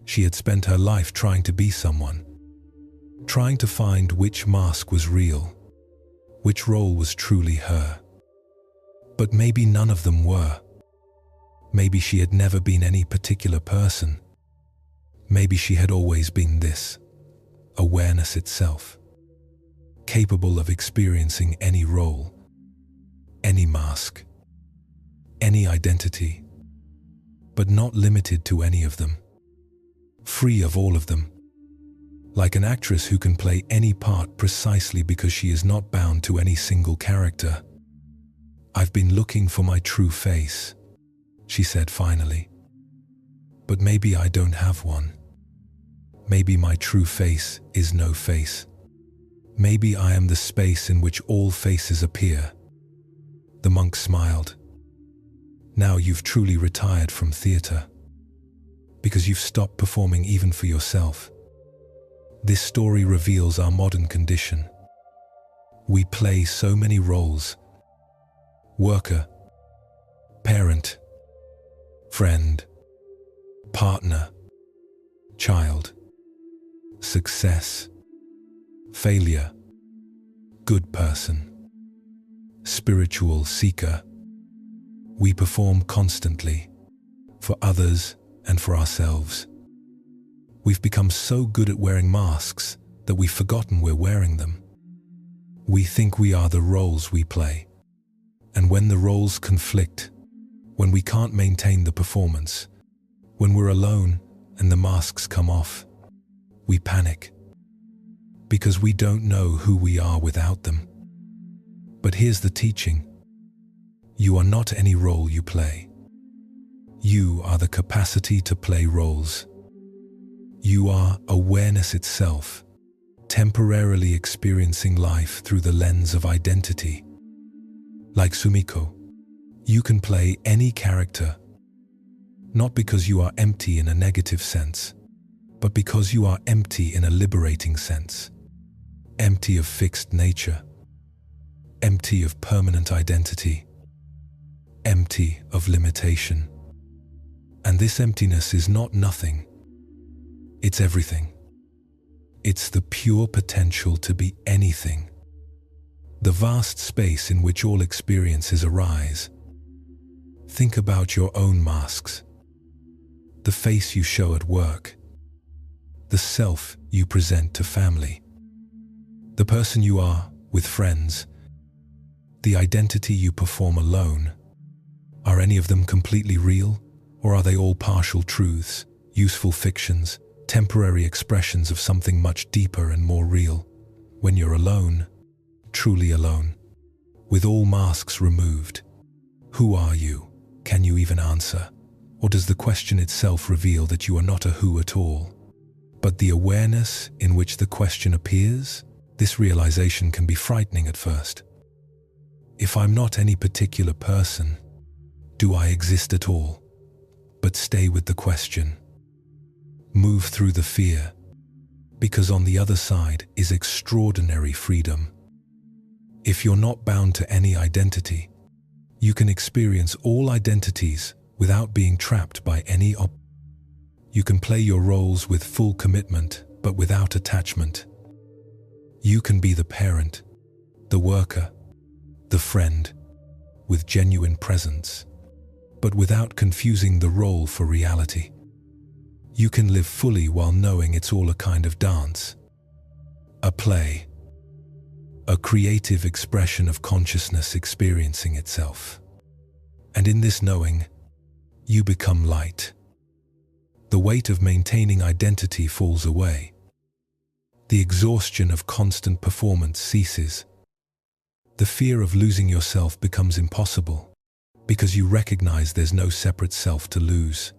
She had spent her life trying to be someone, trying to find which mask was real, which role was truly her. But maybe none of them were. Maybe she had never been any particular person. Maybe she had always been this, awareness itself, capable of experiencing any role, any mask, any identity, but not limited to any of them, free of all of them, like an actress who can play any part precisely because she is not bound to any single character. I've been looking for my true face, she said finally. But maybe I don't have one. Maybe my true face is no face. Maybe I am the space in which all faces appear. The monk smiled. Now you've truly retired from theater, because you've stopped performing even for yourself. This story reveals our modern condition. We play so many roles: worker, parent, friend, partner, child, success, failure, good person, spiritual seeker. We perform constantly, for others and for ourselves. We've become so good at wearing masks that we've forgotten we're wearing them. We think we are the roles we play. And when the roles conflict, when we can't maintain the performance, when we're alone and the masks come off, we panic. Because we don't know who we are without them. But here's the teaching. You are not any role you play. You are the capacity to play roles. You are awareness itself, temporarily experiencing life through the lens of identity. Like Sumiko, you can play any character, not because you are empty in a negative sense, but because you are empty in a liberating sense. Empty of fixed nature, empty of permanent identity, empty of limitation. And this emptiness is not nothing. It's everything. It's the pure potential to be anything. The vast space in which all experiences arise. Think about your own masks. The face you show at work. the self you present to family, the person you are with friends, the identity you perform alone. Are any of them completely real, or are they all partial truths, useful fictions, temporary expressions of something much deeper and more real? When you're alone, truly alone, with all masks removed, who are you? Can you even answer? Or does the question itself reveal that you are not a who at all, but the awareness in which the question appears? This realization can be frightening at first. If I'm not any particular person, do I exist at all? But stay with the question. Move through the fear, because on the other side is extraordinary freedom. If you're not bound to any identity, you can experience all identities without being trapped by any You can play your roles with full commitment, but without attachment. You can be the parent, the worker, the friend, with genuine presence, but without confusing the role for reality. You can live fully while knowing it's all a kind of dance, a play, a creative expression of consciousness experiencing itself. And in this knowing, you become light. The weight of maintaining identity falls away. The exhaustion of constant performance ceases. The fear of losing yourself becomes impossible, because you recognize there's no separate self to lose.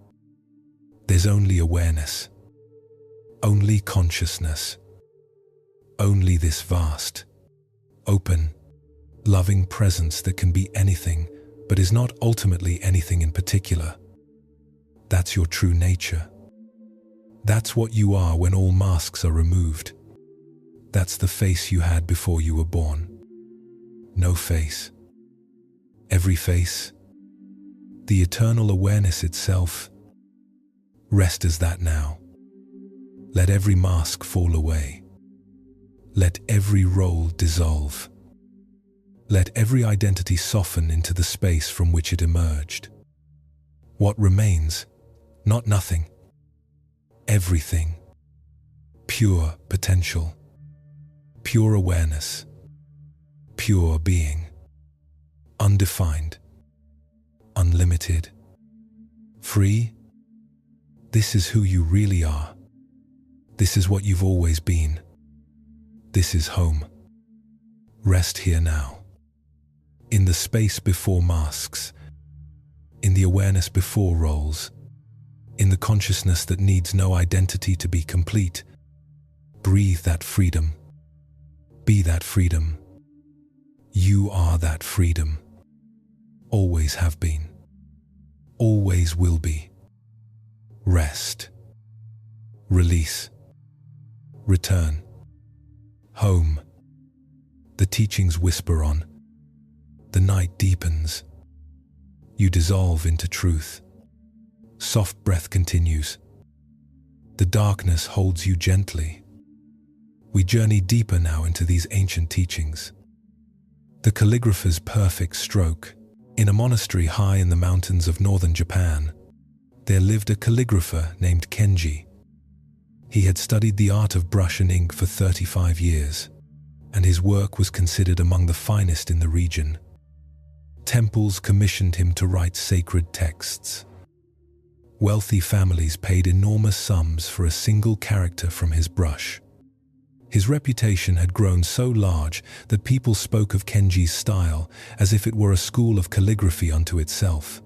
There's only awareness, only consciousness, only this vast, open, loving presence that can be anything, but is not ultimately anything in particular. That's your true nature. That's what you are when all masks are removed. That's the face you had before you were born. No face. Every face. The eternal awareness itself. Rest as that now. Let every mask fall away. Let every role dissolve. Let every identity soften into the space from which it emerged. What remains? Not nothing. Everything. Pure potential. Pure awareness. Pure being. Undefined. Unlimited. Free. This is who you really are. This is what you've always been. This is home. Rest here now. In the space before masks. In the awareness before roles. In the consciousness that needs no identity to be complete. Breathe that freedom. Be that freedom. You are that freedom. Always have been. Always will be. Rest. Release. Return. Home. The teachings whisper on. The night deepens. You dissolve into truth. Soft breath continues. The darkness holds you gently. We journey deeper now into these ancient teachings. The calligrapher's perfect stroke. In a monastery high in the mountains of northern Japan, there lived a calligrapher named Kenji. He had studied the art of brush and ink for 35 years, and his work was considered among the finest in the region. Temples commissioned him to write sacred texts. Wealthy families paid enormous sums for a single character from his brush. His reputation had grown so large that people spoke of Kenji's style as if it were a school of calligraphy unto itself.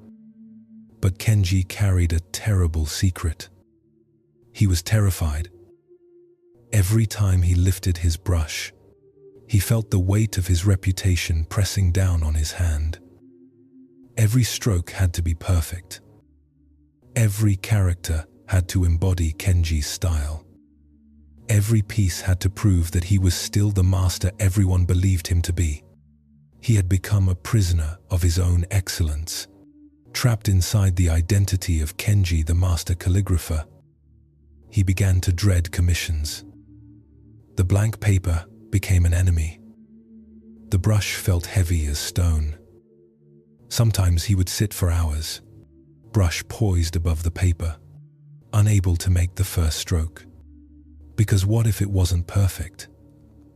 But Kenji carried a terrible secret. He was terrified. Every time he lifted his brush, he felt the weight of his reputation pressing down on his hand. Every stroke had to be perfect. Every character had to embody Kenji's style. Every piece had to prove that he was still the master everyone believed him to be. He had become a prisoner of his own excellence, trapped inside the identity of Kenji, the master calligrapher. He began to dread commissions. The blank paper became an enemy. The brush felt heavy as stone. Sometimes he would sit for hours, brush poised above the paper, unable to make the first stroke. Because what if it wasn't perfect?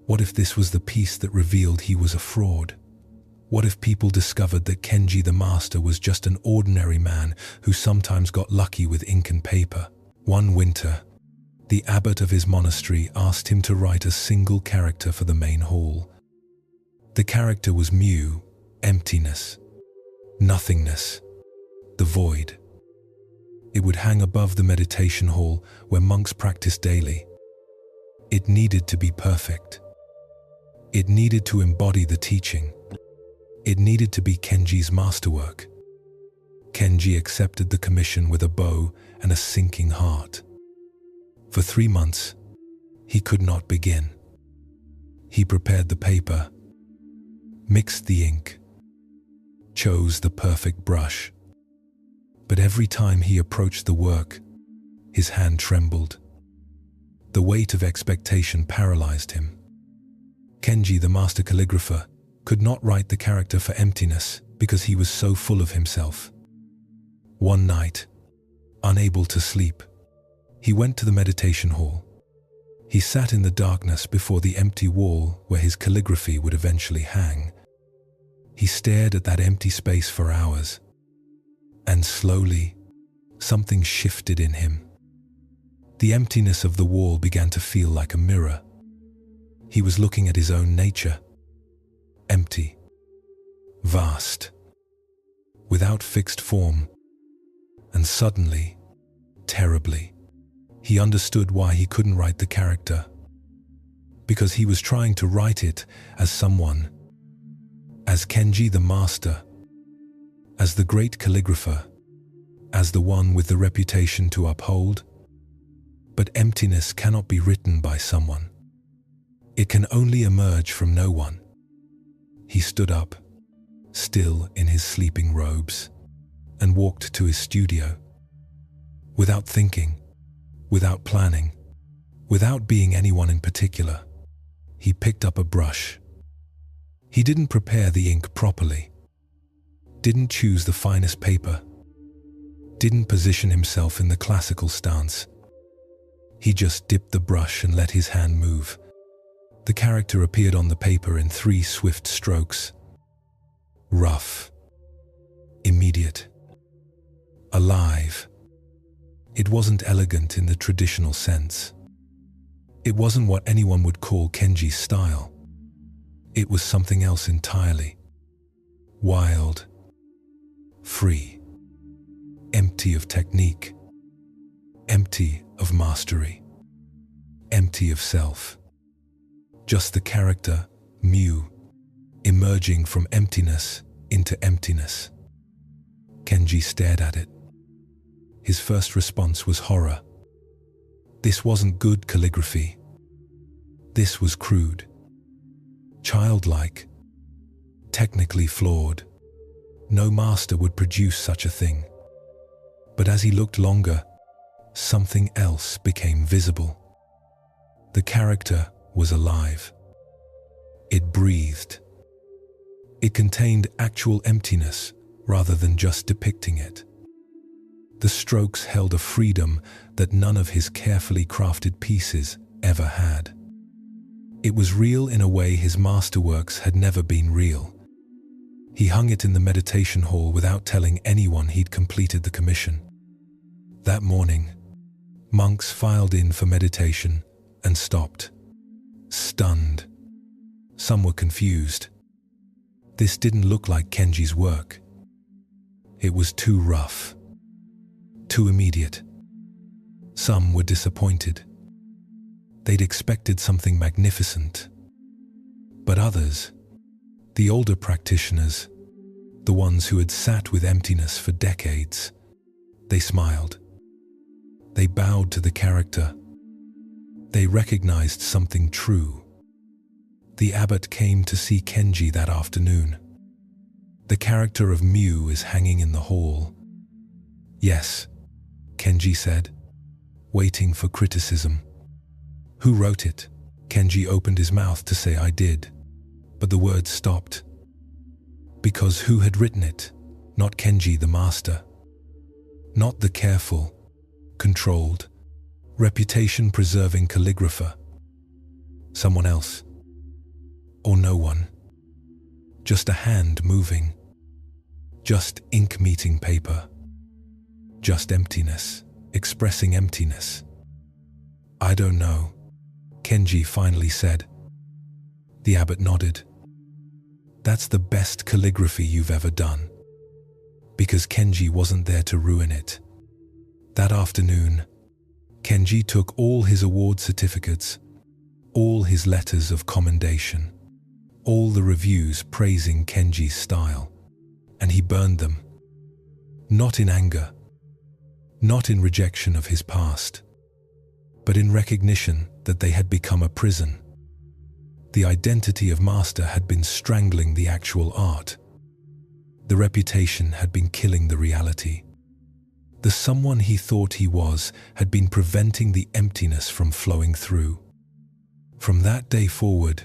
What if this was the piece that revealed he was a fraud? What if people discovered that Kenji the master was just an ordinary man who sometimes got lucky with ink and paper? One winter, the abbot of his monastery asked him to write a single character for the main hall. The character was Mu, emptiness, nothingness, the void. It would hang above the meditation hall where monks practiced daily. It needed to be perfect. It needed to embody the teaching. It needed to be Kenji's masterwork. Kenji accepted the commission with a bow and a sinking heart. For 3 months, he could not begin. He prepared the paper, mixed the ink, chose the perfect brush. But every time he approached the work, his hand trembled. The weight of expectation paralyzed him. Kenji, the master calligrapher, could not write the character for emptiness because he was so full of himself. One night, unable to sleep, he went to the meditation hall. He sat in the darkness before the empty wall where his calligraphy would eventually hang. He stared at that empty space for hours, and slowly, something shifted in him. The emptiness of the wall began to feel like a mirror. He was looking at his own nature, empty, vast, without fixed form, and suddenly, terribly, he understood why he couldn't write the character. Because he was trying to write it as someone, as Kenji the master, as the great calligrapher, as the one with the reputation to uphold. But emptiness cannot be written by someone. It can only emerge from no one. He stood up, still in his sleeping robes, and walked to his studio. Without thinking, without planning, without being anyone in particular, he picked up a brush. He didn't prepare the ink properly, didn't choose the finest paper, didn't position himself in the classical stance. He just dipped the brush and let his hand move. The character appeared on the paper in 3 swift strokes. Rough, immediate, alive. It wasn't elegant in the traditional sense. It wasn't what anyone would call Kenji's style. It was something else entirely. Wild, free, empty of technique, empty of mastery, empty of self. Just the character, Mu, emerging from emptiness into emptiness. Kenji stared at it. His first response was horror. This wasn't good calligraphy. This was crude, childlike, technically flawed. No master would produce such a thing. But as he looked longer, something else became visible. The character was alive. It breathed. It contained actual emptiness rather than just depicting it. The strokes held a freedom that none of his carefully crafted pieces ever had. It was real in a way his masterworks had never been real. He hung it in the meditation hall without telling anyone he'd completed the commission. That morning, monks filed in for meditation and stopped, stunned. Some were confused. This didn't look like Kenji's work. It was too rough, too immediate. Some were disappointed. They'd expected something magnificent. But others, the older practitioners, the ones who had sat with emptiness for decades, they smiled. They bowed to the character. They recognized something true. The abbot came to see Kenji that afternoon. The character of Mu is hanging in the hall. Yes, Kenji said, waiting for criticism. Who wrote it? Kenji opened his mouth to say I did, but the words stopped. Because who had written it? Not Kenji the master. Not the careful, controlled, reputation-preserving calligrapher. Someone else. Or no one. Just a hand moving. Just ink meeting paper. Just emptiness, expressing emptiness. "I don't know," Kenji finally said. The abbot nodded. "That's the best calligraphy you've ever done." Because Kenji wasn't there to ruin it. That afternoon, Kenji took all his award certificates, all his letters of commendation, all the reviews praising Kenji's style, and he burned them. Not in anger, not in rejection of his past, but in recognition that they had become a prison. The identity of master had been strangling the actual art. The reputation had been killing the reality. The someone he thought he was had been preventing the emptiness from flowing through. From that day forward,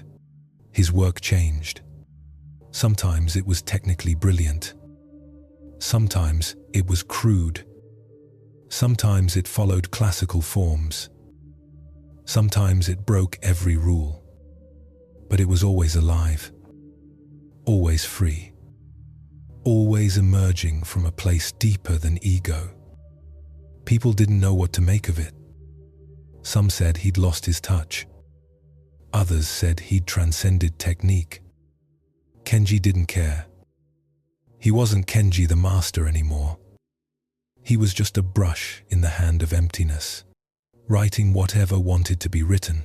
his work changed. Sometimes it was technically brilliant. Sometimes it was crude. Sometimes it followed classical forms. Sometimes it broke every rule. But it was always alive, always free, always emerging from a place deeper than ego. People didn't know what to make of it. Some said he'd lost his touch. Others said he'd transcended technique. Kenji didn't care. He wasn't Kenji the master anymore. He was just a brush in the hand of emptiness, writing whatever wanted to be written.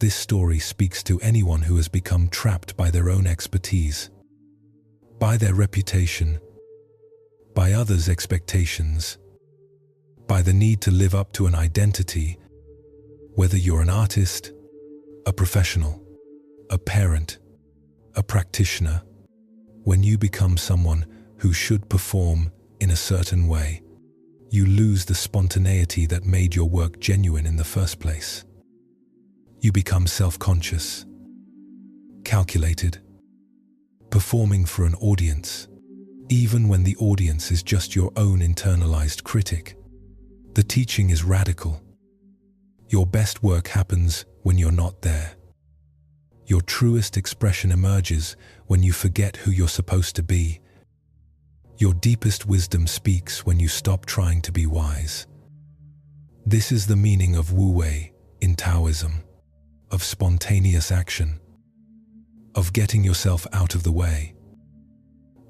This story speaks to anyone who has become trapped by their own expertise, by their reputation, by others' expectations, by the need to live up to an identity, whether you're an artist, a professional, a parent, a practitioner. When you become someone who should perform in a certain way, you lose the spontaneity that made your work genuine in the first place. You become self-conscious, calculated, performing for an audience, even when the audience is just your own internalized critic. The teaching is radical. Your best work happens when you're not there. Your truest expression emerges when you forget who you're supposed to be. Your deepest wisdom speaks when you stop trying to be wise. This is the meaning of Wu Wei in Taoism, of spontaneous action, of getting yourself out of the way,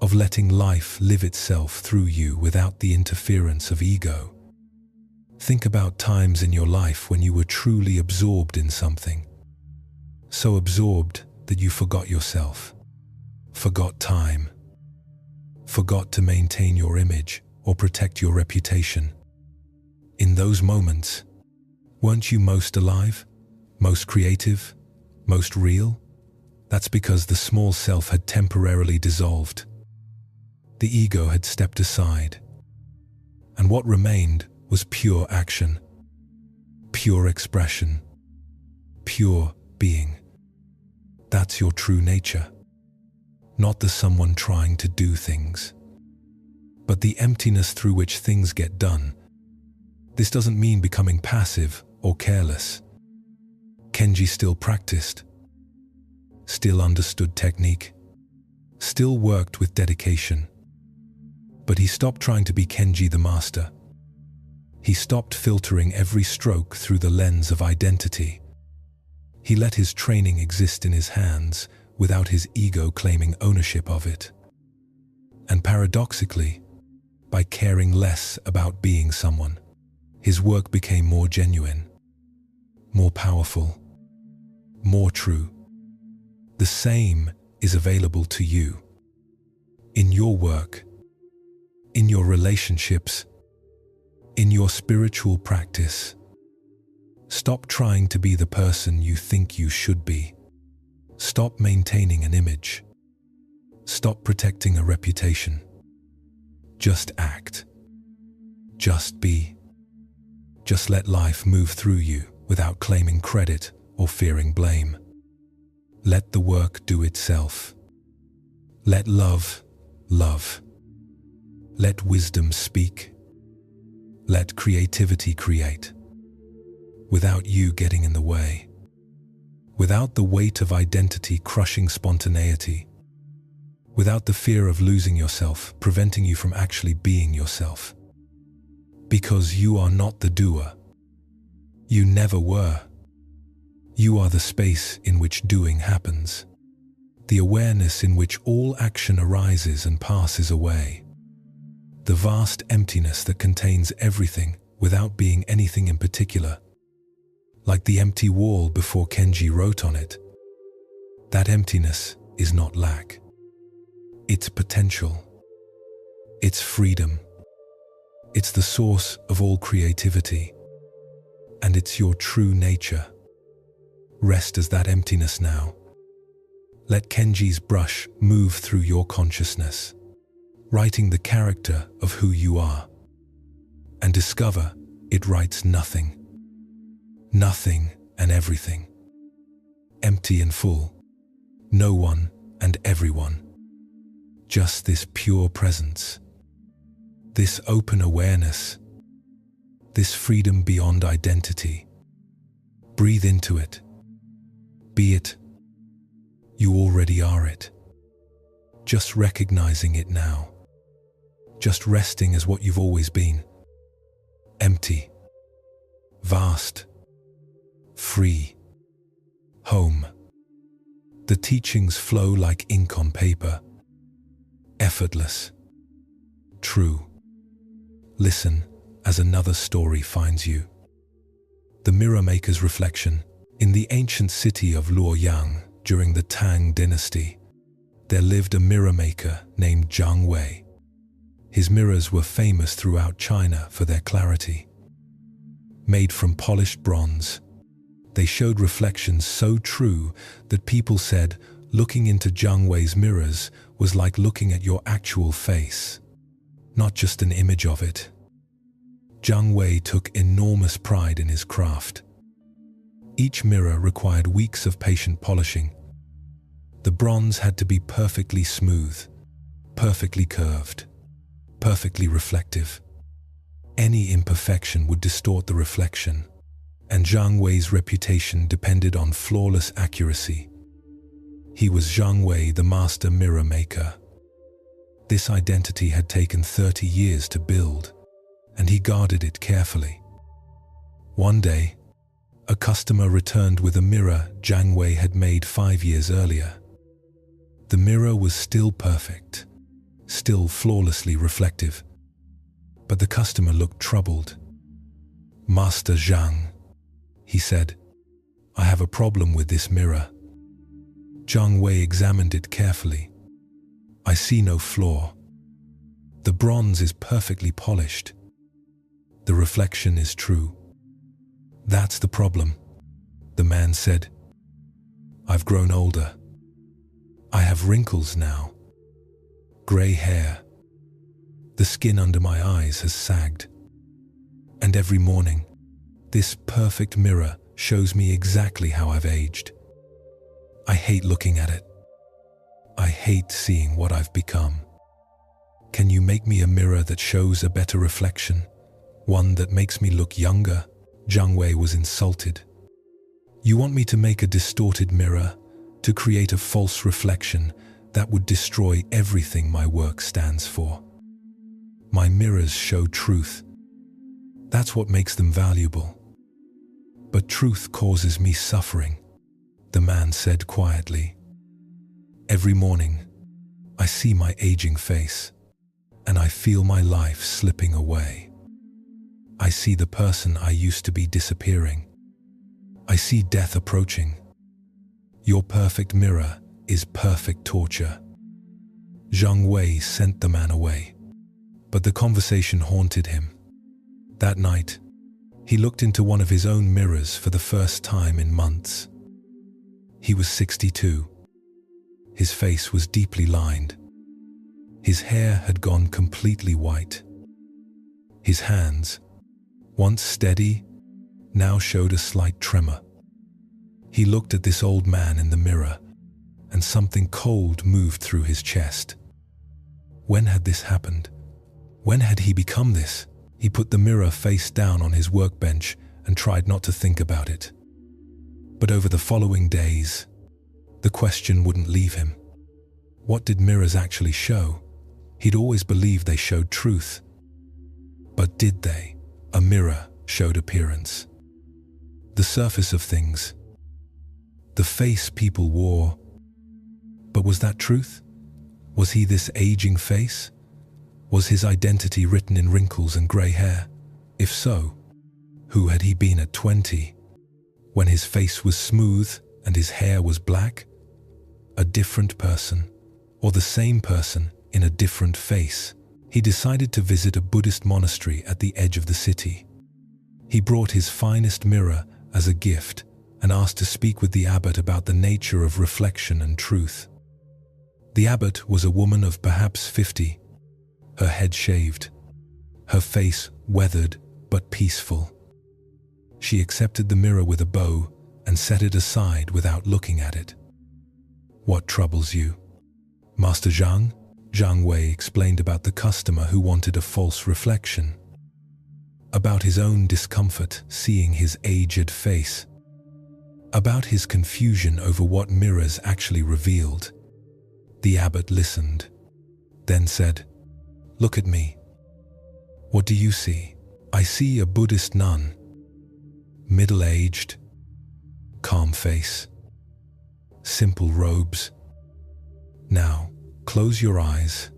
of letting life live itself through you without the interference of ego. Think about times in your life when you were truly absorbed in something, so absorbed that you forgot yourself, forgot time, forgot to maintain your image or protect your reputation. In those moments, weren't you most alive, most creative, most real? That's because the small self had temporarily dissolved. The ego had stepped aside, and what remained was pure action, pure expression, pure being. That's your true nature, not the someone trying to do things, but the emptiness through which things get done. This doesn't mean becoming passive or careless. Kenji still practiced, still understood technique, still worked with dedication. But he stopped trying to be Kenji the master. He stopped filtering every stroke through the lens of identity. He let his training exist in his hands without his ego claiming ownership of it. And paradoxically, by caring less about being someone, his work became more genuine, more powerful, more true. The same is available to you. In your work, in your relationships, in your spiritual practice. Stop trying to be the person you think you should be. Stop maintaining an image. Stop protecting a reputation. Just act. Just be. Just let life move through you without claiming credit or fearing blame. Let the work do itself. Let love love. Let wisdom speak. Let creativity create. without you getting in the way, without the weight of identity crushing spontaneity, without the fear of losing yourself preventing you from actually being yourself. Because you are not the doer. You never were. You are the space in which doing happens, the awareness in which all action arises and passes away, the vast emptiness that contains everything without being anything in particular, like the empty wall before Kenji wrote on it. That emptiness is not lack. It's potential. It's freedom. It's the source of all creativity. And it's your true nature. Rest as that emptiness now. Let Kenji's brush move through your consciousness, writing the character of who you are. And discover it writes nothing. Nothing and everything. Empty and full. No one and everyone. Just this pure presence. This open awareness. This freedom beyond identity. Breathe into it. Be it. You already are it. Just recognizing it now. Just resting as what you've always been. Empty. Vast. Free. Home. The teachings flow like ink on paper. Effortless. True. Listen as another story finds you. The mirror maker's reflection. In the ancient city of Luoyang during the Tang dynasty, there lived a mirror maker named Zhang Wei. His mirrors were famous throughout China for their clarity. Made from polished bronze, they showed reflections so true that people said looking into Zhang Wei's mirrors was like looking at your actual face, not just an image of it. Zhang Wei took enormous pride in his craft. Each mirror required weeks of patient polishing. The bronze had to be perfectly smooth, perfectly curved, perfectly reflective. Any imperfection would distort the reflection, and Zhang Wei's reputation depended on flawless accuracy. He was Zhang Wei, the master mirror maker. This identity had taken 30 years to build, and he guarded it carefully. One day, a customer returned with a mirror Zhang Wei had made 5 years earlier. The mirror was still perfect, still flawlessly reflective. But the customer looked troubled. "Master Zhang," he said, "I have a problem with this mirror." Zhang Wei examined it carefully. "I see no flaw. The bronze is perfectly polished. The reflection is true." "That's the problem," the man said. "I've grown older. I have wrinkles now. Grey hair. The skin under my eyes has sagged. And every morning, this perfect mirror shows me exactly how I've aged. I hate looking at it. I hate seeing what I've become. Can you make me a mirror that shows a better reflection? One that makes me look younger?" Zhang Wei was insulted. "You want me to make a distorted mirror, to create a false reflection that would destroy everything my work stands for? My mirrors show truth. That's what makes them valuable. But truth causes me suffering," the man said quietly. "Every morning, I see my aging face, and I feel my life slipping away. I see the person I used to be disappearing. I see death approaching. Your perfect mirror is perfect torture." Zhang Wei sent the man away, but the conversation haunted him. That night, he looked into one of his own mirrors for the first time in months. He was 62. His face was deeply lined. His hair had gone completely white. His hands, once steady, now showed a slight tremor. He looked at this old man in the mirror, and something cold moved through his chest. When had this happened? When had he become this? He put the mirror face down on his workbench and tried not to think about it. But over the following days, the question wouldn't leave him. What did mirrors actually show? He'd always believed they showed truth. But did they? A mirror showed appearance. The surface of things. The face people wore. But was that truth? Was he this aging face? Was his identity written in wrinkles and grey hair? If so, who had he been at 20, when his face was smooth and his hair was black? A different person, or the same person in a different face. He decided to visit a Buddhist monastery at the edge of the city. He brought his finest mirror as a gift and asked to speak with the abbot about the nature of reflection and truth. The abbot was a woman of perhaps 50, her head shaved, her face weathered but peaceful. She accepted the mirror with a bow and set it aside without looking at it. "What troubles you?" "Master Zhang?" Zhang Wei explained about the customer who wanted a false reflection, about his own discomfort seeing his aged face, about his confusion over what mirrors actually revealed. The abbot listened, then said, "Look at me. What do you see?" "I see a Buddhist nun. Middle-aged, calm face, simple robes. Now, close your eyes.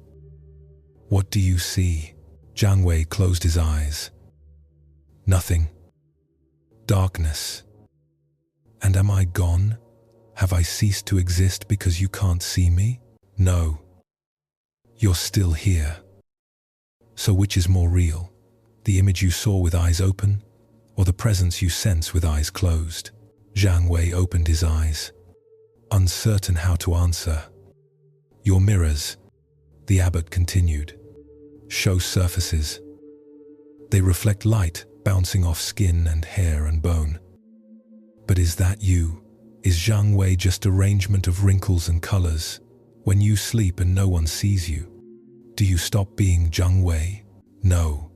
What do you see?" Zhang Wei closed his eyes. "Nothing. Darkness. And am I gone? Have I ceased to exist because you can't see me?" "No. You're still here. So which is more real? The image you saw with eyes open, or the presence you sense with eyes closed?" Zhang Wei opened his eyes, uncertain how to answer. "Your mirrors," the abbot continued, "show surfaces. They reflect light bouncing off skin and hair and bone. But is that you? Is Zhang Wei just arrangement of wrinkles and colors? When you sleep and no one sees you, do you stop being Zhang Wei? No.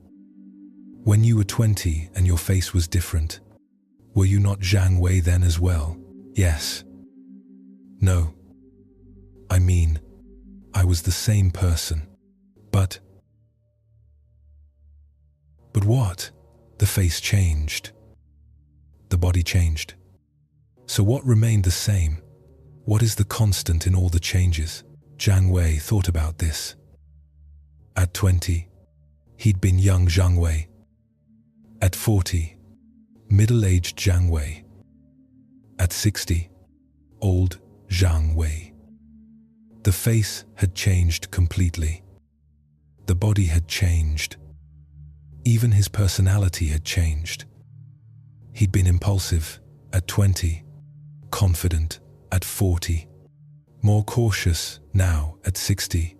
When you were 20 and your face was different, were you not Zhang Wei then as well? Yes. No. I mean, I was the same person. But what? The face changed. The body changed. So what remained the same? What is the constant in all the changes? Zhang Wei thought about this. At 20, he'd been young Zhang Wei. At 40, middle-aged Zhang Wei. At 60, old Zhang Wei. The face had changed completely. The body had changed. Even his personality had changed. He'd been impulsive at 20, confident at 40, more cautious now at 60.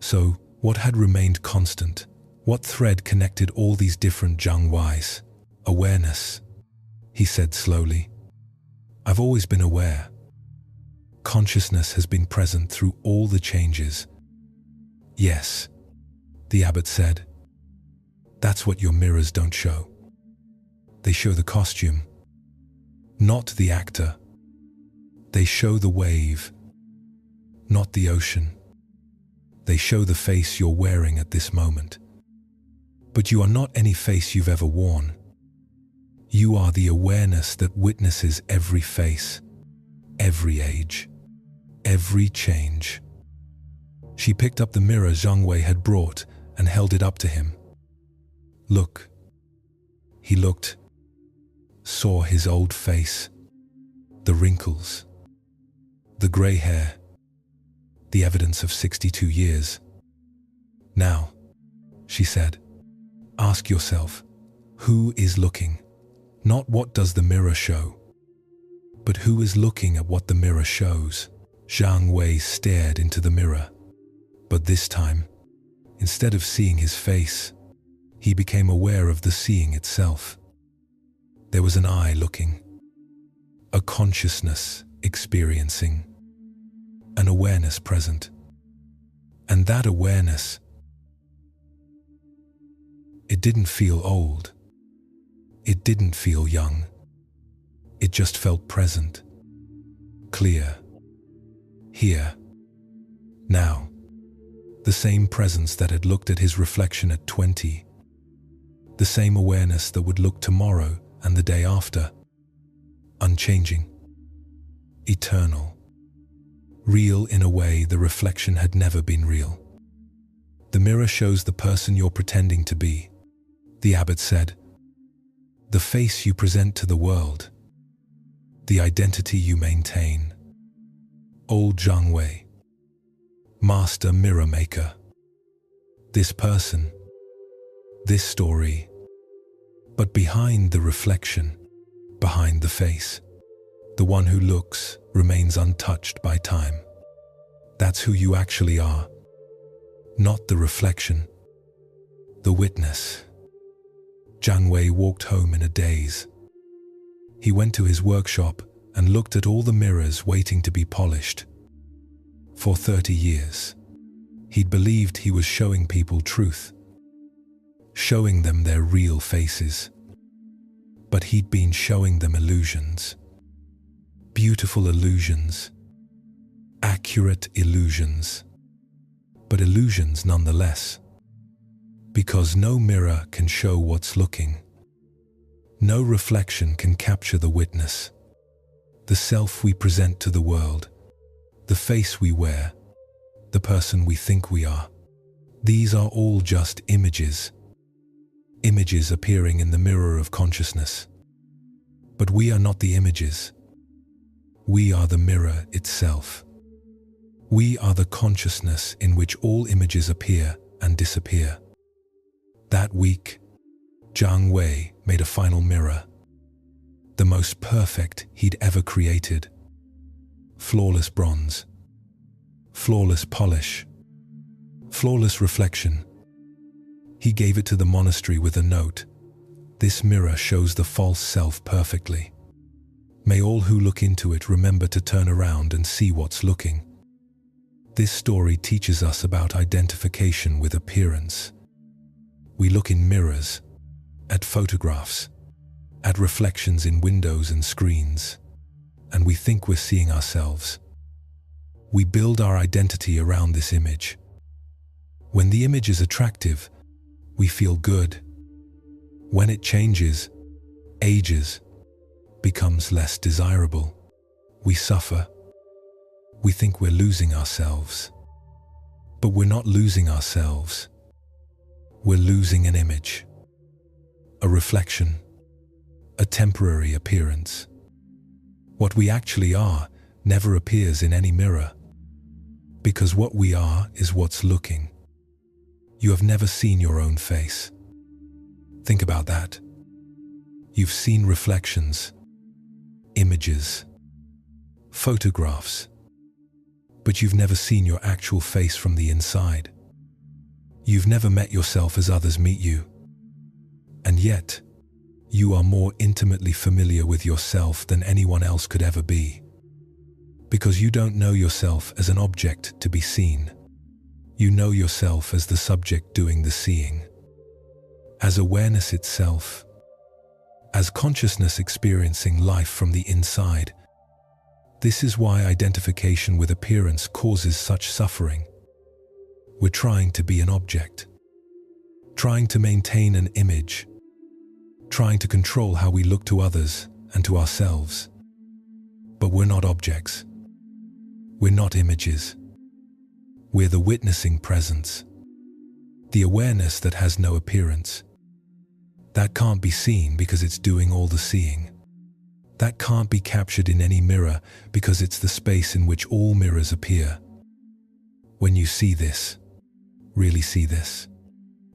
So, what had remained constant? What thread connected all these different Zhang Weis? Awareness, he said slowly. "I've always been aware. Consciousness has been present through all the changes." "Yes," the abbot said. "That's what your mirrors don't show. They show the costume, not the actor. They show the wave, not the ocean. They show the face you're wearing at this moment. But you are not any face you've ever worn. You are the awareness that witnesses every face, every age, every change." She picked up the mirror Zhang Wei had brought and held it up to him. "Look." He looked, saw his old face, the wrinkles, the grey hair, the evidence of 62 years. "Now," she said, "ask yourself, who is looking? Not what does the mirror show, but who is looking at what the mirror shows?" Zhang Wei stared into the mirror, but this time, instead of seeing his face, he became aware of the seeing itself. There was an eye looking, a consciousness experiencing, an awareness present. And that awareness, it didn't feel old. It didn't feel young. It just felt present, clear, here, now. The same presence that had looked at his reflection at 20. The same awareness that would look tomorrow and the day after. Unchanging, eternal, real in a way the reflection had never been real. The mirror shows the person you're pretending to be, the abbot said. The face you present to the world. The identity you maintain. Old Zhang Wei, master mirror maker. This person, this story. But behind the reflection, behind the face, the one who looks remains untouched by time. That's who you actually are. Not the reflection, the witness. Zhang Wei walked home in a daze. He went to his workshop and looked at all the mirrors waiting to be polished. For 30 years, he'd believed he was showing people truth, showing them their real faces. But he'd been showing them illusions. Beautiful illusions. Accurate illusions. But illusions nonetheless. Because no mirror can show what's looking. No reflection can capture the witness. The self we present to the world. The face we wear. The person we think we are. These are all just images. Images appearing in the mirror of consciousness. But we are not the images. We are the mirror itself. We are the consciousness in which all images appear and disappear. That week, Zhang Wei made a final mirror. The most perfect he'd ever created. Flawless bronze. Flawless polish. Flawless reflection. He gave it to the monastery with a note. This mirror shows the false self perfectly. May all who look into it remember to turn around and see what's looking. This story teaches us about identification with appearance. We look in mirrors, at photographs, at reflections in windows and screens, and we think we're seeing ourselves. We build our identity around this image. When the image is attractive, we feel good. When it changes, ages, becomes less desirable, we suffer. We think we're losing ourselves. But we're not losing ourselves. We're losing an image, a reflection, a temporary appearance. What we actually are never appears in any mirror, because what we are is what's looking. You have never seen your own face. Think about that. You've seen reflections, images, photographs, but you've never seen your actual face from the inside. You've never met yourself as others meet you. And yet, you are more intimately familiar with yourself than anyone else could ever be. Because you don't know yourself as an object to be seen. You know yourself as the subject doing the seeing. As awareness itself. As consciousness experiencing life from the inside. This is why identification with appearance causes such suffering. We're trying to be an object, trying to maintain an image, trying to control how we look to others and to ourselves. But we're not objects. We're not images. We're the witnessing presence, the awareness that has no appearance. That can't be seen because it's doing all the seeing. That can't be captured in any mirror because it's the space in which all mirrors appear. When you see this, really see this,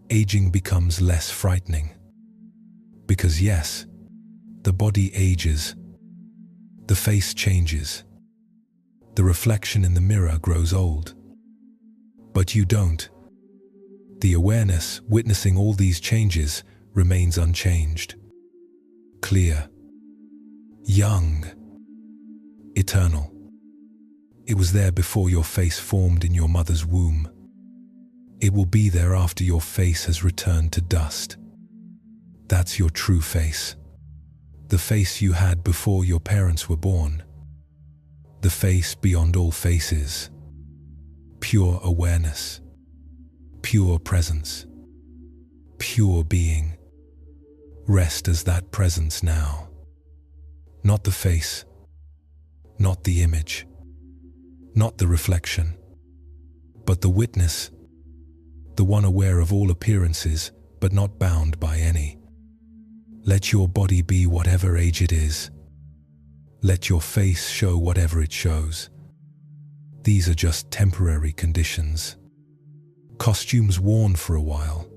aging becomes less frightening. Because yes, the body ages, the face changes, the reflection in the mirror grows old. But you don't. The awareness witnessing all these changes remains unchanged, clear, young, eternal. It was there before your face formed in your mother's womb. It will be there after your face has returned to dust. That's your true face. the face you had before your parents were born, the face beyond all faces, pure awareness, pure presence, pure being. Rest as that presence now. Not the face, not the image, not the reflection, but the witness, the one aware of all appearances but not bound by any. Let your body be whatever age it is. Let your face show whatever it shows. These are just temporary conditions, costumes worn for a while.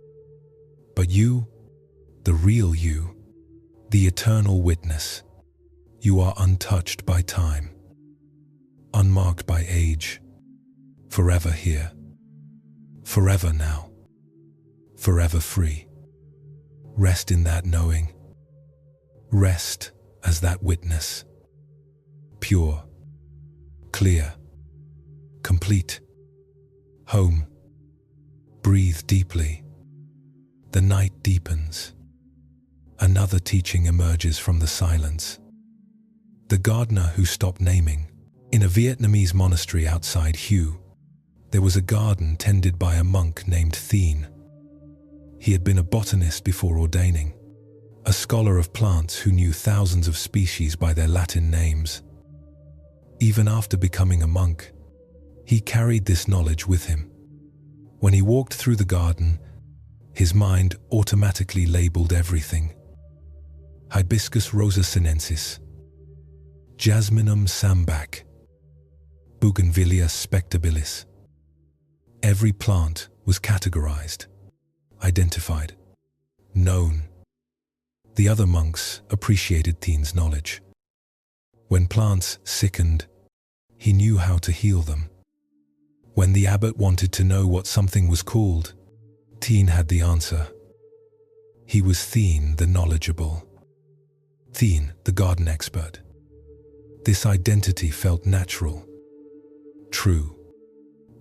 But you, the real you, the eternal witness, you are untouched by time, unmarked by age, forever here, forever now, forever free. Rest in that knowing. Rest as that witness. Pure, clear, complete, home. Breathe deeply. The night deepens. Another teaching emerges from the silence. The gardener who stopped naming. In a Vietnamese monastery outside Hue, there was a garden tended by a monk named Thien. He had been a botanist before ordaining, a scholar of plants who knew thousands of species by their Latin names. Even after becoming a monk, he carried this knowledge with him. When he walked through the garden, his mind automatically labeled everything. Hibiscus rosa sinensis, Jasminum sambac, Bougainvillea spectabilis. Every plant was categorized, identified, known. The other monks appreciated Thien's knowledge. When plants sickened, he knew how to heal them. When the abbot wanted to know what something was called, Thien had the answer. He was Thien the knowledgeable. Thien, the garden expert. This identity felt natural, true.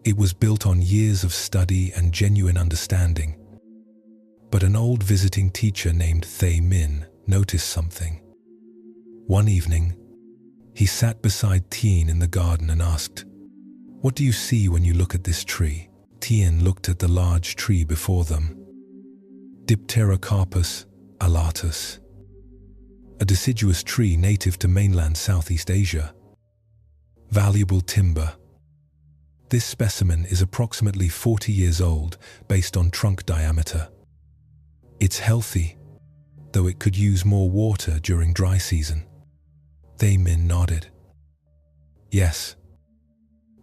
It was built on years of study and genuine understanding. But an old visiting teacher named Thay Min noticed something. One evening, he sat beside Thien in the garden and asked, "What do you see when you look at this tree?" Thien looked at the large tree before them. Dipterocarpus alatus, a deciduous tree native to mainland Southeast Asia. Valuable timber. This specimen is approximately 40 years old based on trunk diameter. It's healthy, though it could use more water during dry season. Thay Min nodded. Yes.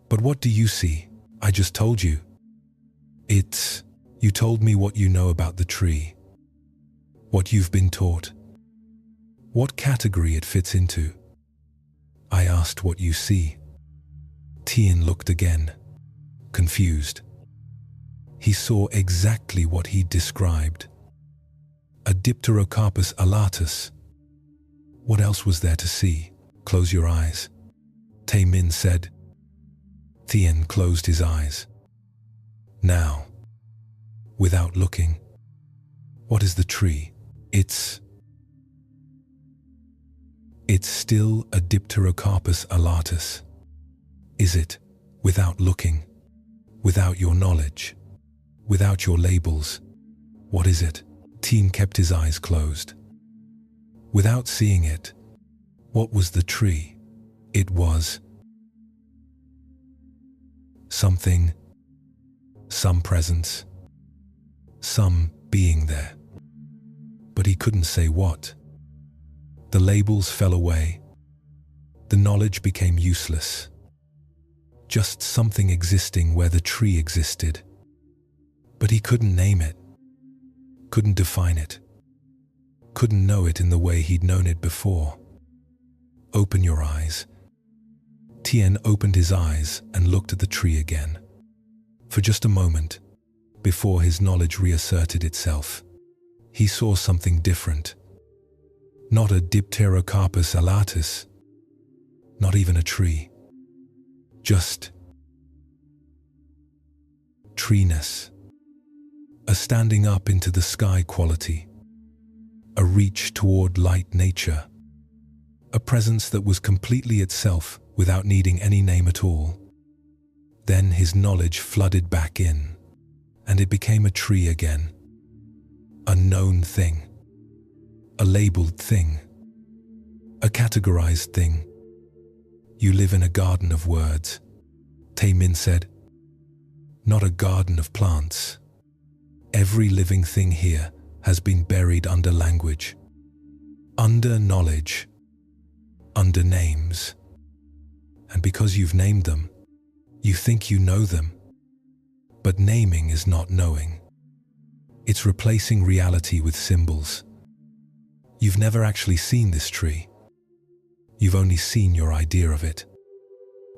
But what do you see? I just told you. You told me what you know about the tree. What you've been taught. What category it fits into. I asked what you see. Thien looked again, confused. He saw exactly what he'd described. A Dipterocarpus alatus. What else was there to see? Close your eyes, Thay Min said. Thien closed his eyes. Now, without looking, what is the tree? It's still a Dipterocarpus alatus. Is it, without looking, without your knowledge, without your labels? What is it? Thien kept his eyes closed. Without seeing it, what was the tree? It was something, some presence, some being there. But he couldn't say what. The labels fell away. The knowledge became useless. Just something existing where the tree existed. But he couldn't name it, couldn't define it, couldn't know it in the way he'd known it before. Open your eyes. Thien opened his eyes and looked at the tree again. For just a moment, before his knowledge reasserted itself, he saw something different. Not a Dipterocarpus alatus, not even a tree. Just treeness. A standing up into the sky quality. A reach toward light nature. a presence that was completely itself without needing any name at all. Then his knowledge flooded back in, and it became a tree again. A known thing. A labeled thing. A categorized thing. You live in a garden of words, Taemin said. Not a garden of plants. Every living thing here has been buried under language, under knowledge, under names. And because you've named them, you think you know them. But naming is not knowing. It's replacing reality with symbols. You've never actually seen this tree. You've only seen your idea of it.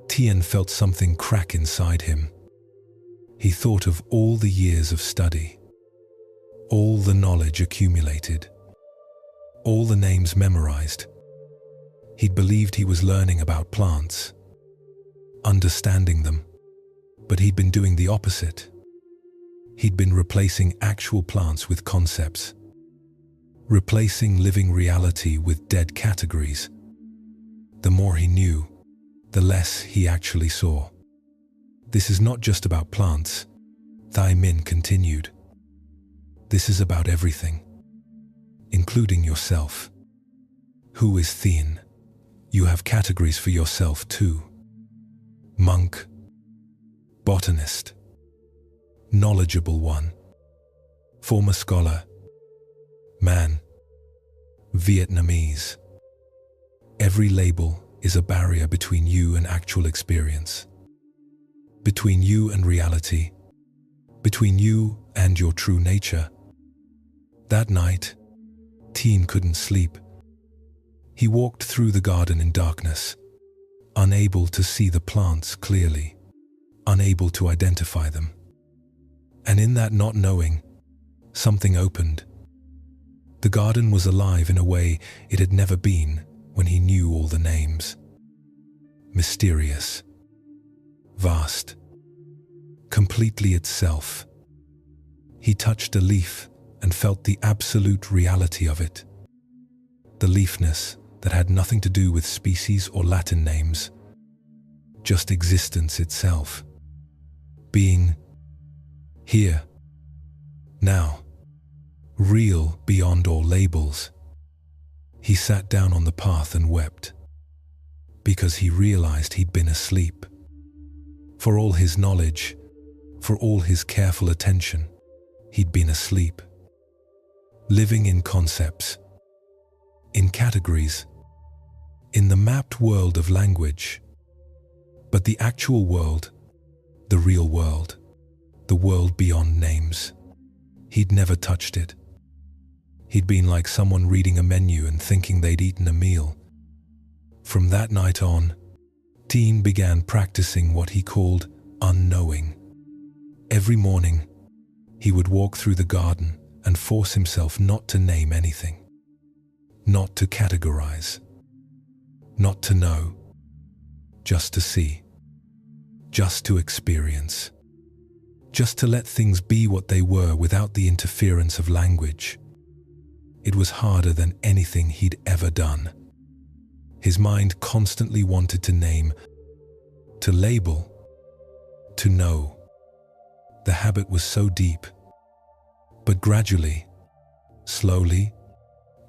Tian felt something crack inside him. He thought of all the years of study, all the knowledge accumulated, all the names memorized. He'd believed he was learning about plants, understanding them, but he'd been doing the opposite. He'd been replacing actual plants with concepts, replacing living reality with dead categories. The more he knew, the less he actually saw. This is not just about plants, Taemin continued. This is about everything, including yourself. Who is Thien? You have categories for yourself too. Monk, botanist, knowledgeable one, former scholar, man, Vietnamese. Every label is a barrier between you and actual experience, between you and reality, between you and your true nature. That night, Tien couldn't sleep. He walked through the garden in darkness, unable to see the plants clearly, unable to identify them. And in that not knowing, something opened. The garden was alive in a way it had never been when he knew all the names. Mysterious, vast, completely itself. He touched a leaf and felt the absolute reality of it. The leafness that had nothing to do with species or Latin names, just existence itself. Being here, now, real beyond all labels. He sat down on the path and wept, because he realized he'd been asleep. For all his knowledge, for all his careful attention, he'd been asleep. Living in concepts, in categories, in the mapped world of language. But the actual world, the real world, the world beyond names, he'd never touched it. He'd been like someone reading a menu and thinking they'd eaten a meal. From that night on, Tien began practicing what he called unknowing. Every morning, he would walk through the garden and force himself not to name anything, not to categorize, not to know, just to see, just to experience, just to let things be what they were without the interference of language. It was harder than anything he'd ever done. His mind constantly wanted to name, to label, to know. The habit was so deep. But gradually, slowly,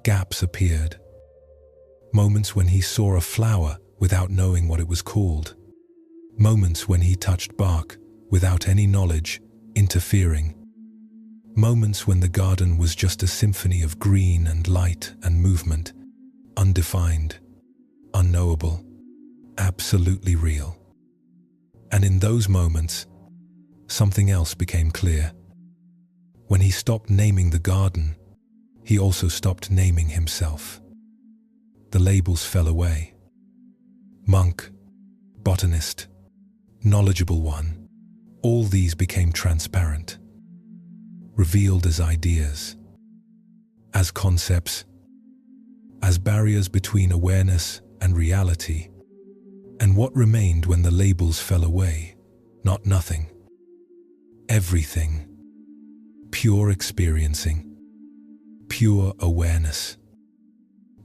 gaps appeared. Moments when he saw a flower without knowing what it was called. Moments when he touched bark without any knowledge interfering. Moments when the garden was just a symphony of green and light and movement, undefined, unknowable, absolutely real. And in those moments, something else became clear. When he stopped naming the garden, he also stopped naming himself. The labels fell away. Monk, botanist, knowledgeable one, all these became transparent, revealed as ideas, as concepts, as barriers between awareness and reality. And what remained when the labels fell away? Not nothing. Everything. Pure experiencing. Pure awareness.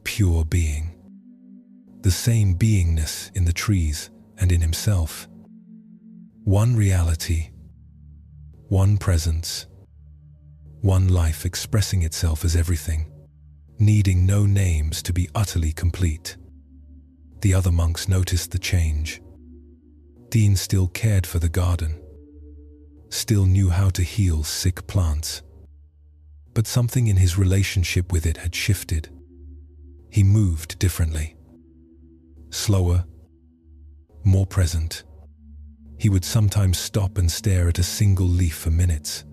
Pure being. the same beingness in the trees and in himself. One reality, one presence, one life expressing itself as everything, needing no names to be utterly complete. The other monks noticed the change. Dean still cared for the garden, still knew how to heal sick plants, but something in his relationship with it had shifted. He moved differently, slower, more present. He would sometimes stop and stare at a single leaf for minutes,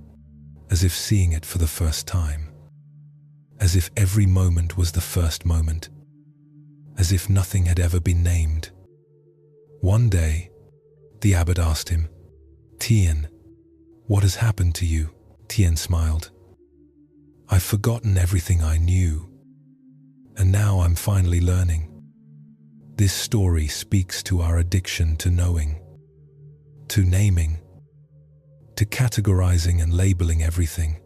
as if seeing it for the first time, as if every moment was the first moment, as if nothing had ever been named. One day, the abbot asked him, "Tien, what has happened to you?" Tien smiled. "I've forgotten everything I knew, and now I'm finally learning." This story speaks to our addiction to knowing, to naming, to categorizing and labeling everything,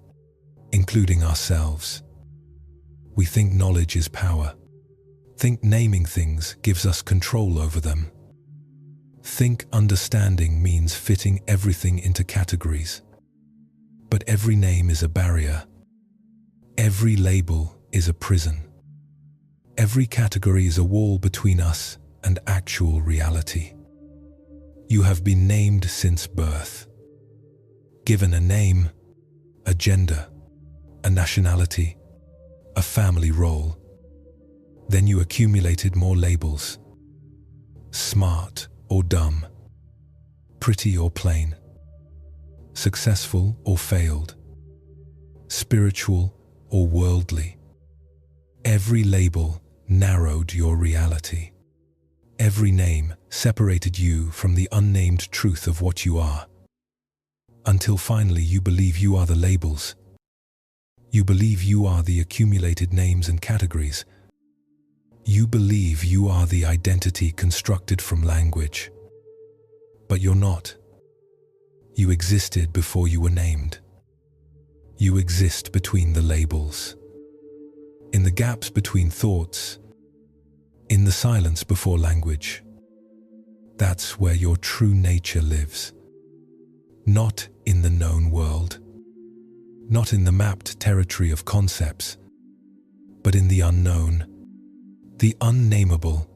including ourselves. We think knowledge is power. Think naming things gives us control over them. Think understanding means fitting everything into categories. But every name is a barrier. Every label is a prison. Every category is a wall between us and actual reality. You have been named since birth, given a name, a gender, a nationality, a family role. Then you accumulated more labels. Smart or dumb, pretty or plain, successful or failed, spiritual or worldly. Every label narrowed your reality. Every name separated you from the unnamed truth of what you are, until finally you believe you are the labels. You believe you are the accumulated names and categories. You believe you are the identity constructed from language. But you're not. You existed before you were named. You exist between the labels, in the gaps between thoughts, in the silence before language. That's where your true nature lives. Not in the known world, not in the mapped territory of concepts, but in the unknown, the unnameable,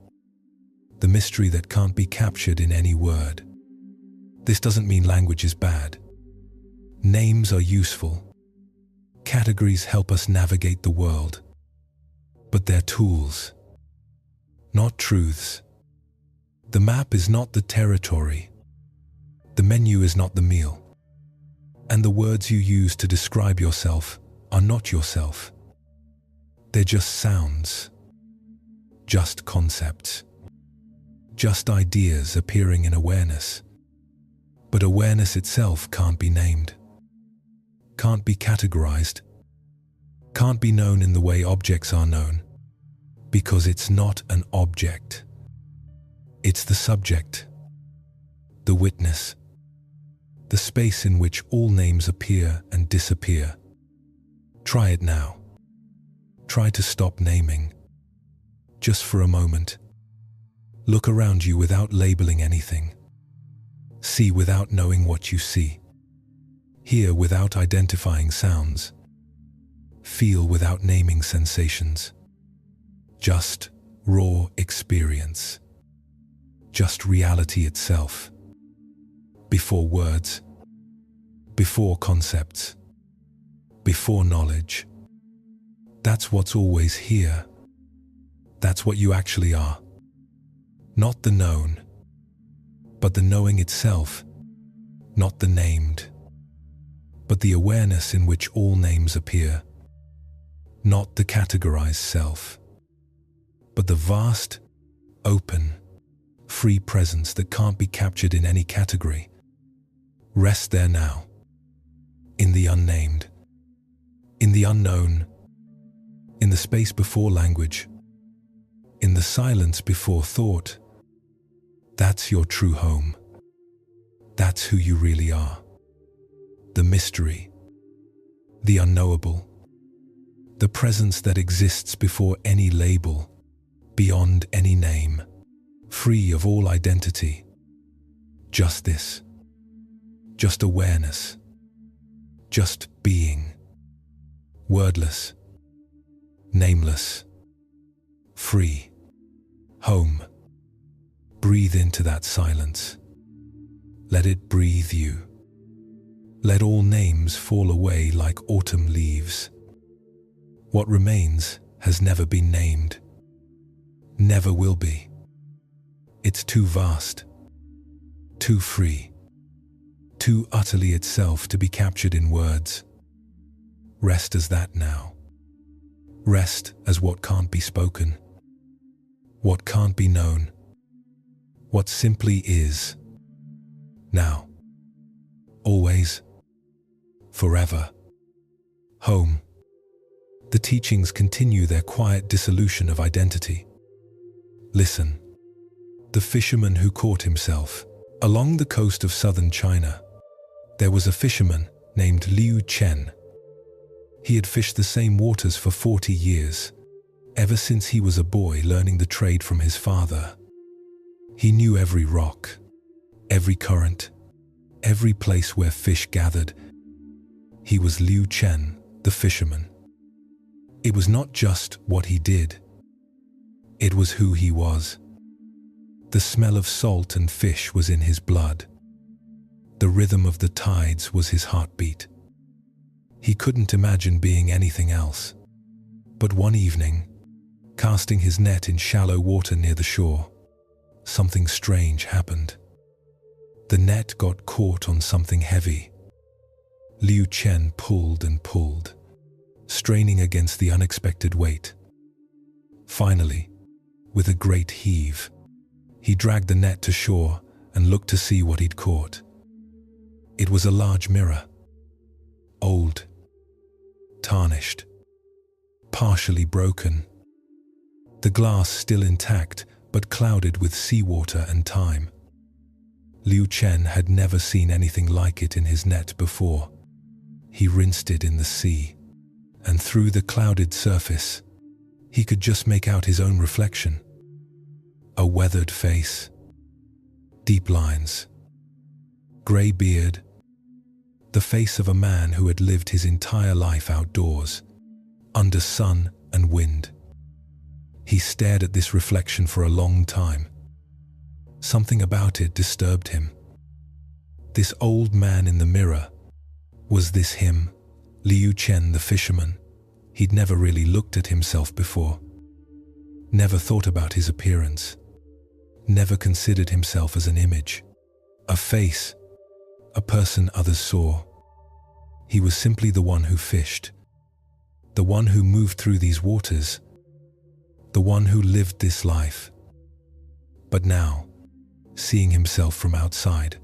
the mystery that can't be captured in any word. This doesn't mean language is bad. Names are useful. Categories help us navigate the world. But they're tools, not truths. The map is not the territory. The menu is not the meal. And the words you use to describe yourself are not yourself. They're just sounds, just concepts, just ideas appearing in awareness. But awareness itself can't be named, can't be categorized, can't be known in the way objects are known, because it's not an object. It's the subject, the witness, the space in which all names appear and disappear. Try it now. Try to stop naming, just for a moment. Look around you without labeling anything. See without knowing what you see. Hear without identifying sounds. Feel without naming sensations. Just raw experience. Just reality itself. Before words. Before concepts. Before knowledge. That's what's always here. That's what you actually are. Not the known, but the knowing itself. Not the named, but the awareness in which all names appear. Not the categorized self, but the vast, open, free presence that can't be captured in any category. Rest there now, in the unnamed, in the unknown, in the space before language, in the silence before thought. That's your true home. That's who you really are. The mystery, the unknowable, the presence that exists before any label, beyond any name, free of all identity. Just this. Just awareness. Just being. Wordless. Nameless. Free. Home. Breathe into that silence. Let it breathe you. Let all names fall away like autumn leaves. What remains has never been named. Never will be. It's too vast. Too free. Too utterly itself to be captured in words. Rest as that now. Rest as what can't be spoken. What can't be known. What simply is. Now. Always. Forever. Home. The teachings continue their quiet dissolution of identity. Listen. The fisherman who caught himself. Along the coast of southern China, there was a fisherman named Liu Chen. He had fished the same waters for 40 years, ever since he was a boy learning the trade from his father. He knew every rock, every current, every place where fish gathered. He was Liu Chen, the fisherman. It was not just what he did. It was who he was. The smell of salt and fish was in his blood. The rhythm of the tides was his heartbeat. He couldn't imagine being anything else. But one evening, casting his net in shallow water near the shore, something strange happened. The net got caught on something heavy. Liu Chen pulled and pulled, straining against the unexpected weight. Finally, with a great heave, he dragged the net to shore and looked to see what he'd caught. It was a large mirror. Old, tarnished, partially broken. The glass still intact, but clouded with seawater and time. Liu Chen had never seen anything like it in his net before. He rinsed it in the sea, and through the clouded surface, he could just make out his own reflection. A weathered face, deep lines, grey beard, the face of a man who had lived his entire life outdoors, under sun and wind. He stared at this reflection for a long time. Something about it disturbed him. This old man in the mirror, was this him, Liu Chen the fisherman? He'd never really looked at himself before. Never thought about his appearance. Never considered himself as an image, a face, a person others saw. He was simply the one who fished, the one who moved through these waters, the one who lived this life. But now, seeing himself from outside,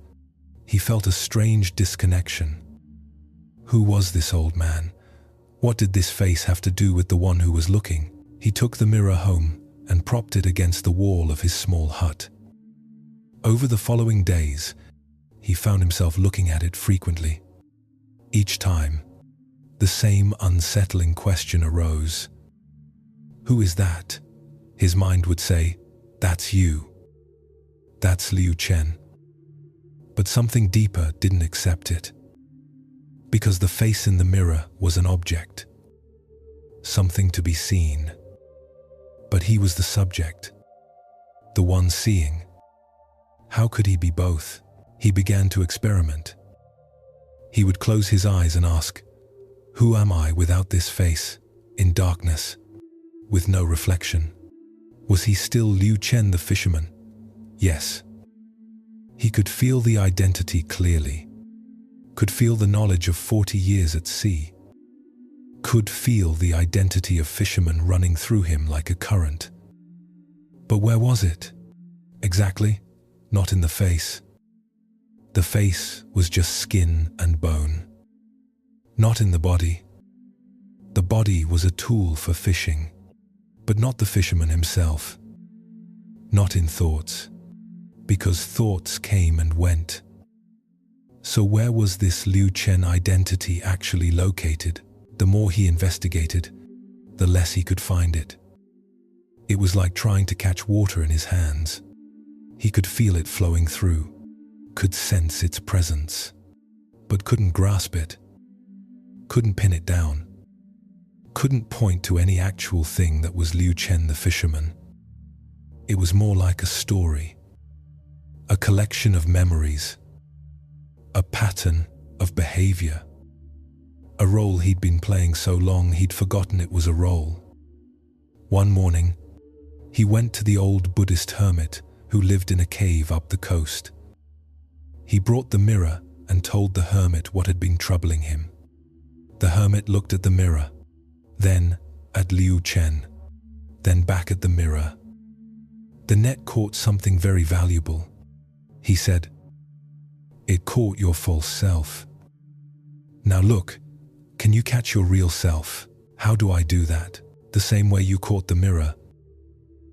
he felt a strange disconnection. Who was this old man? What did this face have to do with the one who was looking? He took the mirror home and propped it against the wall of his small hut. Over the following days, he found himself looking at it frequently. Each time, the same unsettling question arose. Who is that? His mind would say, that's you. That's Liu Chen. But something deeper didn't accept it. Because the face in the mirror was an object. Something to be seen. But he was the subject, the one seeing. How could he be both? He began to experiment. He would close his eyes and ask, who am I without this face, in darkness, with no reflection? Was he still Liu Chen the fisherman? Yes. He could feel the identity clearly, could feel the knowledge of 40 years at sea, could feel the identity of fisherman running through him like a current. But where was it? Exactly, not in the face. The face was just skin and bone. Not in the body. The body was a tool for fishing, but not the fisherman himself. Not in thoughts, because thoughts came and went. So where was this Liu Chen identity actually located? The more he investigated, the less he could find it. It was like trying to catch water in his hands. He could feel it flowing through, could sense its presence, but couldn't grasp it, couldn't pin it down, couldn't point to any actual thing that was Liu Chen the fisherman. It was more like a story, a collection of memories, a pattern of behavior, a role he'd been playing so long he'd forgotten it was a role. One morning, he went to the old Buddhist hermit who lived in a cave up the coast. He brought the mirror and told the hermit what had been troubling him. The hermit looked at the mirror, then at Liu Chen, then back at the mirror. The net caught something very valuable. He said, "It caught your false self. Now look, can you catch your real self? How do I do that? The same way you caught the mirror.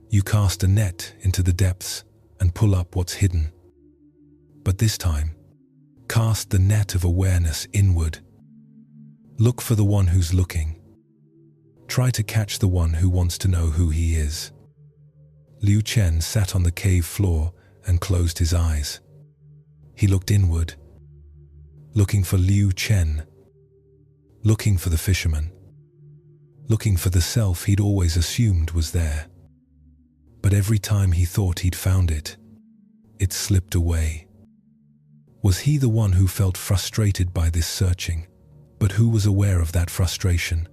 You cast a net into the depths and pull up what's hidden. But this time, cast the net of awareness inward. Look for the one who's looking. Try to catch the one who wants to know who he is." Liu Chen sat on the cave floor and closed his eyes. He looked inward, looking for Liu Chen, looking for the fisherman, looking for the self he'd always assumed was there. But every time he thought he'd found it, it slipped away. Was he the one who felt frustrated by this searching, but who was aware of that frustration?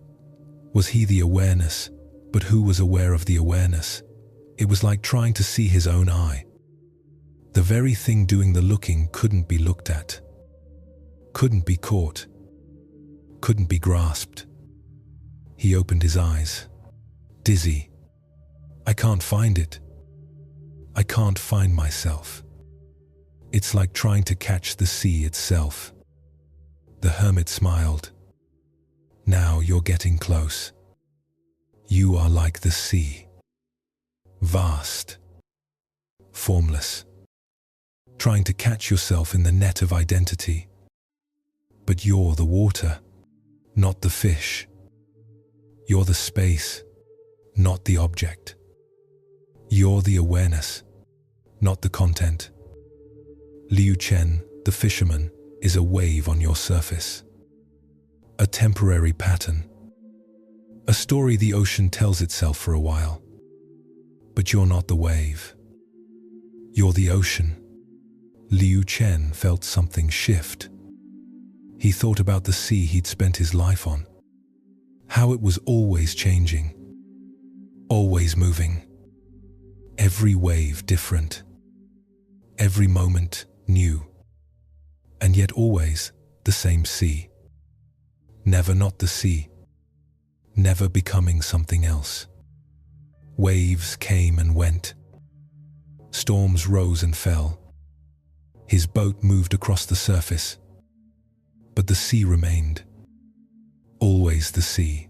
Was he the awareness, but who was aware of the awareness? It was like trying to see his own eye. The very thing doing the looking couldn't be looked at, couldn't be caught, couldn't be grasped. He opened his eyes, dizzy. "I can't find it. I can't find myself." It's like trying to catch the sea itself. The hermit smiled. "Now you're getting close. You are like the sea. Vast, formless, trying to catch yourself in the net of identity. But you're the water, not the fish. You're the space, not the object. You're the awareness, not the content. Liu Chen, the fisherman, is a wave on your surface. A temporary pattern. A story the ocean tells itself for a while. But you're not the wave. You're the ocean. Liu Chen felt something shift. He thought about the sea he'd spent his life on. How it was always changing. Always moving. Every wave different. Every moment new. And yet always the same sea. Never not the sea. Never becoming something else. Waves came and went. Storms rose and fell. His boat moved across the surface. But the sea remained. Always the sea.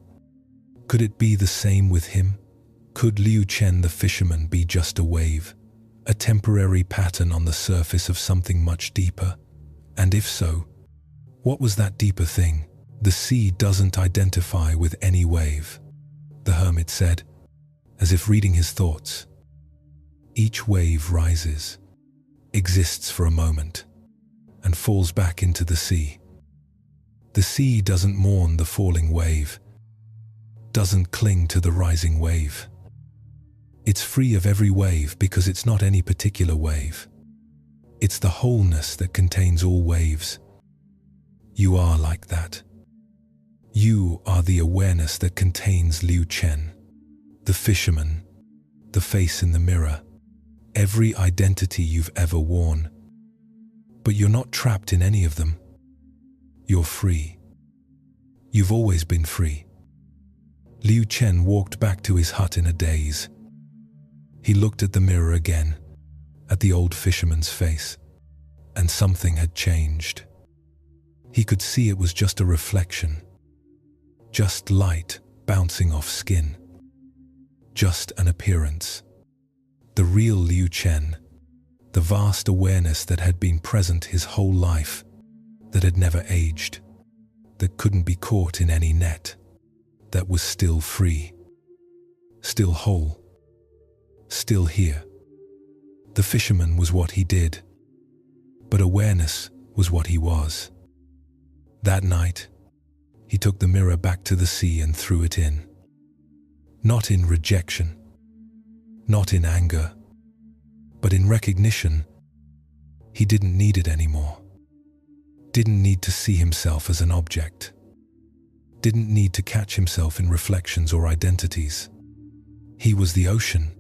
Could it be the same with him? Could Liu Chen the fisherman be just a wave? A temporary pattern on the surface of something much deeper? And if so, what was that deeper thing? The sea doesn't identify with any wave, the hermit said, as if reading his thoughts. Each wave rises, exists for a moment, and falls back into the sea. The sea doesn't mourn the falling wave, doesn't cling to the rising wave. It's free of every wave because it's not any particular wave. It's the wholeness that contains all waves. You are like that. You are the awareness that contains Liu Chen, the fisherman, the face in the mirror, every identity you've ever worn. But you're not trapped in any of them. You're free. You've always been free. Liu Chen walked back to his hut in a daze. He looked at the mirror again, at the old fisherman's face, and something had changed. He could see it was just a reflection, just light bouncing off skin, just an appearance. The real Liu Chen, the vast awareness that had been present his whole life, that had never aged, that couldn't be caught in any net, that was still free, still whole, still here. The fisherman was what he did, but awareness was what he was. That night, he took the mirror back to the sea and threw it in. Not in rejection, not in anger, but in recognition. He didn't need it anymore. Didn't need to see himself as an object. Didn't need to catch himself in reflections or identities. He was the ocean.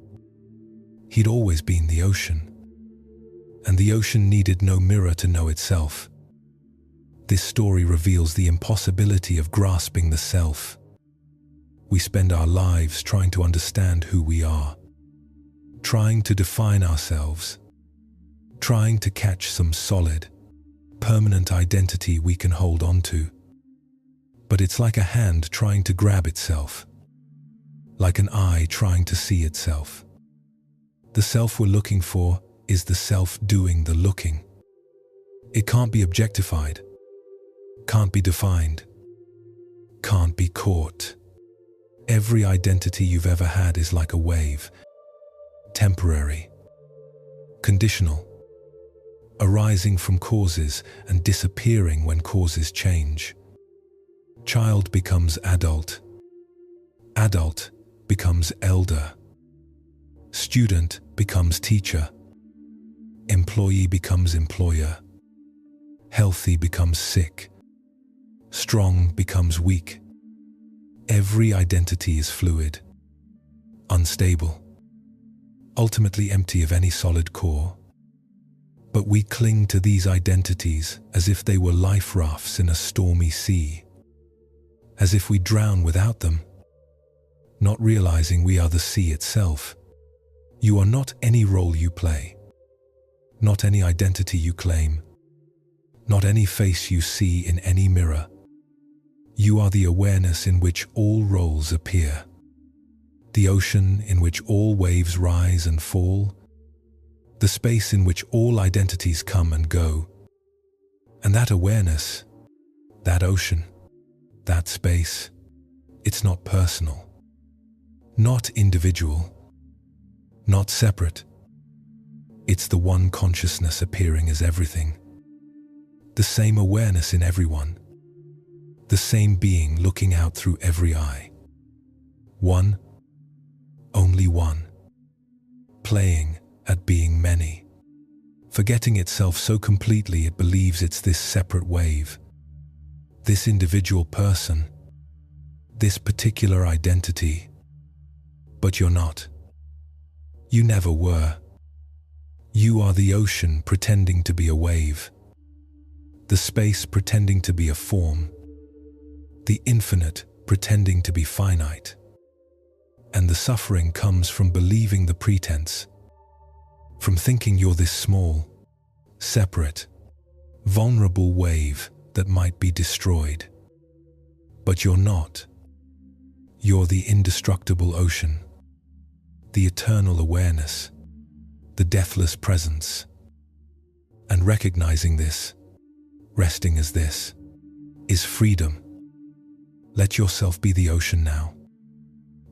He'd always been the ocean. And the ocean needed no mirror to know itself. This story reveals the impossibility of grasping the self. We spend our lives trying to understand who we are, trying to define ourselves, trying to catch some solid, permanent identity we can hold on to. But it's like a hand trying to grab itself, like an eye trying to see itself. The self we're looking for is the self doing the looking. It can't be objectified, can't be defined, can't be caught. Every identity you've ever had is like a wave, temporary, conditional, arising from causes and disappearing when causes change. Child becomes adult. Adult becomes elder. Student becomes teacher. Employee becomes employer. Healthy becomes sick. Strong becomes weak. Every identity is fluid, unstable, ultimately empty of any solid core. But we cling to these identities as if they were life rafts in a stormy sea, as if we drown without them, not realizing we are the sea itself. You are not any role you play, not any identity you claim, not any face you see in any mirror. You are the awareness in which all roles appear, the ocean in which all waves rise and fall, the space in which all identities come and go. And that awareness, that ocean, that space, it's not personal, not individual, not separate. It's the one consciousness appearing as everything, the same awareness in everyone, the same being looking out through every eye. One, only one, playing at being many, forgetting itself so completely it believes it's this separate wave, this individual person, this particular identity. But you're not. You never were. You are the ocean pretending to be a wave, the space pretending to be a form, the infinite pretending to be finite. And the suffering comes from believing the pretense, from thinking you're this small, separate, vulnerable wave that might be destroyed. But you're not. You're the indestructible ocean, the eternal awareness, the deathless presence. And recognizing this, resting as this, is freedom. Let yourself be the ocean now.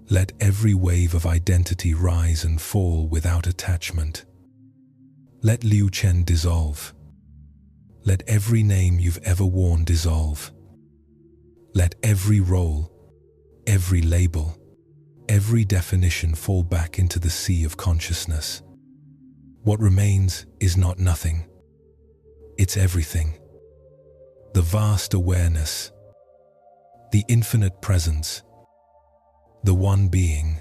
Let every wave of identity rise and fall without attachment. Let Liu Chen dissolve. Let every name you've ever worn dissolve. Let every role, every label, every definition fall back into the sea of consciousness. What remains is not nothing. It's everything. The vast awareness, the infinite presence, the one being,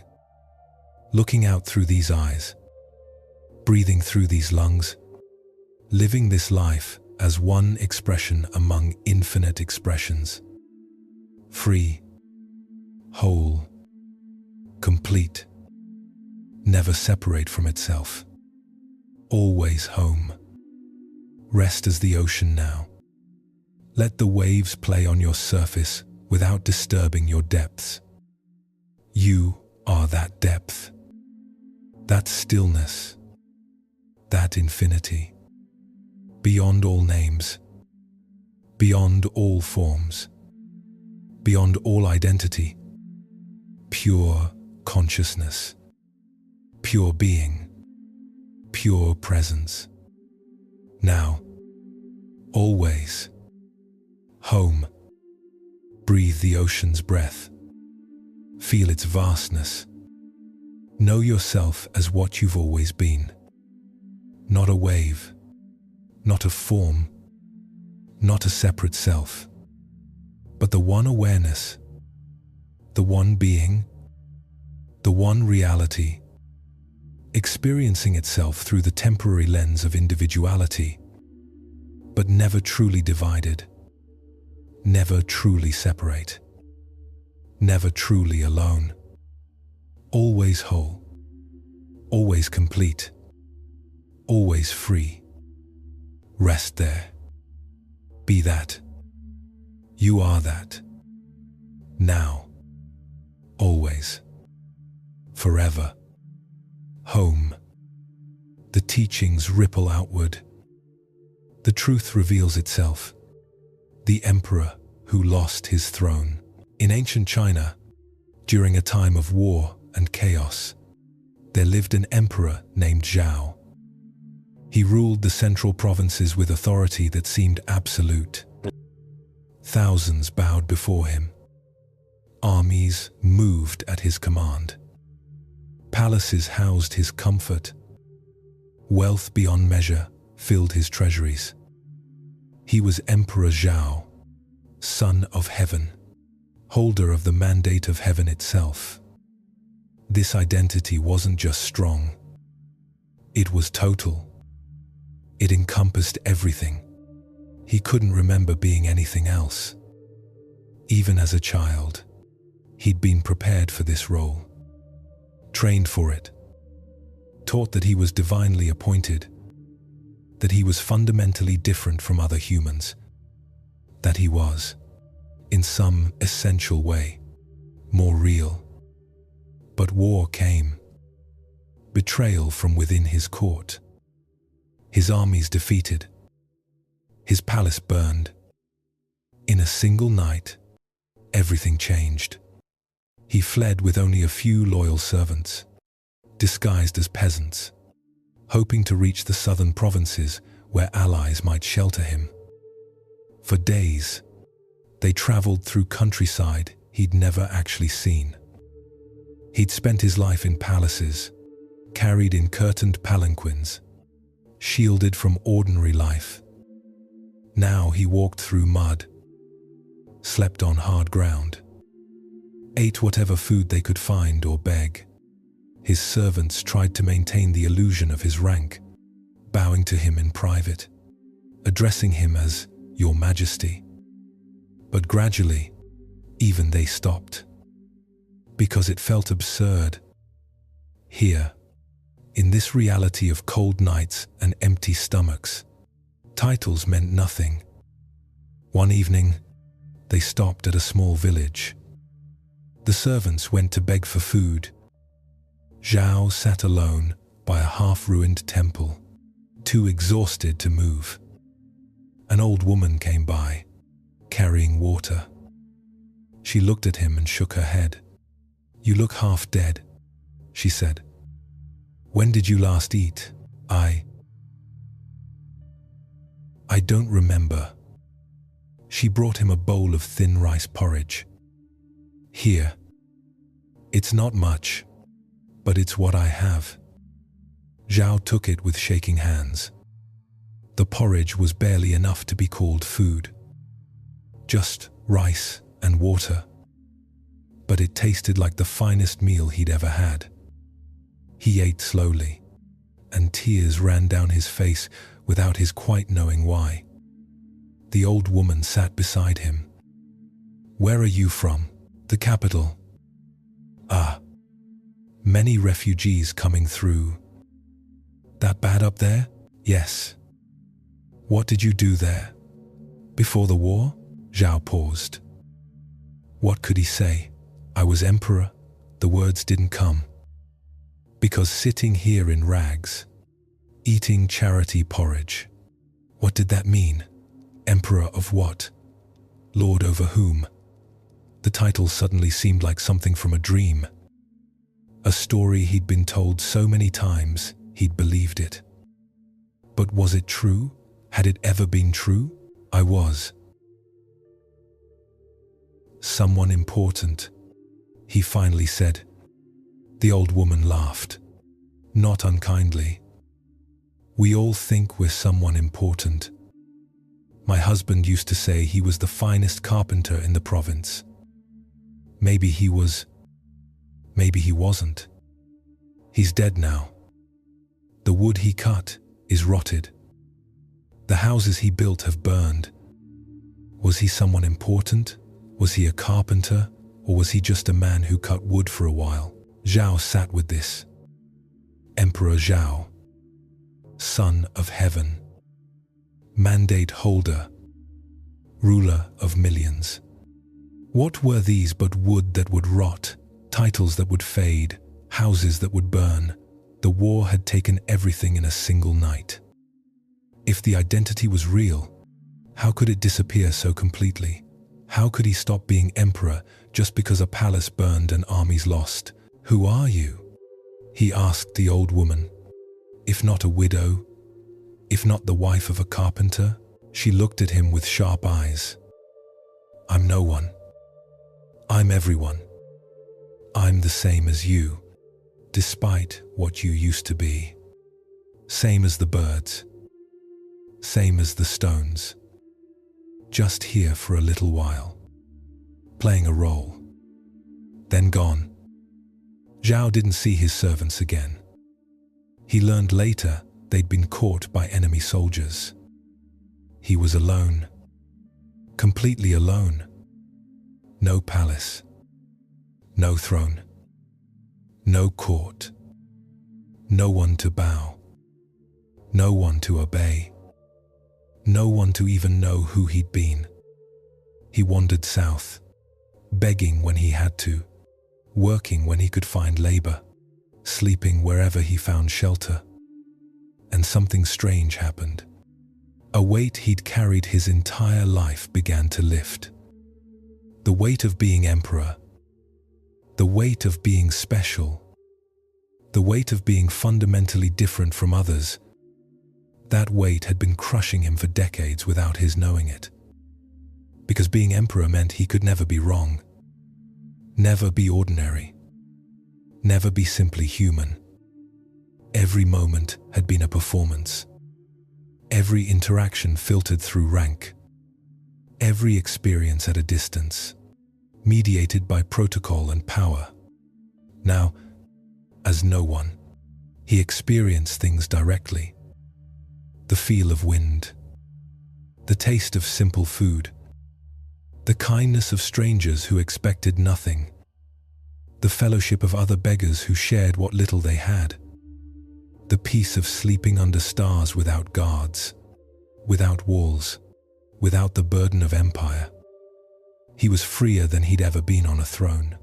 looking out through these eyes, breathing through these lungs, living this life as one expression among infinite expressions. Free, whole, complete, never separate from itself, always home. Rest as the ocean now. Let the waves play on your surface without disturbing your depths. You are that depth, that stillness, that infinity, beyond all names, beyond all forms, beyond all identity, pure consciousness, pure being, pure presence. Now, always, home. Breathe the ocean's breath. Feel its vastness. Know yourself as what you've always been. Not a wave, not a form, not a separate self, but the one awareness, the one being, the one reality, experiencing itself through the temporary lens of individuality, but never truly divided, never truly separate, never truly alone, always whole, always complete, always free. Rest there. Be that. You are that. Now. Always. Forever. Home. The teachings ripple outward. The truth reveals itself. The emperor who lost his throne. In ancient China, during a time of war and chaos, there lived an emperor named Zhao. He ruled the central provinces with authority that seemed absolute. Thousands bowed before him. Armies moved at his command. Palaces housed his comfort. Wealth beyond measure filled his treasuries. He was Emperor Zhao, son of heaven, holder of the mandate of heaven itself. This identity wasn't just strong. It was total. It encompassed everything. He couldn't remember being anything else. Even as a child, he'd been prepared for this role, trained for it, taught that he was divinely appointed, that he was fundamentally different from other humans, that he was, in some essential way, more real. But war came. Betrayal from within his court. His armies defeated. His palace burned. In a single night, everything changed. He fled with only a few loyal servants, disguised as peasants, hoping to reach the southern provinces where allies might shelter him. For days, they traveled through countryside he'd never actually seen. He'd spent his life in palaces, carried in curtained palanquins, shielded from ordinary life. Now he walked through mud, slept on hard ground, ate whatever food they could find or beg. His servants tried to maintain the illusion of his rank, bowing to him in private, addressing him as Your Majesty. But gradually, even they stopped, because it felt absurd. Here, in this reality of cold nights and empty stomachs, titles meant nothing. One evening, they stopped at a small village. The servants went to beg for food. Zhao sat alone by a half-ruined temple, too exhausted to move. An old woman came by, carrying water. She looked at him and shook her head. "You look half dead," she said. "When did you last eat?" I don't remember." She brought him a bowl of thin rice porridge. "Here. It's not much, but it's what I have." Zhao took it with shaking hands. The porridge was barely enough to be called food. Just rice and water. But it tasted like the finest meal he'd ever had. He ate slowly, and tears ran down his face without his quite knowing why. The old woman sat beside him. "Where are you from?" "The capital." "Ah, many refugees coming through." "That bad up there?" "Yes." "What did you do there?" "Before the war?" Zhao paused. What could he say? I was emperor. The words didn't come. Because sitting here in rags, eating charity porridge, what did that mean? Emperor of what? Lord over whom? The title suddenly seemed like something from a dream. A story he'd been told so many times, he'd believed it. But was it true? Had it ever been true? I was someone important, he finally said. The old woman laughed, not unkindly. We all think we're someone important. My husband used to say he was the finest carpenter in the province. Maybe he was. Maybe he wasn't. He's dead now. The wood he cut is rotted. The houses he built have burned. Was he someone important? Was he a carpenter? Or was he just a man who cut wood for a while? Zhao sat with this. Emperor Zhao, son of heaven, mandate holder, ruler of millions. What were these but wood that would rot, titles that would fade, houses that would burn? The war had taken everything in a single night. If the identity was real, how could it disappear so completely? How could he stop being emperor just because a palace burned and armies lost? Who are you? He asked the old woman. If not a widow, if not the wife of a carpenter? She looked at him with sharp eyes. I'm no one. I'm everyone. I'm the same as you, despite what you used to be. Same as the birds. Same as the stones. Just here for a little while. Playing a role. Then gone. Zhao didn't see his servants again. He learned later they'd been caught by enemy soldiers. He was alone. Completely alone. No palace. No throne. No court. No one to bow. No one to obey. No one to even know who he'd been. He wandered south, begging when he had to, working when he could find labor, sleeping wherever he found shelter. And something strange happened. A weight he'd carried his entire life began to lift. The weight of being emperor. The weight of being special. The weight of being fundamentally different from others. That weight had been crushing him for decades without his knowing it. Because being emperor meant he could never be wrong. Never be ordinary. Never be simply human. Every moment had been a performance. Every interaction filtered through rank. Every experience at a distance, mediated by protocol and power. Now, as no one, he experienced things directly. The feel of wind, the taste of simple food, the kindness of strangers who expected nothing, the fellowship of other beggars who shared what little they had, the peace of sleeping under stars without guards, without walls, without the burden of empire. He was freer than he'd ever been on a throne.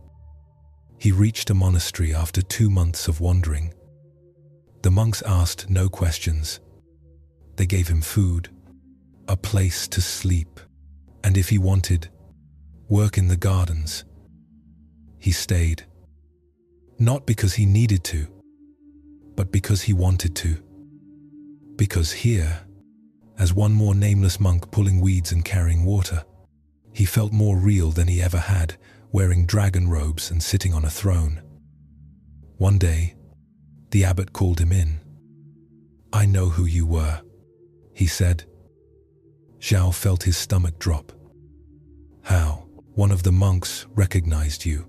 He reached a monastery after 2 months of wandering. The monks asked no questions. They gave him food, a place to sleep, and if he wanted, work in the gardens. He stayed, not because he needed to, but because he wanted to. Because here, as one more nameless monk pulling weeds and carrying water, he felt more real than he ever had, wearing dragon robes and sitting on a throne. One day, the abbot called him in. I know who you were, he said. Zhao felt his stomach drop. How? One of the monks recognized you.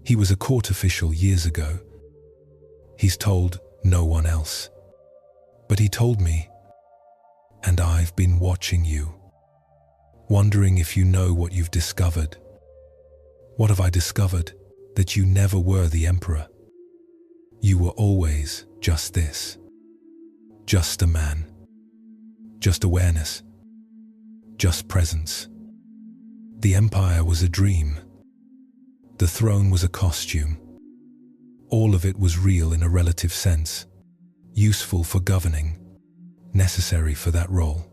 He was a court official years ago. He's told no one else. But he told me, and I've been watching you, wondering if you know what you've discovered. What have I discovered? That you never were the emperor. You were always just this. Just a man. Just awareness. Just presence. The empire was a dream. The throne was a costume. All of it was real in a relative sense, useful for governing, necessary for that role.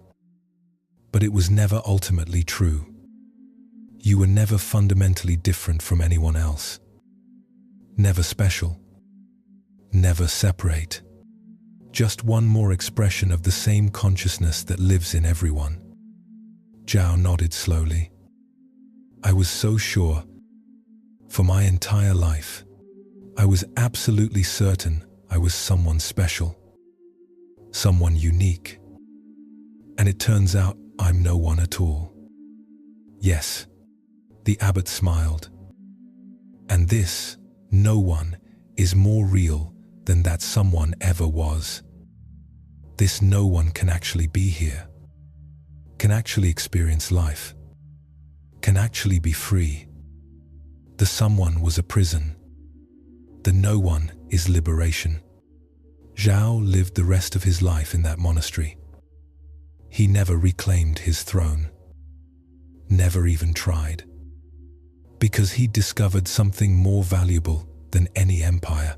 But it was never ultimately true. You were never fundamentally different from anyone else. never special, never separate. Just one more expression of the same consciousness that lives in everyone. Zhao nodded slowly. I was so sure. For my entire life, I was absolutely certain I was someone special, someone unique. And it turns out I'm no one at all. Yes, the abbot smiled. And this, no one, is more real than that someone ever was. This no one can actually be here, can actually experience life, can actually be free. The someone was a prison. The no one is liberation. Zhao lived the rest of his life in that monastery. He never reclaimed his throne, never even tried, because he discovered something more valuable than any empire.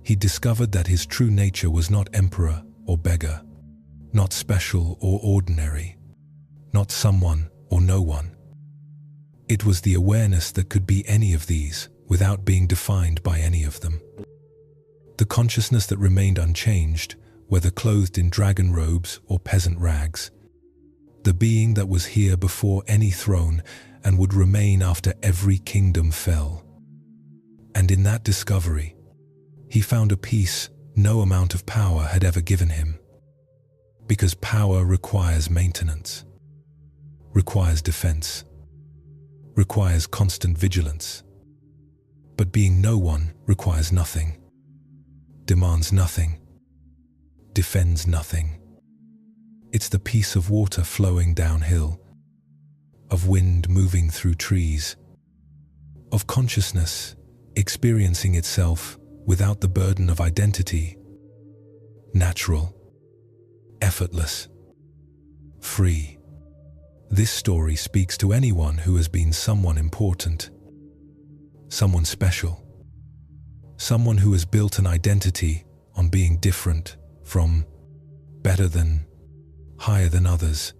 He discovered that his true nature was not emperor or beggar, not special or ordinary, not someone or no one. It was the awareness that could be any of these without being defined by any of them. The consciousness that remained unchanged, whether clothed in dragon robes or peasant rags. The being that was here before any throne and would remain after every kingdom fell. And in that discovery, he found a peace no amount of power had ever given him. Because power requires maintenance, requires defense, requires constant vigilance. But being no one requires nothing, demands nothing, defends nothing. It's the peace of water flowing downhill, of wind moving through trees, of consciousness experiencing itself without the burden of identity, natural, effortless, free. This story speaks to anyone who has been someone important, someone special, someone who has built an identity on being different from, better than, higher than others.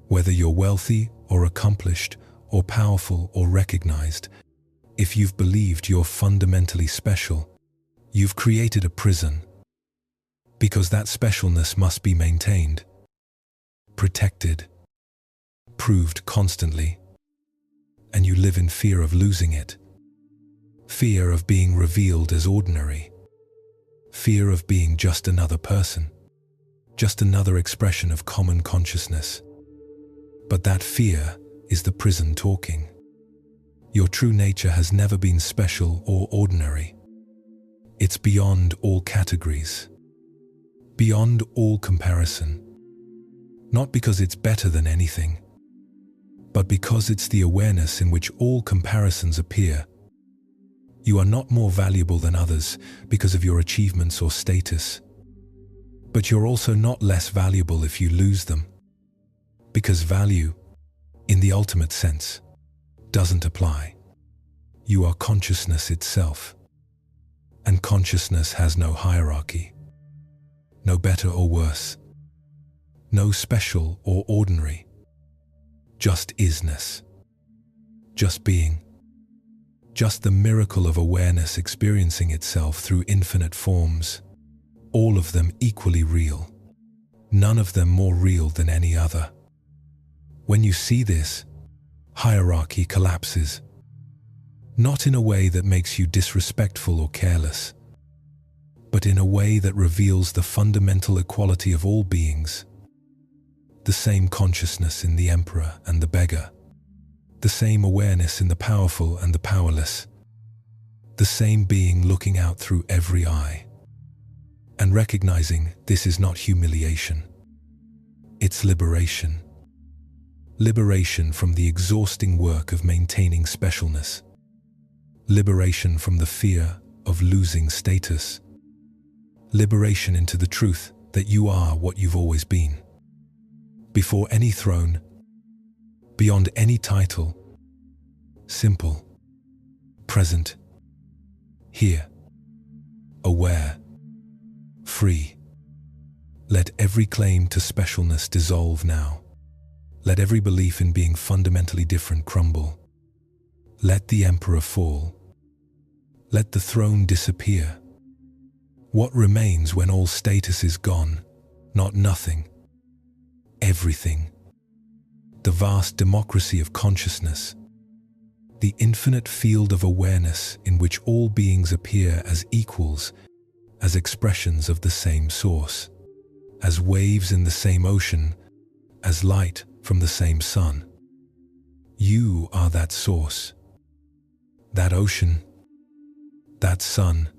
Whether you're wealthy or accomplished or powerful or recognized, if you've believed you're fundamentally special, you've created a prison, because that specialness must be maintained, protected, proved constantly, and you live in fear of losing it. Fear of being revealed as ordinary. Fear of being just another person, just another expression of common consciousness. But that fear is the prison talking. Your true nature has never been special or ordinary. It's beyond all categories, beyond all comparison. Not because it's better than anything, but because it's the awareness in which all comparisons appear. You are not more valuable than others because of your achievements or status, but you're also not less valuable if you lose them, because value, in the ultimate sense, doesn't apply. You are consciousness itself, and consciousness has no hierarchy, no better or worse, no special or ordinary, just isness, just being, just the miracle of awareness experiencing itself through infinite forms, all of them equally real, none of them more real than any other. When you see this, hierarchy collapses, not in a way that makes you disrespectful or careless, but in a way that reveals the fundamental equality of all beings. The same consciousness in the emperor and the beggar, the same awareness in the powerful and the powerless, the same being looking out through every eye, and recognizing this is not humiliation, it's liberation. Liberation from the exhausting work of maintaining specialness, liberation from the fear of losing status, liberation into the truth that you are what you've always been. Before any throne, beyond any title, simple, present, here, aware, free. Let every claim to specialness dissolve now. Let every belief in being fundamentally different crumble. Let the emperor fall. Let the throne disappear. What remains when all status is gone? Not nothing. Everything. The vast democracy of consciousness. The infinite field of awareness in which all beings appear as equals, as expressions of the same source, as waves in the same ocean, as light from the same sun. You are that source, that ocean, that sun,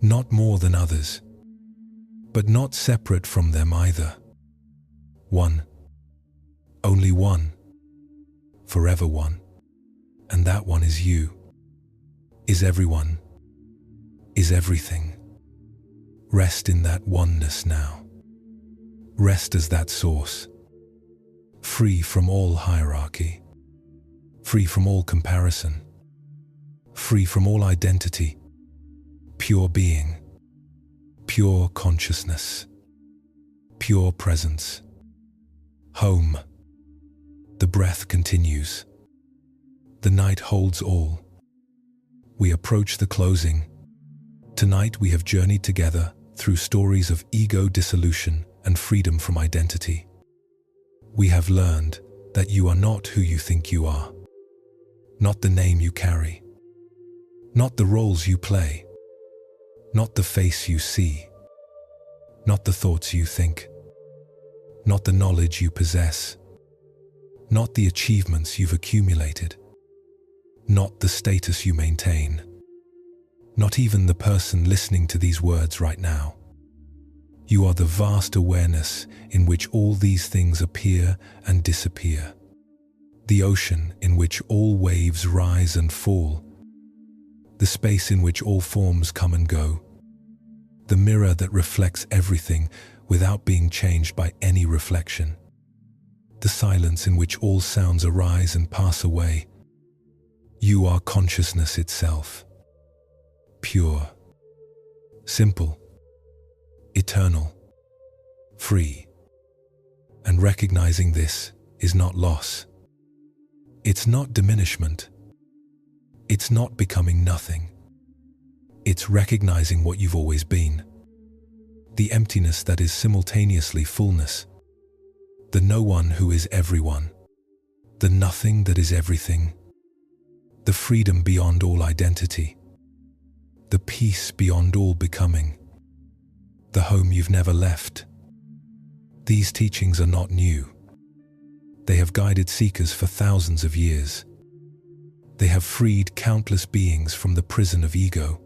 not more than others, but not separate from them either. One, only one, forever one, and that one is you, is everyone, is everything. Rest in that oneness now. Rest as that source, free from all hierarchy, free from all comparison, free from all identity, pure being, pure consciousness, pure presence. Home. The breath continues. The night holds all. We approach the closing. Tonight we have journeyed together through stories of ego dissolution and freedom from identity. We have learned that you are not who you think you are, not the name you carry, not the roles you play, not the face you see, not the thoughts you think, not the knowledge you possess, not the achievements you've accumulated, not the status you maintain, not even the person listening to these words right now. You are the vast awareness in which all these things appear and disappear, the ocean in which all waves rise and fall, the space in which all forms come and go, the mirror that reflects everything without being changed by any reflection, the silence in which all sounds arise and pass away. You are consciousness itself, pure, simple, eternal, free. And recognizing this is not loss. It's not diminishment. It's not becoming nothing. It's recognizing what you've always been. The emptiness that is simultaneously fullness. The no one who is everyone. The nothing that is everything. The freedom beyond all identity. The peace beyond all becoming. The home you've never left. These teachings are not new. They have guided seekers for thousands of years. They have freed countless beings from the prison of ego.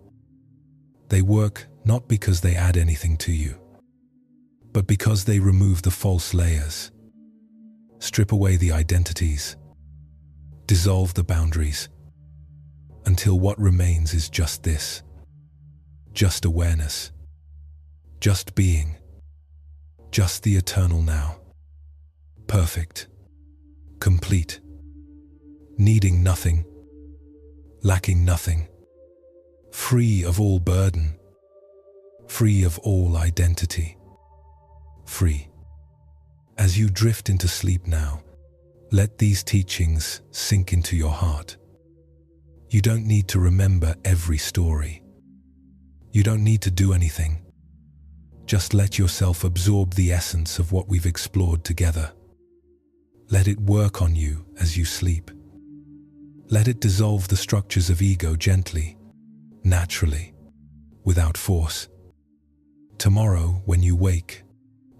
They work not because they add anything to you, but because they remove the false layers, strip away the identities, dissolve the boundaries, until what remains is just this, just awareness, just being, just the eternal now, perfect, complete, needing nothing, lacking nothing, free of all burden, free of all identity, free. As you drift into sleep now, let these teachings sink into your heart. You don't need to remember every story. You don't need to do anything. Just let yourself absorb the essence of what we've explored together. Let it work on you as you sleep. Let it dissolve the structures of ego gently, naturally, without force. Tomorrow, when you wake,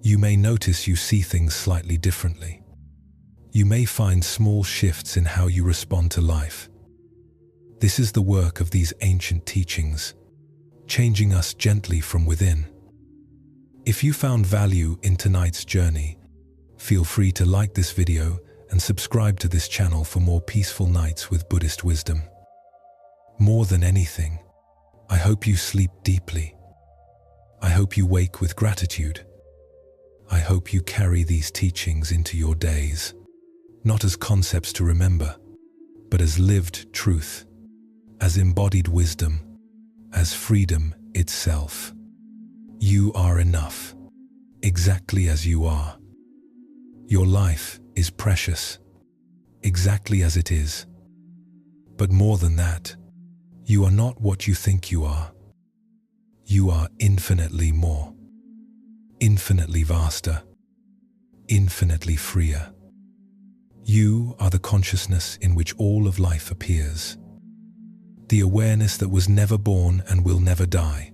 you may notice you see things slightly differently. You may find small shifts in how you respond to life. This is the work of these ancient teachings, changing us gently from within. If you found value in tonight's journey, feel free to like this video and subscribe to this channel for more peaceful nights with Buddhist wisdom. More than anything, I hope you sleep deeply. I hope you wake with gratitude. I hope you carry these teachings into your days, not as concepts to remember, but as lived truth, as embodied wisdom, as freedom itself. You are enough, exactly as you are. Your life is precious, exactly as it is. But more than that, You are not what you think you are. You are infinitely more, infinitely vaster, infinitely freer. You are the consciousness in which all of life appears, the awareness that was never born and will never die,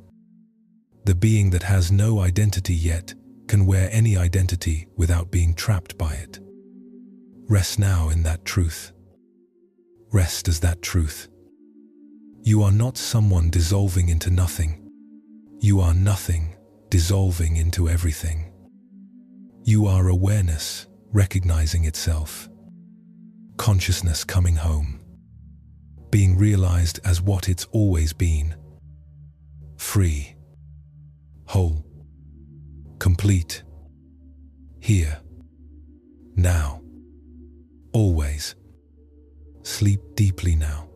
the being that has no identity yet can wear any identity without being trapped by it. Rest now in that truth. Rest as that truth. You are not someone dissolving into nothing. You are nothing dissolving into everything. You are awareness recognizing itself. Consciousness coming home. Being realized as what it's always been. Free. Whole. Complete. Here. Now. Always. Sleep deeply now.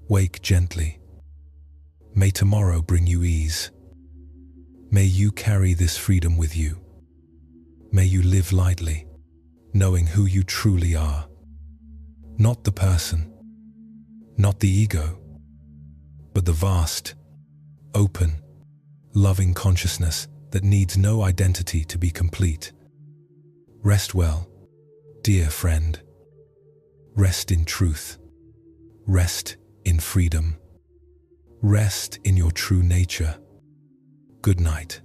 Wake gently. May tomorrow bring you ease. May you carry this freedom with you. May you live lightly, knowing who you truly are. Not the person, not the ego, but the vast, open, loving consciousness that needs no identity to be complete. Rest well, dear friend. Rest in truth. Rest in freedom. Rest in your true nature. Good night.